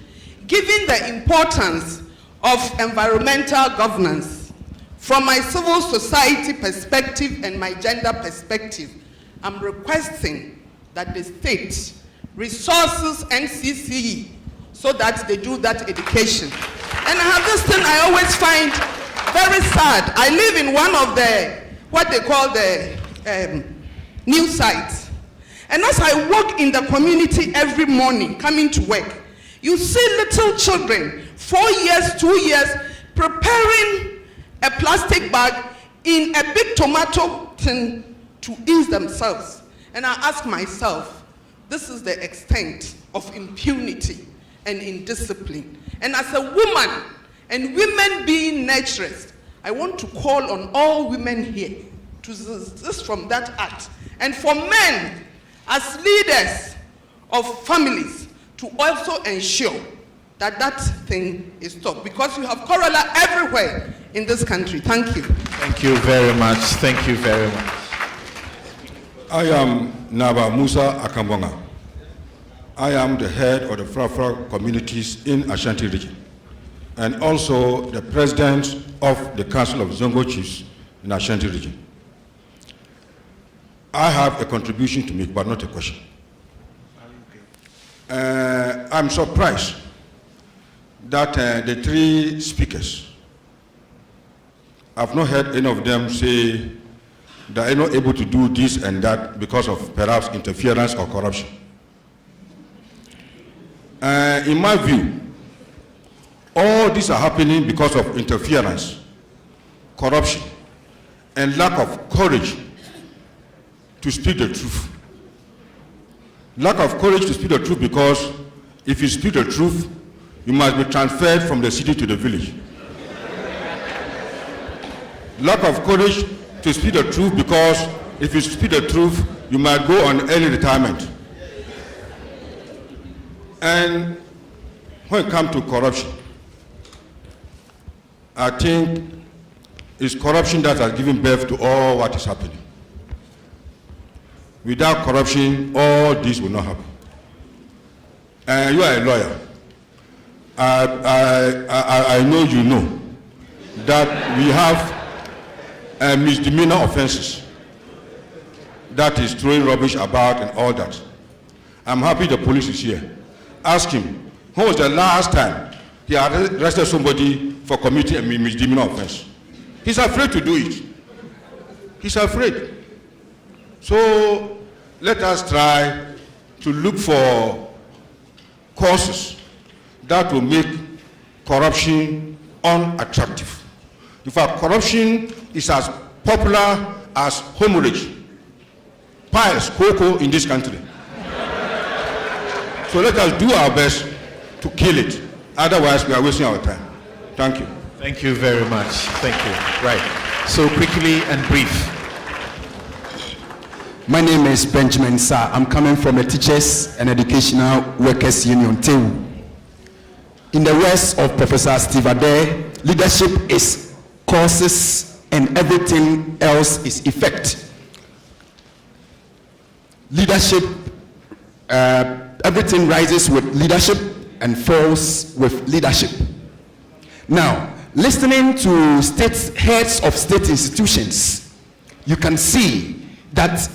Given the importance of environmental governance, from my civil society perspective and my gender perspective, I'm requesting that the state resources NCCE so that they do that education. And I have this thing I always find very sad. I live in one of the, what they call the news sites. And as I walk in the community every morning coming to work, you see little children, 4 years, 2 years, preparing a plastic bag in a big tomato tin to ease themselves. And I ask myself, this is the extent of impunity and indiscipline. And as a woman, and women being nurturers, I want to call on all women here to desist from that act. And for men, as leaders of families, to also ensure that that thing is stopped. Because you have cholera everywhere in this country. Thank you. Thank you very much. Thank you very much. I am Naba Musa Akambonga. I am the head of the Frafra communities in Ashanti region, and also the president of the Council of Zongo Chiefs in Ashanti region. I have a contribution to make, but not a question. I'm surprised that the three speakers, I've not heard any of them say that they're not able to do this and that because of perhaps interference or corruption. In my view, all these are happening because of interference, corruption, and lack of courage to speak the truth. Lack of courage to speak the truth, because if you speak the truth, you must be transferred from the city to the village. Lack of courage to speak the truth, because if you speak the truth, you might go on early retirement. And when it comes to corruption, I think it's corruption that has given birth to all what is happening. Without corruption, all this will not happen. And you are a lawyer. I know you know that we have misdemeanor offenses. That is throwing rubbish about and all that. I'm happy the police is here. Ask him, when was the last time he arrested somebody for committing a misdemeanor offense? He's afraid to do it. He's afraid. So let us try to look for causes that will make corruption unattractive. In fact, corruption is as popular as hemorrhage, piles, cocoa in this country. So let us do our best to kill it. Otherwise, we are wasting our time. Thank you. Thank you very much. Thank you. Right. So quickly and brief. My name is Benjamin Sa. I'm coming from the Teachers and Educational Workers Union, TEU. In the words of Professor Steve Adair, leadership is causes and everything else is effect. Leadership, everything rises with leadership and falls with leadership. Now, listening to heads of state institutions, you can see that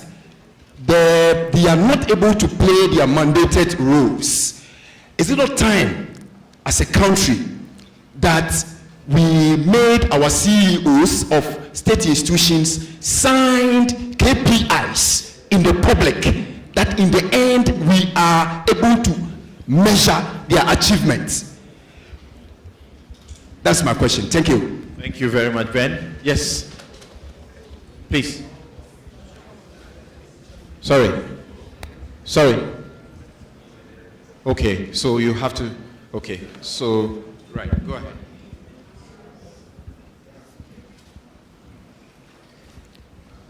they are not able to play their mandated roles. Is it not time as a country that we made our CEOs of state institutions signed KPIs in the public, that in the end we are able to measure their achievements? That's my question. Thank you. Thank you very much, Ben. Yes, please. Sorry. Okay, so you have to, okay, so, right, go ahead.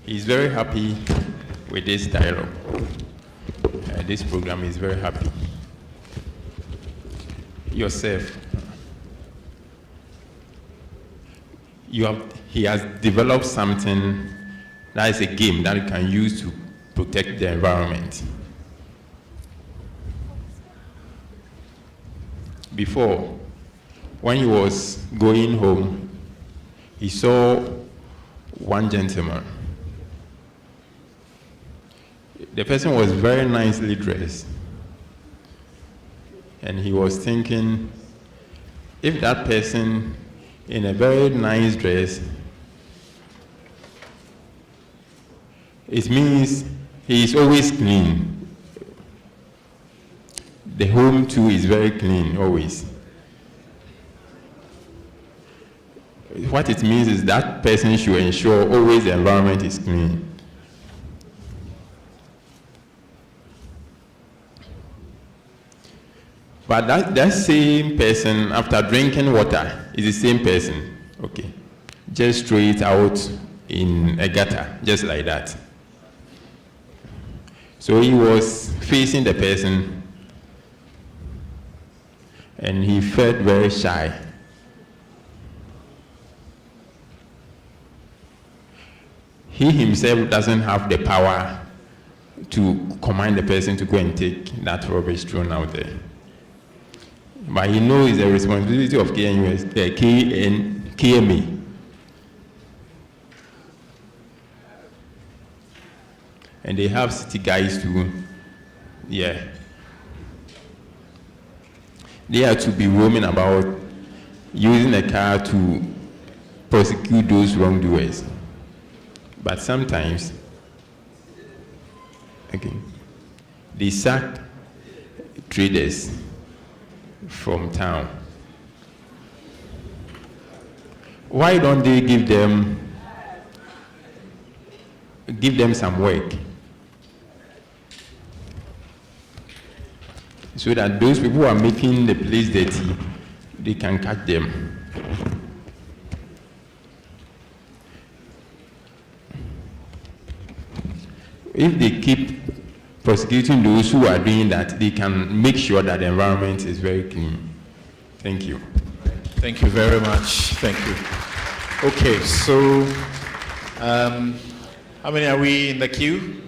is very happy with this dialogue. This program is very happy. Yourself, he has developed something that is a game that you can use to protect the environment. Before, when he was going home, he saw one gentleman. The person was very nicely dressed. And he was thinking, if that person in a very nice dress, it means he is always clean. The home too is very clean, always. What it means is that person should ensure always the environment is clean. But that same person, after drinking water, is the same person. Okay. Just throw it out in a gutter, just like that. So he was facing the person, and he felt very shy. He himself doesn't have the power to command the person to go and take that rubbish thrown out there. But he knows the responsibility of KMA. And they have city guys too. Yeah. They are to be roaming about, using a car to prosecute those wrongdoers. But sometimes, okay, they sack traders from town. Why don't they give them some work so that those people who are making the place dirty, they can catch them? If they keep prosecuting those who are doing that, they can make sure that the environment is very clean. Thank you. Thank you very much. Thank you. Okay, so how many are we in the queue?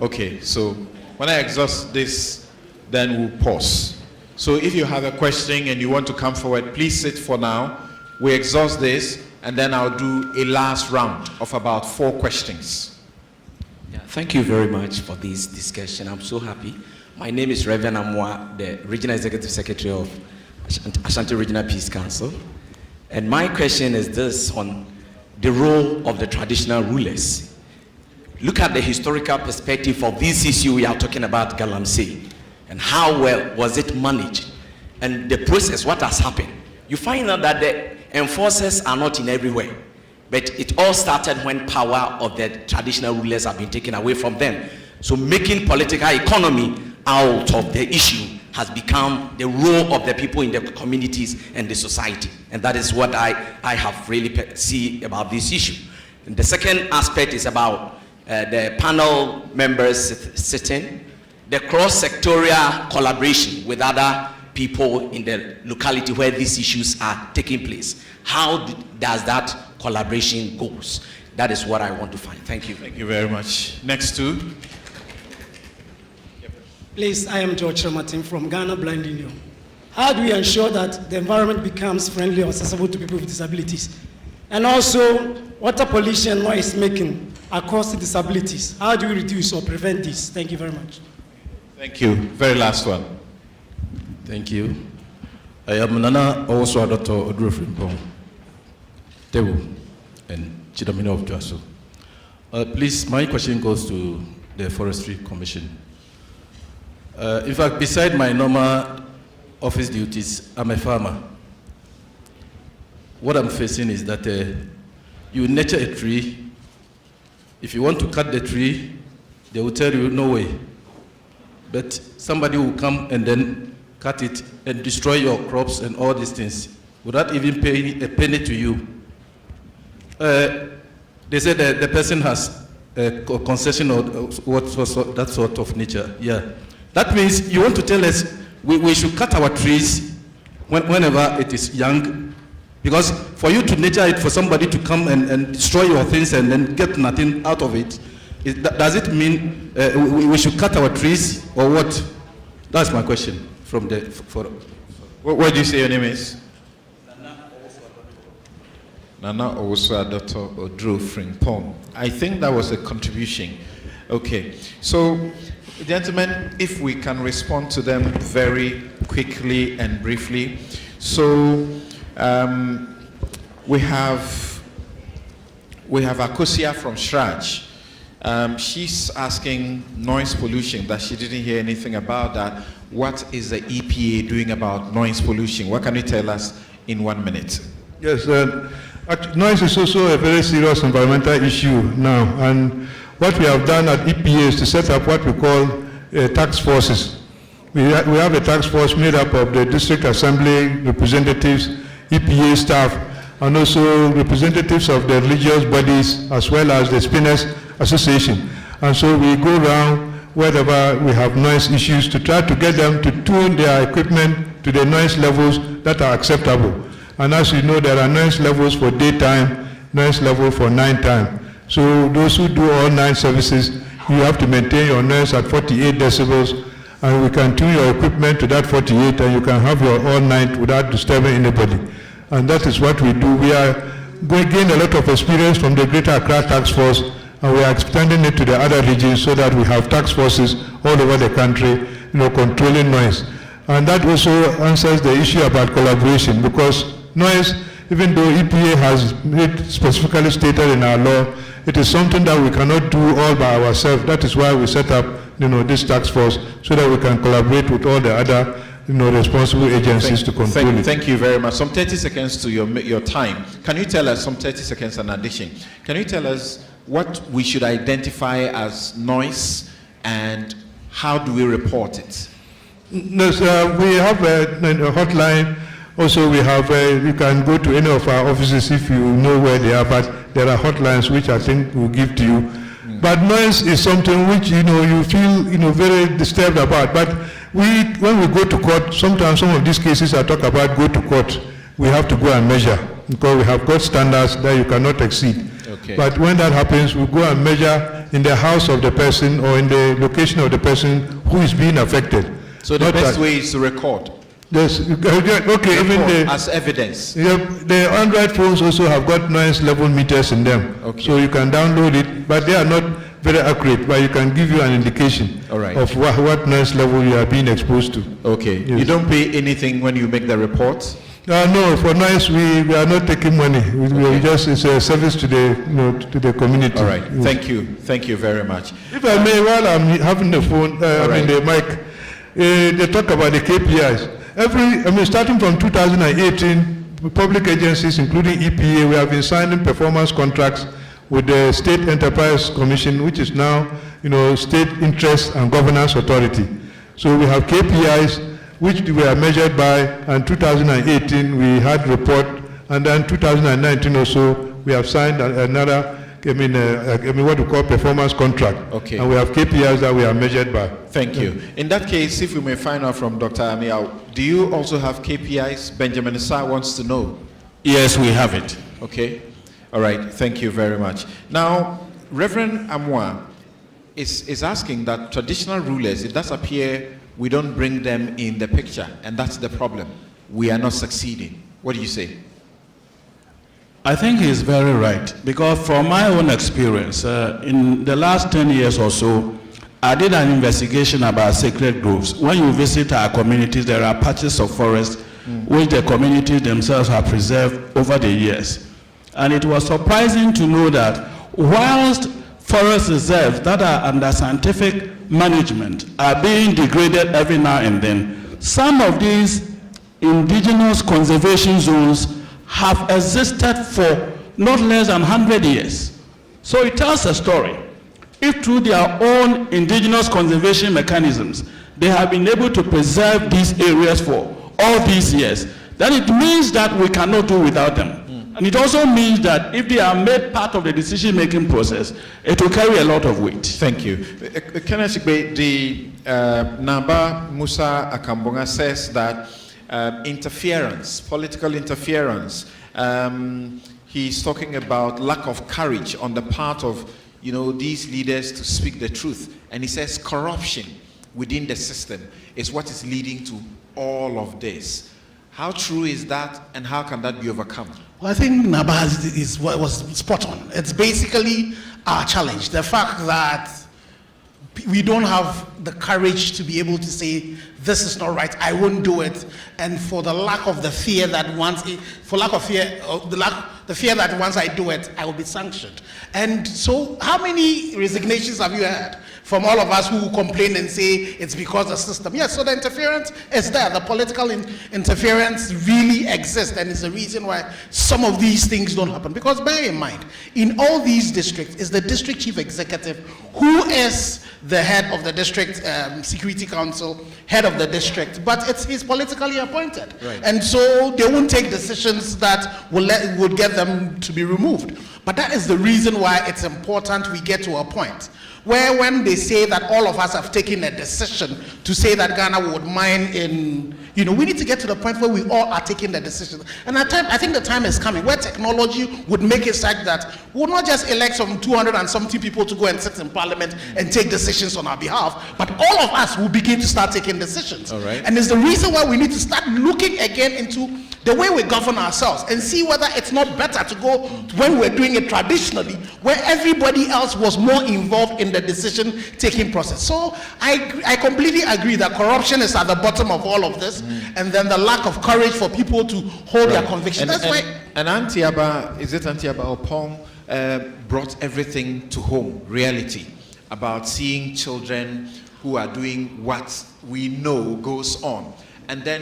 Okay, so when I exhaust this, then we'll pause. So if you have a question and you want to come forward, please sit for now. We exhaust this, and then I'll do a last round of about 4 questions. Yeah, thank you very much for this discussion. I'm so happy. My name is Reverend Amwa, the Regional Executive Secretary of Ashanti Regional Peace Council. And my question is this on the role of the traditional rulers. Look at the historical perspective of this issue we are talking about, Galamsey, and how well was it managed, and the process, what has happened. You find out that the enforcers are not in everywhere. But it all started when power of the traditional rulers have been taken away from them. So making political economy out of the issue has become the role of the people in the communities and the society. And that is what I have really see about this issue. And the second aspect is about the panel members sitting, the cross-sectorial collaboration with other people in the locality where these issues are taking place. How does that collaboration goes? That is what I want to find. Thank you. Thank you very much. Next two. Please, I am George Ramatin from Ghana Blind Union. How do we ensure that the environment becomes friendly or accessible to people with disabilities? And also, water pollution and noise making across the disabilities. How do we reduce or prevent this? Thank you very much. Thank you. Very last one. Thank you. I am Nana also Dr. Odro Frimpong, Tewu, and Chidamina of Joaso. Please, my question goes to the Forestry Commission. In fact, beside my normal office duties, I'm a farmer. What I'm facing is that you nurture a tree. If you want to cut the tree, they will tell you, no way. But somebody will come and then cut it and destroy your crops and all these things without even paying a penny to you. They said that the person has concession or that sort of nature. Yeah. That means you want to tell us we should cut our trees whenever it is young, because for you to nurture it, for somebody to come and destroy your things and then get nothing out of it, does it mean we should cut our trees or what? That's my question from the. What do you say your name is? Nana Owusu Dr. Odro Frimpong. I think that was a contribution. Okay, so gentlemen, if we can respond to them very quickly and briefly. So we have Akosia from Shraj. She's asking noise pollution, that she didn't hear anything about that. What is the EPA doing about noise pollution? What can you tell us in 1 minute? Yes, noise is also a very serious environmental issue now, and what we have done at EPA is to set up what we call task forces. We have a task force made up of the district assembly representatives, EPA staff, and also representatives of the religious bodies as well as the Spinners Association. And so we go around wherever we have noise issues to try to get them to tune their equipment to the noise levels that are acceptable. And as you know, there are noise levels for daytime, noise level for nighttime. So those who do all night services, you have to maintain your noise at 48 decibels, and we can tune your equipment to that 48, and you can have your all night without disturbing anybody. And that is what we do. We are going to gain a lot of experience from the Greater Accra Task Force, and we are extending it to the other regions so that we have task forces all over the country, controlling noise. And that also answers the issue about collaboration, because noise, even though EPA has made specifically stated in our law, it is something that we cannot do all by ourselves. That is why we set up, this task force, so that we can collaborate with all the other, responsible agencies to control it. Thank you very much. Some 30 seconds to your time. Can you tell us, some 30 seconds in addition, can you tell us what we should identify as noise and how do we report it? Yes, we have a hotline. Also, we have, you can go to any of our offices if you know where they are, but there are hotlines which I think we'll give to you. But noise is something which, you feel, very disturbed about. But when we go to court, sometimes some of these cases I talk about go to court, we have to go and measure, because we have got standards that you cannot exceed. Okay. But when that happens, we go and measure in the house of the person or in the location of the person who is being affected. So the best way is to record? Yes, okay, even as evidence. Yeah, the Android phones also have got noise level meters in them. Okay. So you can download it, but they are not very accurate, but you can give you an indication of what noise level you are being exposed to. Okay. Yes. You don't pay anything when you make the report? No, for noise we are not taking money. We just, it's a service to the to the community. All right. Yes. Thank you very much. If I may, while I'm having the phone, the mic, they talk about the KPIs. Starting from 2018, public agencies, including EPA, we have been signing performance contracts with the State Enterprise Commission, which is now, State Interest and Governance Authority. So we have KPIs which we are measured by, and 2018 we had report, and then 2019 also we have signed another, what we call performance contract. Okay. And we have KPIs that we are measured by. Thank you. In that case, if we may find out from Dr. Amiao, do you also have KPIs? Benjamin Issa wants to know. Yes, we have it. Okay. All right. Thank you very much. Now, Reverend Amwa is asking that traditional rulers, it does appear we don't bring them in the picture, and that's the problem. We are not succeeding. What do you say? I think he's very right, because from my own experience, in the last 10 years or so, I did an investigation about sacred groves. When you visit our communities, there are patches of forest which the communities themselves have preserved over the years. And it was surprising to know that whilst forest reserves that are under scientific management are being degraded every now and then, some of these indigenous conservation zones have existed for not less than 100 years. So it tells a story. If through their own indigenous conservation mechanisms, they have been able to preserve these areas for all these years, then it means that we cannot do without them. And it also means that if they are made part of the decision-making process, it will carry a lot of weight. Thank you. Kenneth Igbe, the Naba Musa Akambonga says that interference, political interference, he's talking about lack of courage on the part of these leaders to speak the truth. And he says corruption within the system is what is leading to all of this. How true is that, and how can that be overcome? Well, I think Naba was spot on. It's basically our challenge. The fact that we don't have the courage to be able to say, this is not right, I won't do it. And for the lack of the fear that the fear that once I do it, I will be sanctioned. And so how many resignations have you had from all of us who complain and say it's because the system? Yes, so the interference is there. The political interference really exists, and it's the reason why some of these things don't happen. Because bear in mind, in all these districts is the district chief executive who is the head of the district security council, head of the district, but he's politically appointed. Right. And so they won't take decisions that would get them to be removed. But that is the reason why it's important we get to a point where when they say that all of us have taken a decision to say that Ghana would mine in, we need to get to the point where we all are taking the decision. And I think the time is coming where technology would make it such that we'll not just elect some 200 and something people to go and sit in parliament and take decisions on our behalf, but all of us will begin to start taking decisions. All right. And it's the reason why we need to start looking again into the way we govern ourselves and see whether it's not better to go when we're doing it traditionally, where everybody else was more involved in the decision-taking process. So I completely agree that corruption is at the bottom of all of this, and then the lack of courage for people to hold their conviction. And Auntie Abba, is it Auntie Abba Opong, brought everything to home, reality, about seeing children who are doing what we know goes on. And then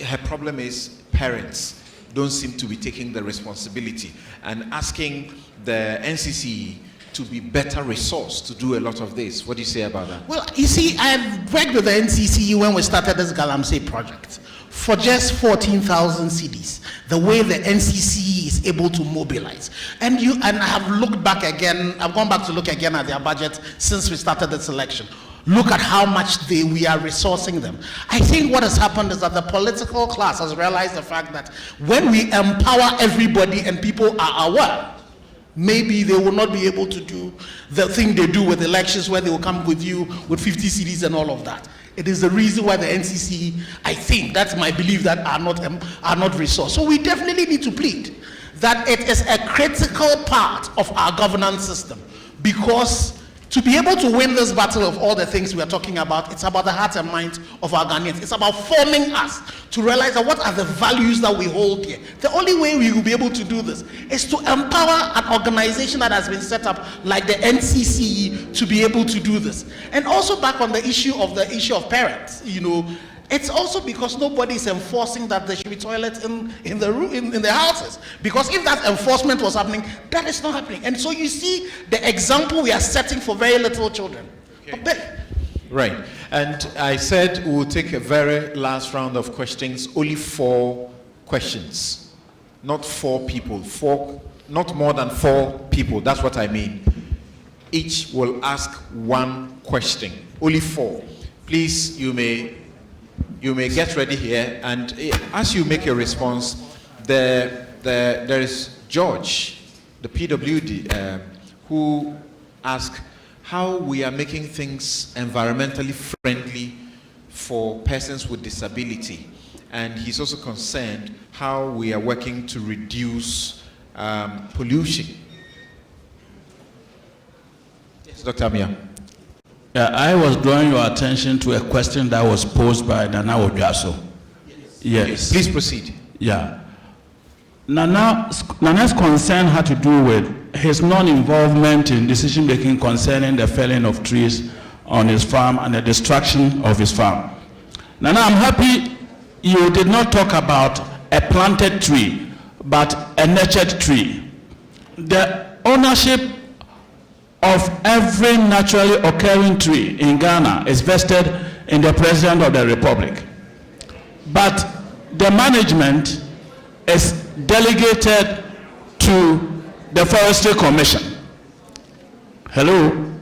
her problem is parents don't seem to be taking the responsibility and asking the NCC to be better resourced to do a lot of this. What do you say about that? Well, you see, I've worked with the NCC when we started this Galamsey project for just 14,000 cedis, the way the NCC is able to mobilize. And I have looked back again, I've gone back to look again at their budget since we started this election. Look at how much we are resourcing them. I think what has happened is that the political class has realized the fact that when we empower everybody and people are aware, maybe they will not be able to do the thing they do with elections where they will come with you with 50 CDs and all of that. It is the reason why the NCC, I think, that's my belief, that are not resourced. So we definitely need to plead that it is a critical part of our governance system, because to be able to win this battle of all the things we are talking about, it's about the heart and mind of our Ghanaians. It's about forming us to realize that what are the values that we hold here. The only way we will be able to do this is to empower an organization that has been set up like the NCC to be able to do this. And also back on the issue of parents, it's also because nobody is enforcing that there should be toilets in the houses. Because if that enforcement was happening, that is not happening. And so you see the example we are setting for very little children. Okay. Right. And I said we'll take a very last round of questions, only 4 questions. Not 4 people, not more than 4 people. That's what I mean. Each will ask 1 question. Only 4. Please, you may get ready here, and as you make a response, there is George, the PWD, who asked how we are making things environmentally friendly for persons with disability, and he's also concerned how we are working to reduce pollution. Yes, Dr. Amia. Yeah, I was drawing your attention to a question that was posed by Nana Oduaso. Yes. Please proceed. Yeah. Nana's concern had to do with his non-involvement in decision-making concerning the felling of trees on his farm and the destruction of his farm. Nana, I'm happy you did not talk about a planted tree, but a nurtured tree. The ownership of every naturally occurring tree in Ghana is vested in the President of the Republic. But the management is delegated to the Forestry Commission. Hello?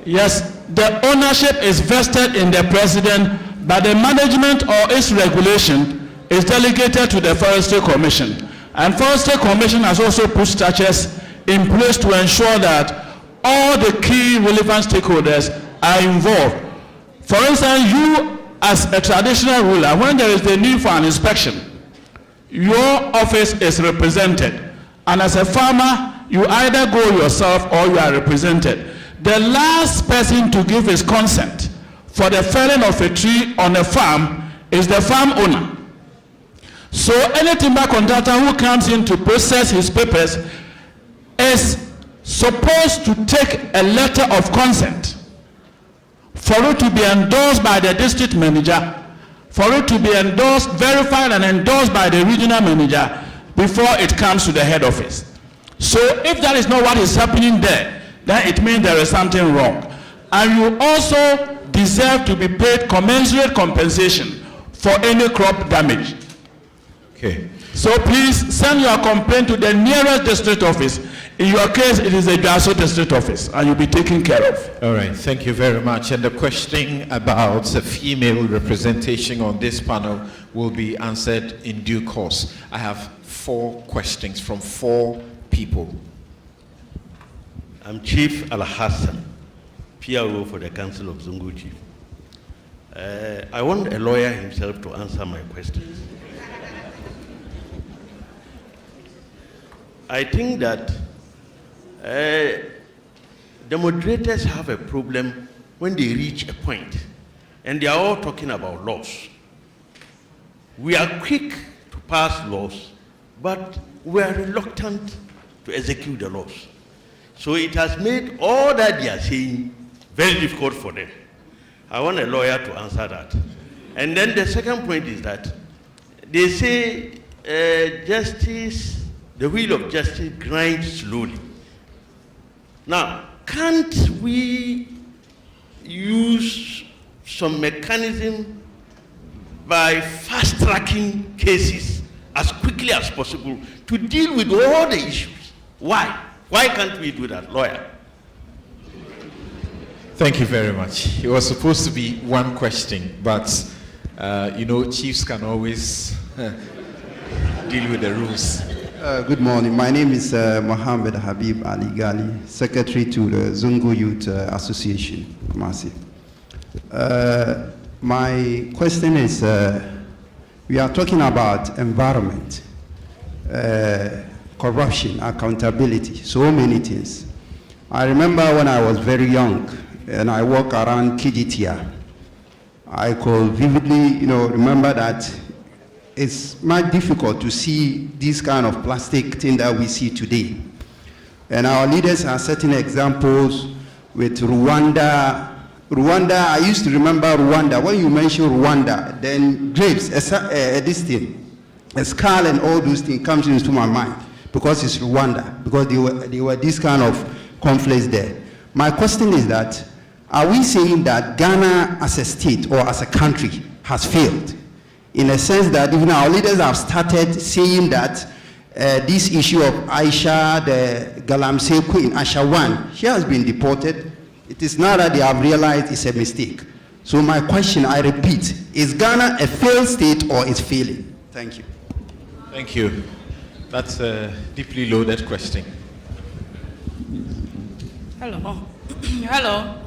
Yes, the ownership is vested in the president, but the management or its regulation is delegated to the Forestry Commission. And Forestry Commission has also put structures in place to ensure that all the key relevant stakeholders are involved. For instance, you as a traditional ruler, when there is the need for an inspection, your office is represented. And as a farmer, you either go yourself or you are represented. The last person to give his consent for the felling of a tree on a farm is the farm owner. So any timber contractor who comes in to process his papers is supposed to take a letter of consent for it to be endorsed by the district manager, for it to be endorsed, verified and endorsed by the regional manager before it comes to the head office. So if that is not what is happening there, then it means there is something wrong. And you also deserve to be paid commensurate compensation for any crop damage. Okay. So please send your complaint to the nearest district office. In your case, it is the Gaso district office, and you'll be taken care of. All right, thank you very much. And the question about the female representation on this panel will be answered in due course. I have 4 questions from 4 people. I'm Chief Al-Hassan, PRO for the Council of Zungu Chief. I want a lawyer himself to answer my questions. I think that the moderators have a problem when they reach a point and they are all talking about laws. We are quick to pass laws, but we are reluctant to execute the laws. So it has made all that they are saying very difficult for them. I want a lawyer to answer that. And then the second point is that they say justice, the wheel of justice grinds slowly. Now, can't we use some mechanism by fast-tracking cases as quickly as possible to deal with all the issues? Why? Why can't we do that, lawyer? Thank you very much. It was supposed to be one question, but you know, chiefs can always deal with the rules. Good morning. My name is Mohammed Habib Ali Gali, Secretary to the Zungu Youth Association, Kumasi. My question is, we are talking about environment, corruption, accountability, so many things. I remember when I was very young and I walked around Kijitia, I could vividly, remember that it's much difficult to see this kind of plastic thing that we see today. And our leaders are setting examples with Rwanda. I used to remember Rwanda. When you mention Rwanda, then grapes, this thing, a skull and all those things comes into my mind because it's Rwanda, because they were this kind of conflicts there. My question is that, are we saying that Ghana as a state or as a country has failed? In a sense that even our leaders have started saying that this issue of Aisha, the Galamsey queen, Aisha 1, she has been deported. It is now that they have realized it's a mistake. So my question, I repeat, is Ghana a failed state or is failing? Thank you. Thank you. That's a deeply loaded question. Hello. Hello.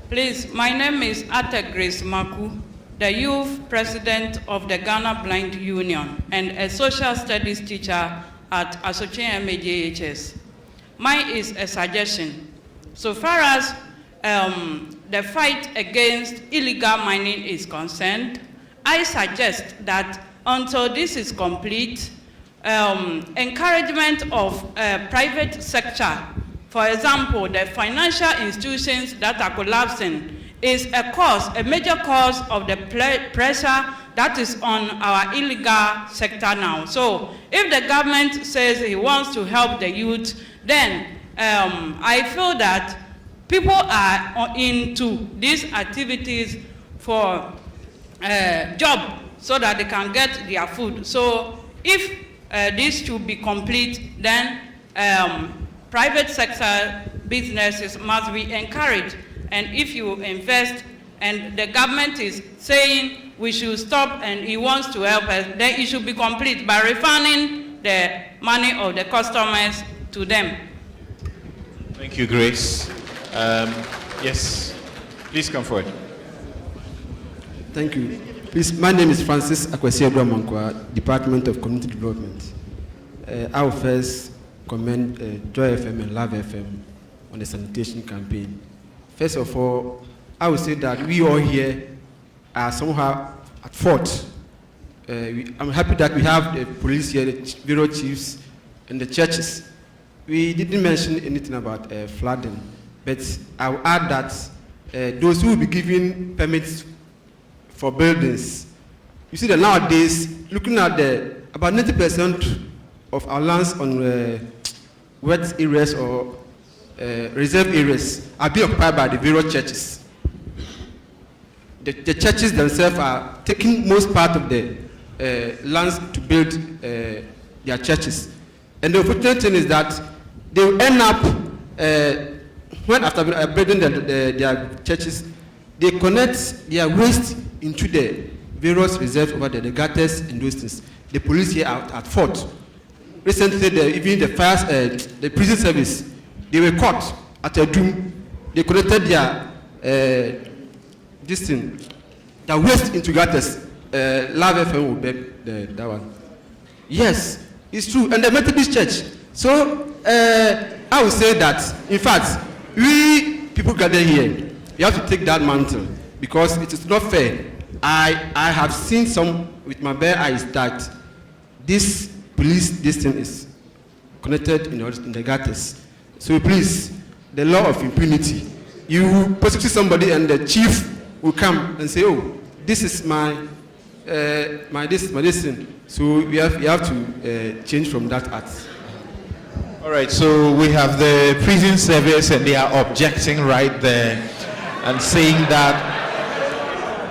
Please, my name is Ate Grace Maku, the youth president of the Ghana Blind Union and a social studies teacher at Asochin MAJHS. Mine is a suggestion. So far as the fight against illegal mining is concerned, I suggest that until this is complete, encouragement of private sector, for example, the financial institutions that are collapsing, is a major cause of the pressure that is on our illegal sector now. So if the government says he wants to help the youth, then I feel that people are into these activities for job so that they can get their food. So if this should be complete, then private sector businesses must be encouraged. And if you invest and the government is saying we should stop and he wants to help us, then it should be complete by refunding the money of the customers to them. Thank you, Grace. Yes, please come forward. Thank you. Please, my name is Francis Akwesi-Abramankwa, Department of Community Development. I will first commend Joy FM and Love FM on the sanitation campaign. First of all, I would say that we all here are somehow at fault. I'm happy that we have the police here, the bureau chiefs, and the churches. We didn't mention anything about flooding, but I will add that those who will be giving permits for buildings, you see that nowadays, looking at about 90% of our lands on wet areas or reserve areas are being occupied by the various churches. The churches themselves are taking most part of the lands to build their churches. And the unfortunate thing is that they will end up, when after building their churches, they connect their waste into the various reserves over there, the gutters and those things. The police here are at fault. Recently, even the prison service, they were caught at a doom. They connected their their waste into gutters. Love FM will beg that one. Yes, it's true. And the Methodist Church. So I would say that, in fact, we people gather here, you have to take that mantle because it is not fair. I have seen some with my bare eyes that this police thing is connected in the gutters. So please, the law of impunity. You prosecute somebody and the chief will come and say, oh, this is my thing. So you have to change from that act. All right, so we have the prison service and they are objecting right there and saying that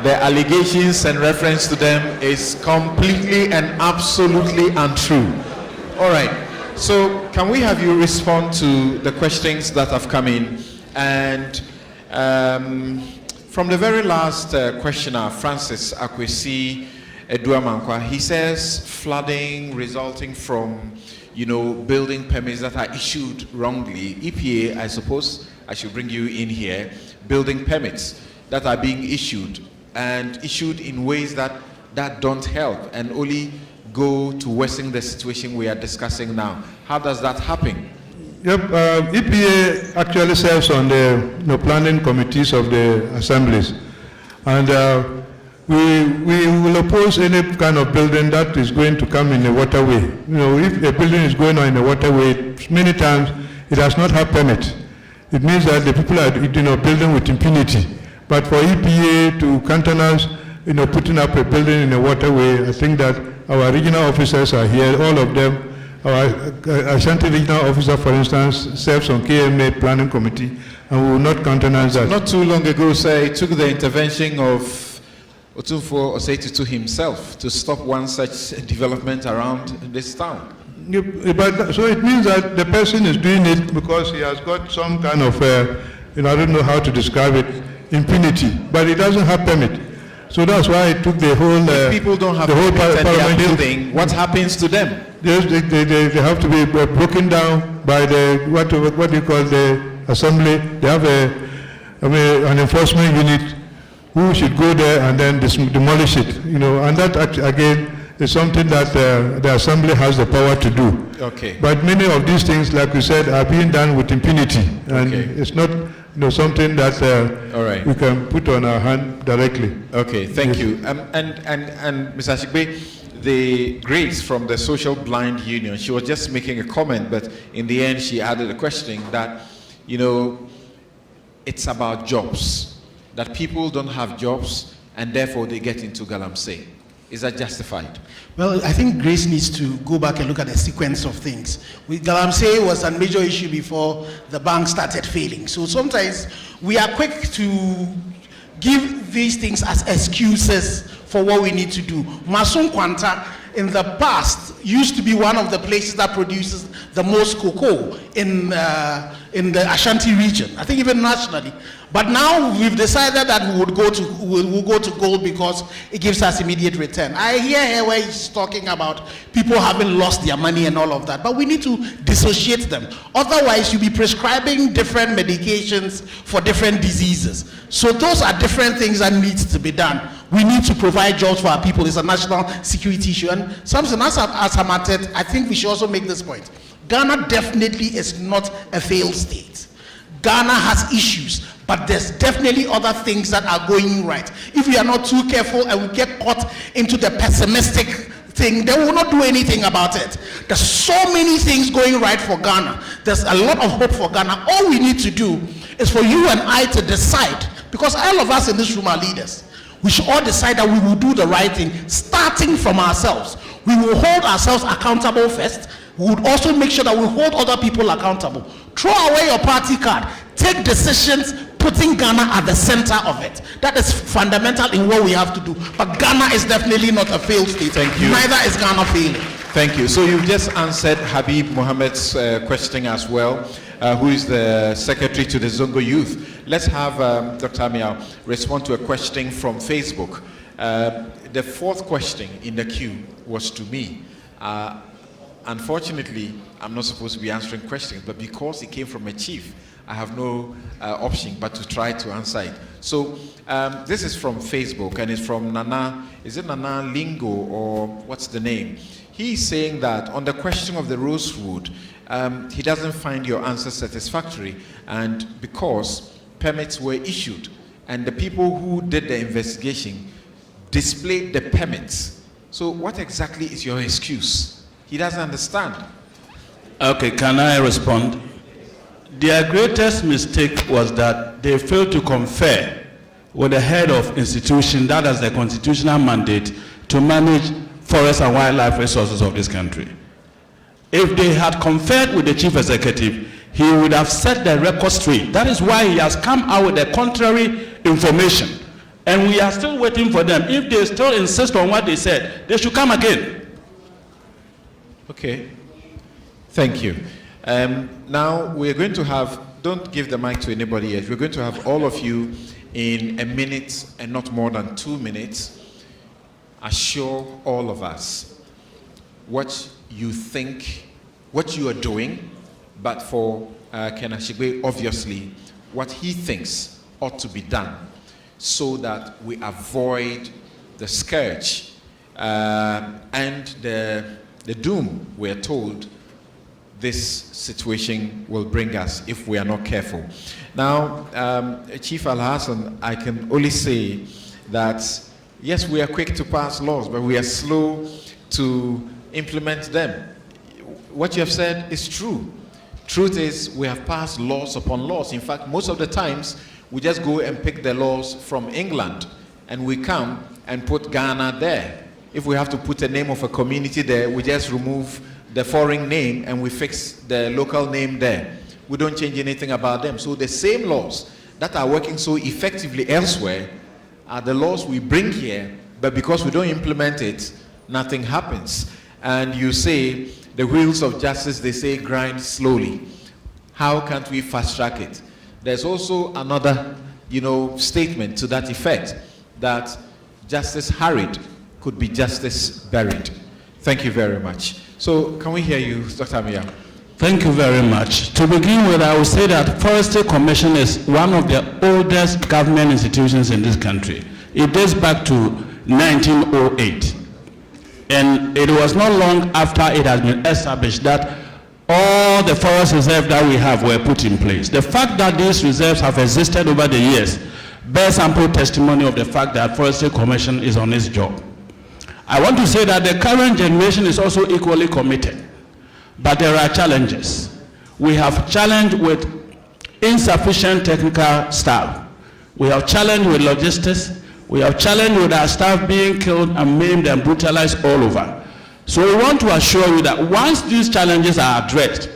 the allegations and reference to them is completely and absolutely untrue. All right, so can we have you respond to the questions that have come in? And from the very last questioner, Francis Akwesi-Abramankwa, he says flooding resulting from building permits that are issued wrongly. EPA, I suppose I should bring you in here, building permits that are being issued and issued in ways that don't help and only go to worsen the situation we are discussing now. How does that happen? Yep, EPA actually serves on the planning committees of the assemblies. And we will oppose any kind of building that is going to come in a waterway. If a building is going on in a waterway, many times it does not have permit. It means that the people are building with impunity. But for EPA to countenance putting up a building in a waterway, I think that our regional officers are here, all of them. Our Ashanti regional officer, for instance, serves on KMA planning committee, and we will not countenance that. Not too long ago, sir, it took the intervention of Otumfuo Osei-Tutu himself to stop one such development around this town. But so it means that the person is doing it because he has got some kind of, I don't know how to describe it, impunity, but he doesn't have permit. So that's why it took the whole. If people don't have permit and they are building, what happens to them? Yes, they have to be broken down by the what do you call the assembly? They have an enforcement unit who should go there and then demolish it. And that again is something that the assembly has the power to do. Okay. But many of these things, like we said, are being done with impunity, and it's not something that we can put on our hand directly. Okay, thank you. And Mr. Ashigbe, the Grace from the Social Blind Union, she was just making a comment, but in the end she added a questioning that, it's about jobs, that people don't have jobs and therefore they get into Galamsey. Is that justified? Well, I think Grace needs to go back and look at the sequence of things. With Galamsey was a major issue before the bank started failing. So sometimes we are quick to give these things as excuses for what we need to do. Masun Kwanta in the past used to be one of the places that produces the most cocoa in the Ashanti region, I think even nationally. But now we've decided that we'll go to gold because it gives us immediate return. I hear here where he's talking about people having lost their money and all of that, but we need to dissociate them. Otherwise, you'll be prescribing different medications for different diseases. So those are different things that needs to be done. We need to provide jobs for our people. It's a national security issue. And something as Hamatet, I think we should also make this point. Ghana definitely is not a failed state. Ghana has issues, but there's definitely other things that are going right. If we are not too careful and we get caught into the pessimistic thing, then we will not do anything about it. There's so many things going right for Ghana. There's a lot of hope for Ghana. All we need to do is for you and I to decide, because all of us in this room are leaders. We should all decide that we will do the right thing, starting from ourselves. We will hold ourselves accountable first. We would also make sure that we hold other people accountable. Throw away your party card. Take decisions, putting Ghana at the center of it. That is fundamental in what we have to do. But Ghana is definitely not a failed state. Thank you. Neither is Ghana failing. Thank you. So you've just answered Habib Mohammed's question as well, who is the secretary to the Zongo Youth. Let's have Dr. Amia respond to a question from Facebook. The fourth question in the queue was to me. Unfortunately, I'm not supposed to be answering questions, but because it came from a chief, I have no option but to try to answer it. So this is from Facebook, and it's from Nana. Is it Nana Lingo, or what's the name? He's saying that on the question of the rosewood, he doesn't find your answer satisfactory, and because permits were issued, and the people who did the investigation displayed the permits. So what exactly is your excuse? He doesn't understand. Okay, can I respond? Their greatest mistake was that they failed to confer with the head of institution that has the constitutional mandate to manage forest and wildlife resources of this country. If they had conferred with the chief executive, he would have set the record straight. That is why he has come out with the contrary information. And we are still waiting for them. If they still insist on what they said, they should come again. Okay, thank you. Now we're going to have, don't give the mic to anybody yet, we're going to have all of you in a minute and not more than 2 minutes assure all of us what you think, what you are doing, but for Ken Ashigbe, obviously, what he thinks ought to be done so that we avoid the scourge and the doom we're told this situation will bring us if we are not careful. Now, Chief Al-Hassan, I can only say that, yes, we are quick to pass laws, but we are slow to implement them. What you have said is true. Truth is, we have passed laws upon laws. In fact, most of the times, we just go and pick the laws from England, and we come and put Ghana there. If we have to put a name of a community there, we just remove the foreign name and we fix the local name there. We don't change anything about them. So the same laws that are working so effectively elsewhere are the laws we bring here, but because we don't implement it, nothing happens. And you say, the wheels of justice, they say, grind slowly. How can't we fast track it? There's also another, statement to that effect, that justice hurried could be justice buried. Thank you very much. So can we hear you, Dr. Amia? Thank you very much. To begin with, I would say that Forestry Commission is one of the oldest government institutions in this country. It dates back to 1908. And it was not long after it has been established that all the forest reserves that we have were put in place. The fact that these reserves have existed over the years bears ample testimony of the fact that Forestry Commission is on its job. I want to say that the current generation is also equally committed, but there are challenges. We have challenge with insufficient technical staff. We have challenge with logistics. We have challenge with our staff being killed and maimed and brutalized all over. So we want to assure you that once these challenges are addressed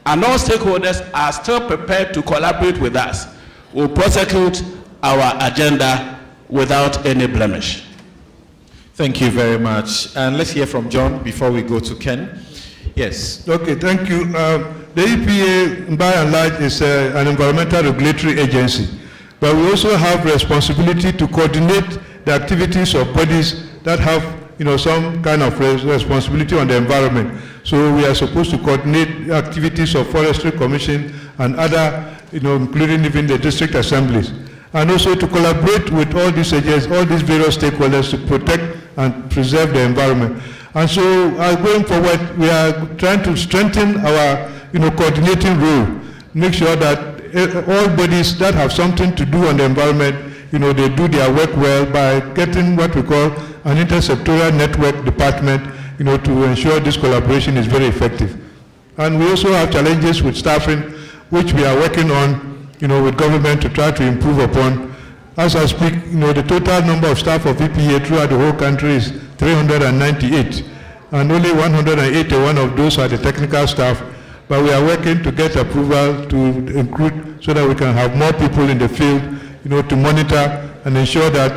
and all stakeholders are still prepared to collaborate with us, we'll prosecute our agenda without any blemish. Thank you very much. And let's hear from John before we go to Ken. Yes. Okay, thank you. The EPA, by and large, is an environmental regulatory agency, but we also have responsibility to coordinate the activities of bodies that have, some kind of responsibility on the environment. So we are supposed to coordinate the activities of Forestry Commission and other, including even the district assemblies, and also to collaborate with all these agents, all these various stakeholders to protect and preserve the environment. And so, going forward, we are trying to strengthen our, coordinating role, make sure that all bodies that have something to do on the environment, they do their work well by getting what we call an intersectoral network department, to ensure this collaboration is very effective. And we also have challenges with staffing, which we are working on, with government to try to improve upon. As I speak, the total number of staff of EPA throughout the whole country is 398, and only 181 of those are the technical staff. But we are working to get approval to include so that we can have more people in the field, to monitor and ensure that,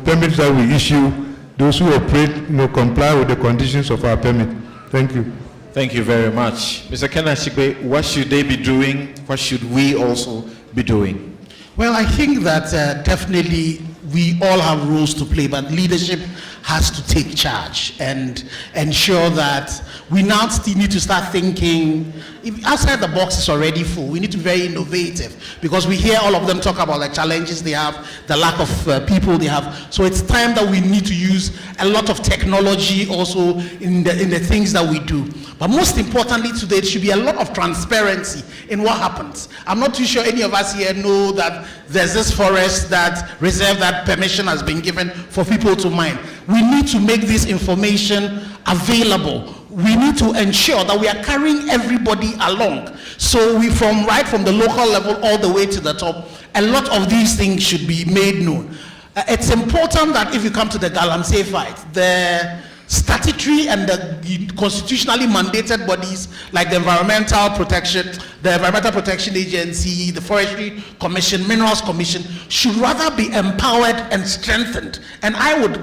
permits that we issue, those who operate, comply with the conditions of our permit. Thank you. Thank you very much. Mr. Kenashigbe, what should they be doing? What should we also be doing? Well, I think that definitely we all have roles to play, but leadership has to take charge and ensure that we now still need to start thinking. If outside the box is already full, we need to be very innovative, because we hear all of them talk about the challenges they have, the lack of people they have. So it's time that we need to use a lot of technology also in the things that we do. But most importantly today, it should be a lot of transparency in what happens. I'm not too sure any of us here know that there's this forest that reserve that permission has been given for people to mine. We need to make this information available. We need to ensure that we are carrying everybody along. So right from the local level all the way to the top, a lot of these things should be made known. It's important that if you come to the Galamsey fight, the statutory and the constitutionally mandated bodies like the Environmental Protection Agency, the Forestry Commission, Minerals Commission should rather be empowered and strengthened. And I would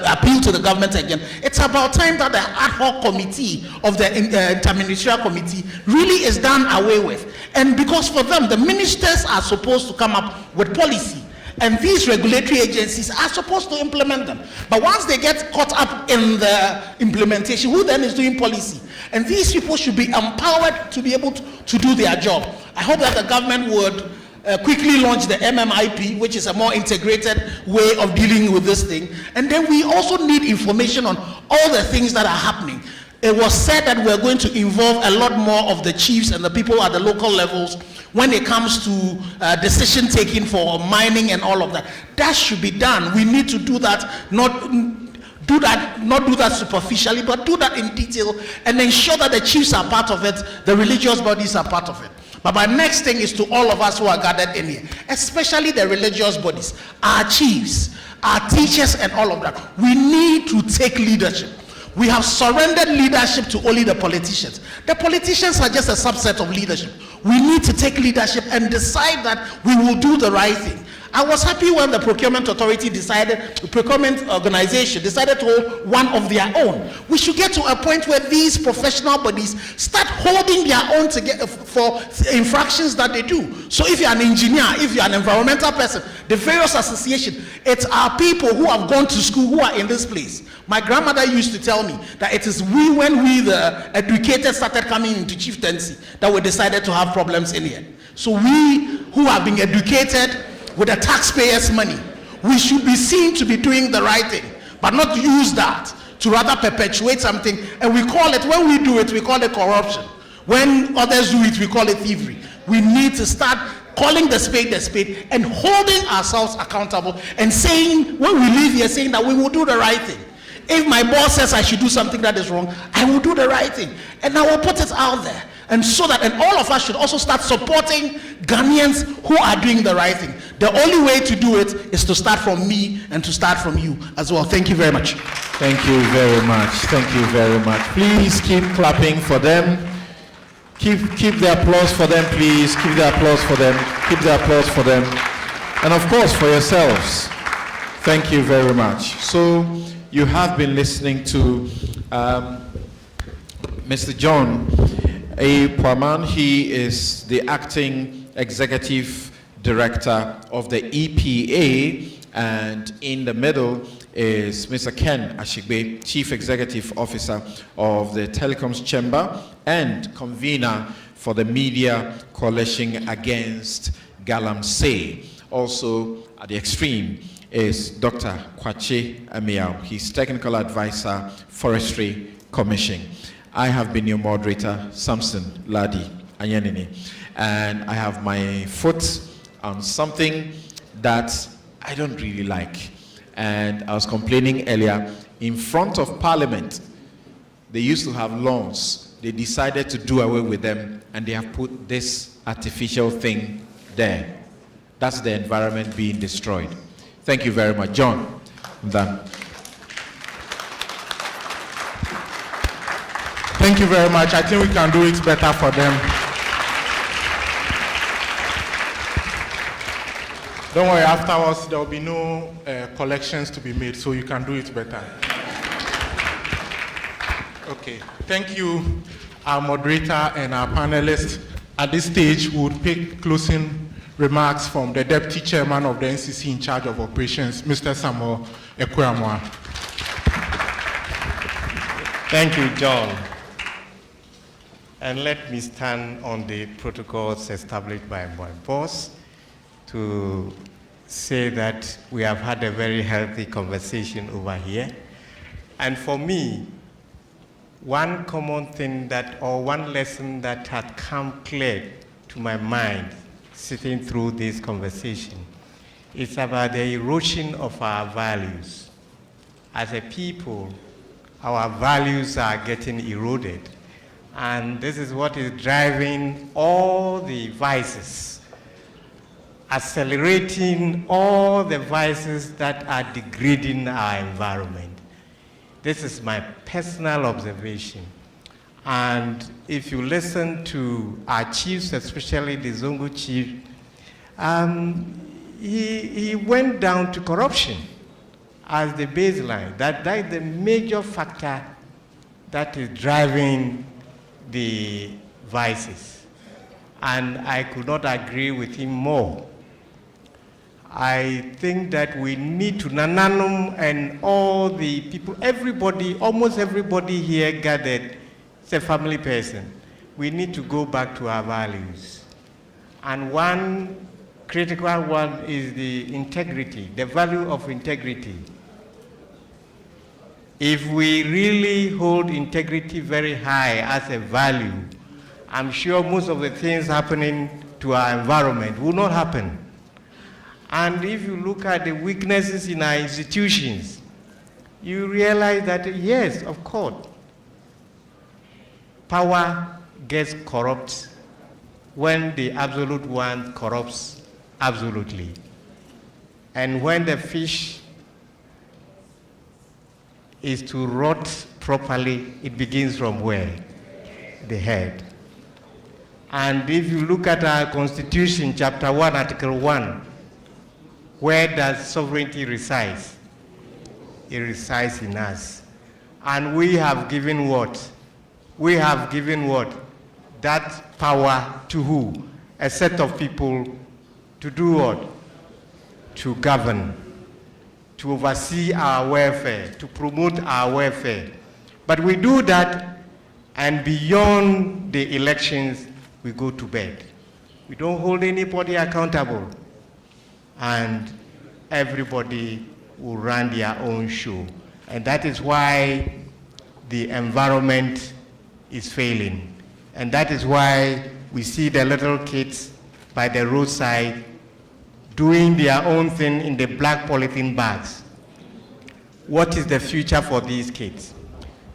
appeal to the government again. It's about time that the ad hoc committee of the interministerial committee really is done away with. And because for them, the ministers are supposed to come up with policy, and these regulatory agencies are supposed to implement them. But once they get caught up in the implementation, who then is doing policy? And these people should be empowered to be able to do their job. I hope that the government would quickly launch the MMIP, which is a more integrated way of dealing with this thing. And then we also need information on all the things that are happening. It was said that we're going to involve a lot more of the chiefs and the people at the local levels when it comes to decision taking for mining and all of that. That should be done. We need to do that, not do that superficially, but do that in detail and ensure that the chiefs are part of it, the religious bodies are part of it. But my next thing is to all of us who are gathered in here, especially the religious bodies, our chiefs, our teachers and all of that. We need to take leadership. We have surrendered leadership to only the politicians. The politicians are just a subset of leadership. We need to take leadership and decide that we will do the right thing. I was happy when the procurement organization decided to hold one of their own. We should get to a point where these professional bodies start holding their own together for infractions that they do. So if you're an engineer, if you're an environmental person, the various associations, it's our people who have gone to school who are in this place. My grandmother used to tell me that it is when we the educated started coming into chieftaincy that we decided to have problems in here. So we who have been educated with the taxpayers' money, we should be seen to be doing the right thing, but not use that to rather perpetuate something. And we call it, when we do it, we call it corruption. When others do it, we call it thievery. We need to start calling the spade, and holding ourselves accountable and saying, when we leave here, saying that we will do the right thing. If my boss says I should do something that is wrong, I will do the right thing. And I will put it out there. And so that, and all of us should also start supporting Ghanaians who are doing the right thing. The only way to do it is to start from me and to start from you as well. Thank you very much. Thank you very much. Thank you very much. Please keep clapping for them. Keep the applause for them, please. Keep the applause for them. Keep the applause for them. And of course, for yourselves. Thank you very much. So you have been listening to Mr. John A. Puaman. He is the acting executive director of the EPA, and in the middle is Mr. Ken Ashigbe, Chief Executive Officer of the Telecoms Chamber and convener for the Media Coalition Against Galamsey. Also at the extreme is Dr. Kwache Amiao. He's Technical Advisor, Forestry Commission. I have been your moderator, Samson Ladi Anyanini, and I have my foot on something that I don't really like. And I was complaining earlier, in front of Parliament, they used to have lawns. They decided to do away with them, and they have put this artificial thing there. That's the environment being destroyed. Thank you very much. John, I'm done. Thank you very much. I think we can do it better for them. Don't worry, afterwards there will be no collections to be made, so you can do it better. Okay, thank you, our moderator and our panelists. At this stage, we would pick closing remarks from the Deputy Chairman of the NCC in charge of operations, Mr. Samuel Ekweamwa. Thank you, John. And let me stand on the protocols established by my boss to say that we have had a very healthy conversation over here. And for me, one common thing that, or one lesson that had come clear to my mind sitting through this conversation is about the erosion of our values. As a people, our values are getting eroded. And this is what is driving all the vices, accelerating all the vices that are degrading our environment. This is my personal observation. And if you listen to our chiefs, especially the Zongo chief, he went down to corruption as the baseline. That is the major factor that is driving the vices. And I could not agree with him more. I think that we need to, Nananum and all the people, everybody, almost everybody here gathered, is a family person. We need to go back to our values. And one critical one is the integrity, the value of integrity. If we really hold integrity very high as a value, I'm sure most of the things happening to our environment will not happen. And if you look at the weaknesses in our institutions, you realize that, yes, of course, power gets corrupt when the absolute one corrupts absolutely. And when the fish is to rot properly, it begins from where? The head. And if you look at our Constitution, Chapter 1, Article 1, where does sovereignty reside? It resides in us. And we have given what? We have given what? That power to who? A set of people to do what? To govern, to oversee our welfare, to promote our welfare. But we do that, and beyond the elections, we go to bed. We don't hold anybody accountable. And everybody will run their own show. And that is why the environment is failing. And that is why we see the little kids by the roadside doing their own thing in the black polythene bags. What is the future for these kids?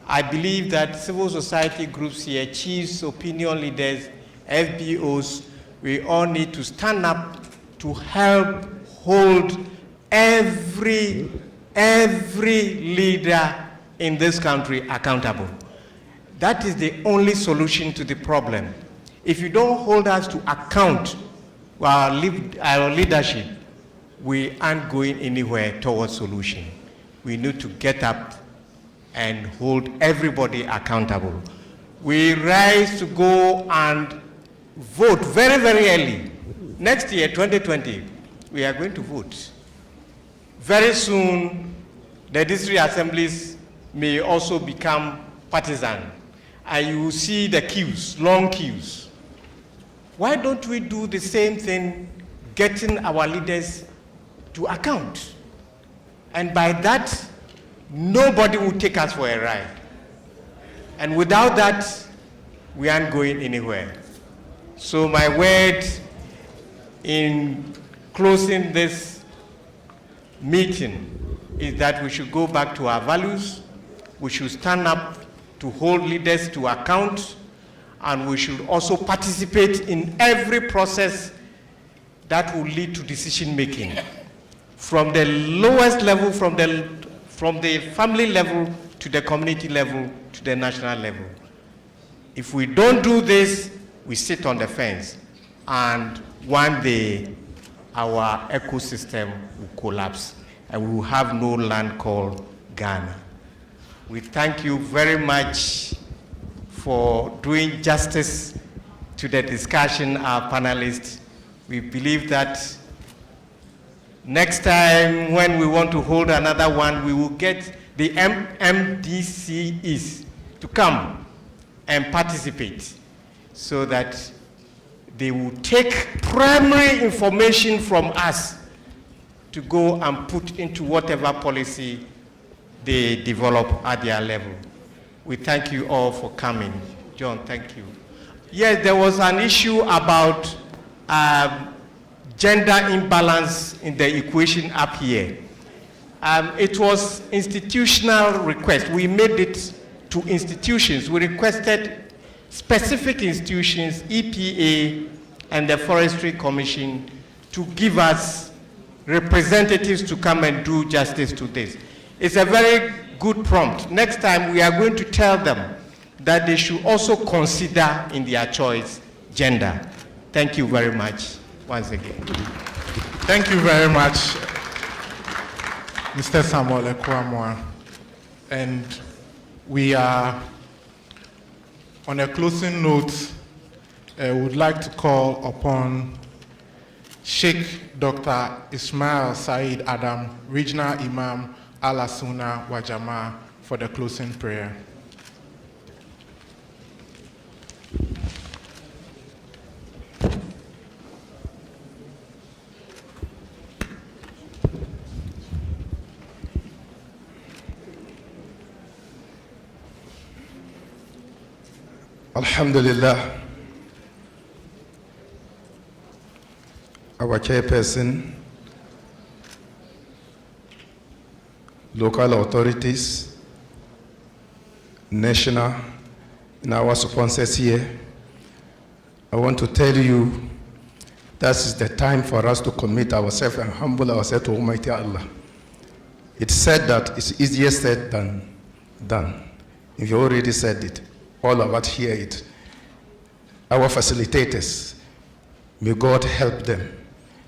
I believe that civil society groups here, chiefs, opinion leaders, FBOs, we all need to stand up to help hold every leader in this country accountable. That is the only solution to the problem. If you don't hold us to account our leadership, we aren't going anywhere towards solution. We need to get up and hold everybody accountable. We rise to go and vote very, very early. Next year, 2020, we are going to vote. Very soon, the district assemblies may also become partisan. And you will see the queues, long queues. Why don't we do the same thing, getting our leaders to account? And by that, nobody will take us for a ride. And without that, we aren't going anywhere. So my word in closing this meeting is that we should go back to our values, we should stand up to hold leaders to account, and we should also participate in every process that will lead to decision making. From the lowest level, from the family level to the community level to the national level. If we don't do this, we sit on the fence, and one day our ecosystem will collapse and we will have no land called Ghana. We thank you very much for doing justice to the discussion, our panelists. We believe that next time when we want to hold another one, we will get the MDCEs to come and participate so that they will take primary information from us to go and put into whatever policy they develop at their level. We thank you all for coming. John, thank you. Yes, there was an issue about gender imbalance in the equation up here. It was institutional request. We made it to institutions. We requested specific institutions, EPA and the Forestry Commission, to give us representatives to come and do justice to this. It's a very good prompt. Next time we are going to tell them that they should also consider in their choice gender. Thank you very much once again. Thank you very much, Mr. Samuel Ekwamwa. And we are, on a closing note, would like to call upon Sheikh Dr. Ismail Said Adam, Regional Imam Al-Asuna Wajama, for the closing prayer. Alhamdulillah, our chairperson, local authorities, national, and our sponsors here, I want to tell you that is the time for us to commit ourselves and humble ourselves to Almighty Allah. It's said that it's easier said than done. If you already said it, all of us hear it. Our facilitators, may God help them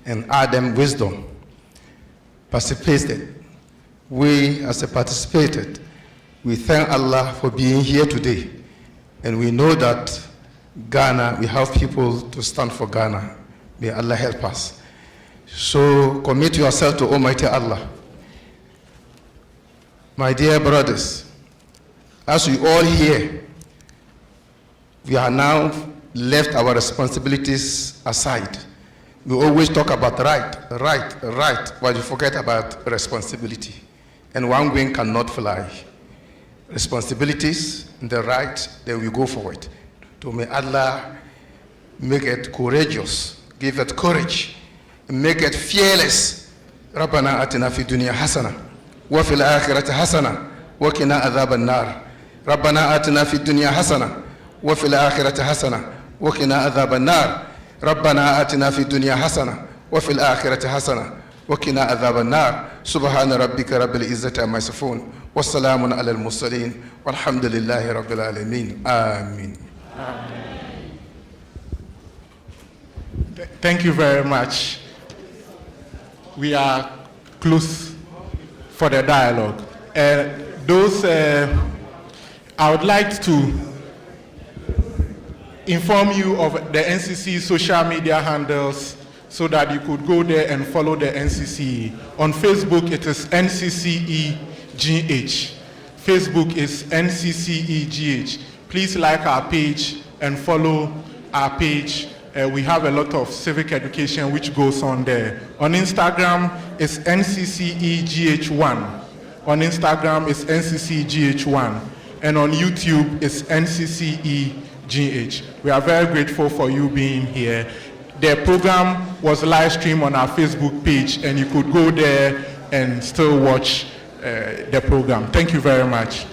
and add them wisdom. Participated. We, as a participated, we thank Allah for being here today. And we know that Ghana, we have people to stand for Ghana. May Allah help us. So commit yourself to Almighty Allah. My dear brothers, as we all here, we are now left our responsibilities aside. We always talk about right, but we forget about responsibility. And one wing cannot fly. Responsibilities, the right, then we go for it. So may Allah make it courageous, give it courage, make it fearless. ربنا آتنا في الدنيا حسنة وفي الآخرة حسنة وقنا عذاب النار. ربنا آتنا في الدنيا حسنة وفي الآخرة حسنة وقنا عذاب النار. ربنا آتنا في الدنيا حسنة وفي الآخرة حسنة وقنا عذاب النار. سبحان ربك رب العزة عما يصفون والسلام على المرسلين والحمد لله رب العالمين. آمين. Thank you very much. we are close for the dialogue. I would like to inform you of the NCC social media handles so that you could go there and follow the NCCE. On Facebook, it is NCCEGH. Facebook is NCCEGH. Please like our page and follow our page. We have a lot of civic education which goes on there. On Instagram, it's NCCEGH1. On Instagram, it's NCCEGH1. And on YouTube, it's NCCEGH. We are very grateful for you being here. The program was live streamed on our Facebook page, and you could go there and still watch the program. Thank you very much.